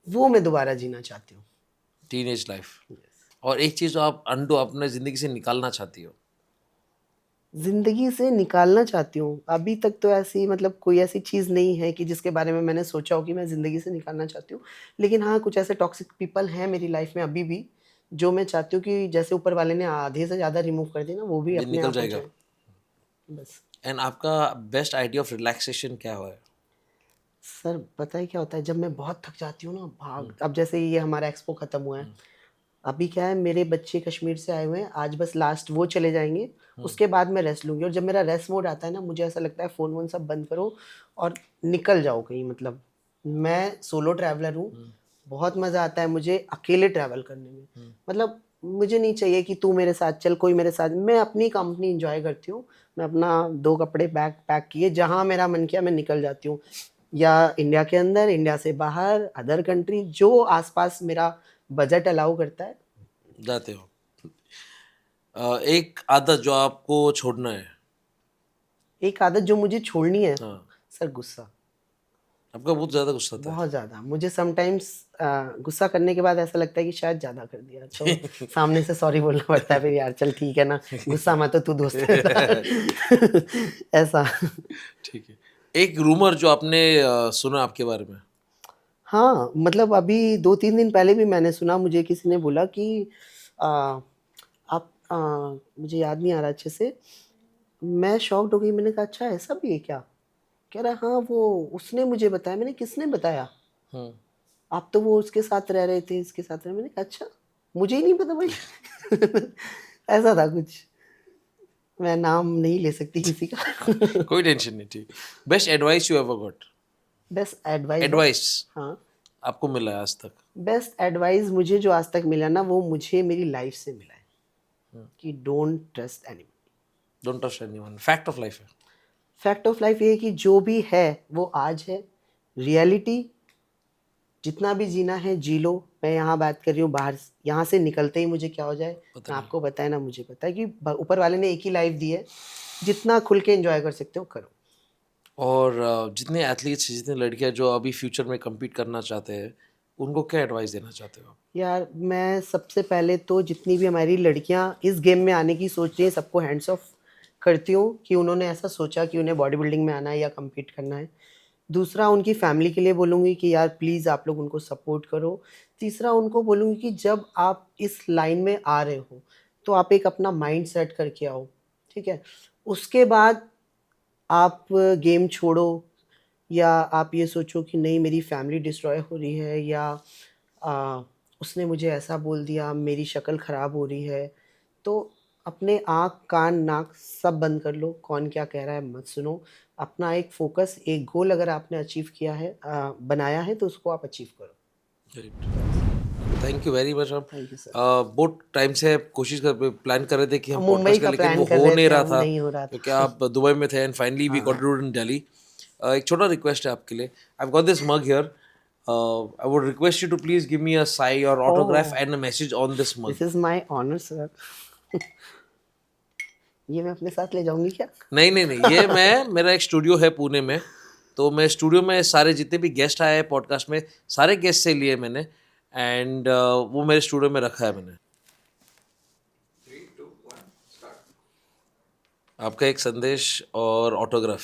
वो मैं दोबारा जीना चाहती हूँ। Teenage life. और एक चीज जो आप अंडो अपने जिंदगी से निकालना चाहती हो? ज़िंदगी से निकालना चाहती हूँ। अभी तक तो ऐसी, मतलब कोई ऐसी चीज़ नहीं है कि जिसके बारे में मैंने सोचा हो कि मैं ज़िंदगी से निकालना चाहती हूँ। लेकिन हाँ, कुछ ऐसे टॉक्सिक पीपल हैं मेरी लाइफ़ में अभी भी, जो मैं चाहती हूँ कि जैसे ऊपर वाले ने आधे से ज़्यादा रिमूव कर दिए ना, वो भी ये अपने निकल आप हो जाएगा। जाए। बस। एंड आपका बेस्ट आइडिया ऑफ रिलैक्सेशन क्या है? सर पता है क्या होता है, जब मैं बहुत थक जाती हूँ ना, अब जैसे ये हमारा एक्सपो ख़त्म हुआ है, अभी क्या है, मेरे बच्चे कश्मीर से आए हुए हैं, आज बस लास्ट वो चले जाएँगे, उसके बाद मैं रेस्ट लूँगी, और जब मेरा रेस्ट मोड आता है ना, मुझे ऐसा लगता है फ़ोन-वोन सब बंद करो और निकल जाओ कहीं, मतलब मैं सोलो ट्रैवलर हूँ, बहुत मज़ा आता है मुझे अकेले ट्रैवल करने में। मतलब मुझे नहीं चाहिए कि तू मेरे साथ चल, कोई मेरे साथ, मैं अपनी कंपनी एन्जॉय करती हूँ। मैं अपना 2 कपड़े बैग पैक किए, जहाँ मेरा मन किया मैं निकल जाती हूँ, या इंडिया के अंदर, इंडिया से बाहर, अदर कंट्री, जो आस-पास मेरा बजट अलाउ करता है। जाते हो? एक आदत जो आपको छोड़ना है? एक आदत जो मुझे छोड़नी है, हाँ। सर गुस्सा, आपका बहुत ज्यादा गुस्सा आता बहुत ज़्यादा। मुझे समटाइम्स गुस्सा करने के बाद ऐसा लगता है कि शायद ज़्यादा कर दिया, तो सामने से सॉरी बोलना पड़ता है फिर, यार चल ठीक है ना, गुस्सा मत हो, तू दोस्त है है। ऐसा। ठीक है। एक रूमर जो आपने सुना आपके बारे में? हाँ, मतलब अभी 2-3 दिन पहले भी मैंने सुना, मुझे किसी ने बोला कि अ, आप मुझे याद नहीं आ रहा अच्छे से, मैं शॉक्ड हो गई, मैंने कहा अच्छा ऐसा भी है क्या? कह रहा हाँ वो उसने मुझे बताया। मैंने किसने बताया? हम्म। आप तो वो उसके साथ रह रहे थे, इसके साथ रहे। मैंने कहा अच्छा मुझे ही नहीं पता भाई। ऐसा था कुछ, मैं नाम नहीं ले सकती किसी का। कोई टेंशन नहीं, ठीक। Best advice you ever got? Best advice advice हाँ, आपको मिला है आज तक? बेस्ट एडवाइस मुझे जो आज तक मिला ना, वो मुझे मेरी लाइफ से मिला है कि don't trust any. Don't trust anyone, fact of life है। फैक्ट ऑफ लाइफ ये है कि जो भी है वो आज है, रियलिटी जितना भी जीना है जी लो। मैं यहाँ बात कर रही हूँ बाहर, यहाँ से निकलते ही मुझे क्या हो जाए पता ना नहीं। आपको पता है ना मुझे पता है कि ऊपर वाले ने एक ही लाइफ दी है, जितना खुल के एंजॉय कर सकते हो करो। और जितने एथलीट्स, जितनी लड़कियां जो अभी फ्यूचर में compete करना चाहते हैं, उनको क्या एडवाइस देना चाहते हो आप? यार मैं सबसे पहले तो जितनी भी हमारी लड़कियां इस गेम में आने की सोच रही हैं, सबको हैंड्स ऑफ करती हूँ कि उन्होंने ऐसा सोचा कि उन्हें बॉडी बिल्डिंग में आना है या compete करना है। दूसरा उनकी फैमिली के लिए बोलूँगी कि यार प्लीज़ आप लोग उनको सपोर्ट करो। तीसरा उनको बोलूँगी कि जब आप इस लाइन में आ रहे हो तो आप एक अपना माइंड सेट करके आओ, ठीक है? उसके बाद आप गेम छोड़ो, या आप ये सोचो कि नहीं मेरी फैमिली डिस्ट्रॉय हो रही है, या उसने मुझे ऐसा बोल दिया, मेरी शक्ल ख़राब हो रही है, तो अपने आँख कान नाक सब बंद कर लो, कौन क्या कह रहा है मत सुनो। अपना एक फोकस, एक गोल अगर आपने अचीव किया है, बनाया है, तो उसको आप अचीव करो। Thank you very much. आप थैंक यू सर। बहुत टाइम से प्लान कर रहे थे कि हम हम मुंबई पॉडकास्ट का करें, लेकिन प्लान वो कर हो रहे नहीं थे, रहा हम था नहीं हो रहा क्योंकि था। आप दुबई में थे and finally we got in Delhi. एक छोटा रिक्वेस्ट है आपके लिए। I got this mug here. I would request you to please give me a sign और autograph oh, and a message on this mug. This is my honour sir. ये मैं अपने साथ ले जाऊंगी क्या? नहीं नहीं नहीं, ये मेरा एक स्टूडियो है पुणे में, तो मैं स्टूडियो में सारे जितने भी गेस्ट आए हैं पॉडकास्ट में, सारे गेस्ट से लिए मैंने, एंड वो मेरे स्टूडियो में रखा है मैंने। आपका एक संदेश और ऑटोग्राफ।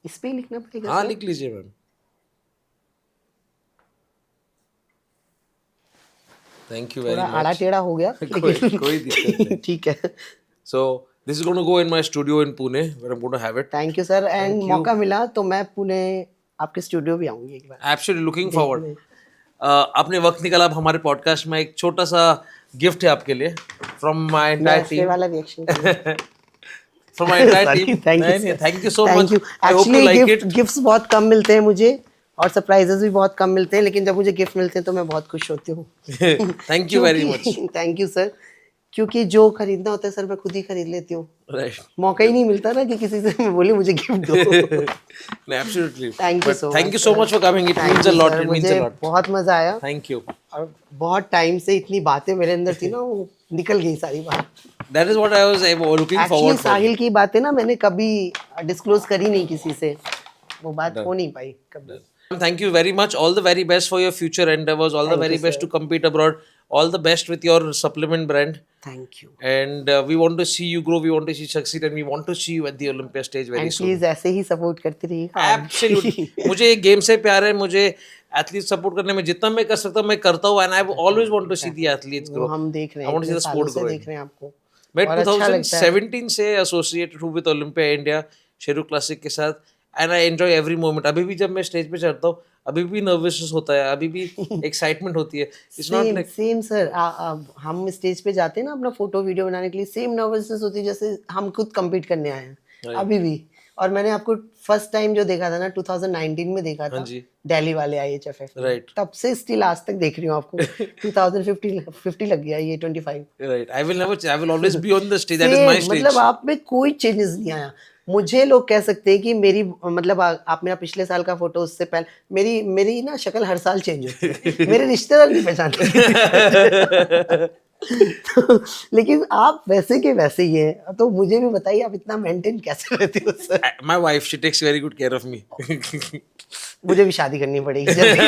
इस पे ही लिखना पड़ेगा हाँ, सर? लिख लीजिए मैम। थैंक यू थोड़ा वेरी आड़ा मच। टेढ़ा हो गया कोई दिक्कत नहीं। लेकिन ठीक है। So this is gonna go in my studio in Pune where I am gonna have it. Thank you sir, and thank you. मौका मिला तो मैं पुणे आपके स्टूडियो भी आऊंगी एक बार एब्सोल्युटली लुकिंग फॉरवर्ड। देखने। आपने वक्त निकाला, अब हमारे पॉडकास्ट में एक छोटा सा गिफ्ट है आपके लिए फ्रॉम माय मैं एंटायर ऐसे टीम। वाला रिएक्शन करूँ? From my entire sorry, team. Thank you नहीं नहीं, sir, thank you so thank much. You. I hope you actually like it. Gifts बहुत कम मिलते हैं मुझे, और सरप्राइजेस भी बहुत कम मिलते हैं, लेकिन जब मुझे गिफ्ट मिलते हैं तो मैं बहुत खुश होती हूँ। Thank you very much. क्योंकि थैंक यू सर, क्योंकि जो खरीदना होता है सर मैं खुद ही खरीद लेती हूँ। राइट। मौका ही नहीं मिलता ना कि किसी से मैं बोले मुझे गिफ्ट दो। Absolutely. Thank you but so thank much you so sir, much for coming, it thank means a you lot, sir, it means a मुझे लॉट। बहुत मजा आया। Thank you. और बहुत टाइम से इतनी बातें मेरे अंदर थी ना, वो निकल गई सारी बात। That is what I was looking actually forward for. Sahil की बातें ना मैंने कभी डिस्क्लोज करी नहीं किसी से, वो बात हो नहीं पाई कभी। Thank you very much. All the very best for your future endeavors. All the thank very you best sir, to compete abroad. All the best with your supplement brand. Thank you. And we want to see you grow. We want to see you succeed, and we want to see you at the Olympia stage very and soon. Please ऐसे ही सपोर्ट करते रहिएगा आप Absolutely. भी। मुझे एक गेम से प्यार है, मुझे एथलीट सपोर्ट करने में जितना मैं कर सकता हूँ मैं करता हूँ, and I always want to see the athletes वो grow. हम देख रहे I हैं, want to इतने see the सालों sport से growing. देख रहे हैं आपको, मैं और अच्छा लगता है। 2017 से एसोसिएटेड हूँ with Olympia India Sheru classic के साथ, and I enjoy every moment. अभी भी जब मैं स्टेज पे चढ़ता हूँ, अभी भी नर्वसनेस होता है, अभी भी एक्साइटमेंट होती है। It's not same like same sir, हम स्टेज पे जाते हैं ना अपना फोटो वीडियो बनाने के लिए, सेम नर्वसनेस होती है जैसे हम खुद compete करने आए हैं Right. अभी भी। और मैंने आपको फर्स्ट टाइम जो देखा था ना 2019 में देखा हाँ था, जी। दिल्ली वाले IHFF में, Right. तब से स्टिल आज तक देख रही हूँ आपको। 2050 लग गया, ये 25। Right, I will always be on the stage, that is my same, मतलब स्टेज। आप में कोई चेंजेस नहीं आया। मुझे लोग कह सकते हैं कि मेरी मतलब आप मेरा पिछले साल का फोटो, उससे पहले मेरी मेरी ना शक्ल हर साल चेंज होती है, मेरे रिश्तेदार नहीं पहचानते। तो, लेकिन आप वैसे के वैसे ही हैं, तो मुझे भी बताइए आप इतना मेंटेन कैसे रहते हो sir? My wife, she takes very good care of me. मुझे भी शादी करनी पड़ेगी जल्दी।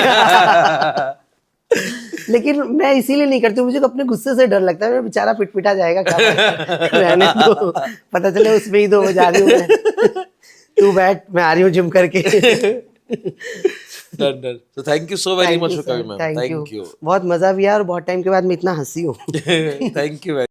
लेकिन मैं इसीलिए नहीं करती हूँ, मुझे अपने गुस्से से डर लगता है, मेरा बेचारा पिटपिटा जाएगा क्या पता। रहने दो, पता चले उसमें ही 2 बजा रही हूँ मैं। तू बैठ, मैं आ रही हूँ जिम करके। Done done. So thank you so very thank much you for sir, coming ma'am. Thank you. Thank you. बहुत मजा भी आया और बहुत टाइम के बाद मैं इतना हंसी हूँ। Thank you.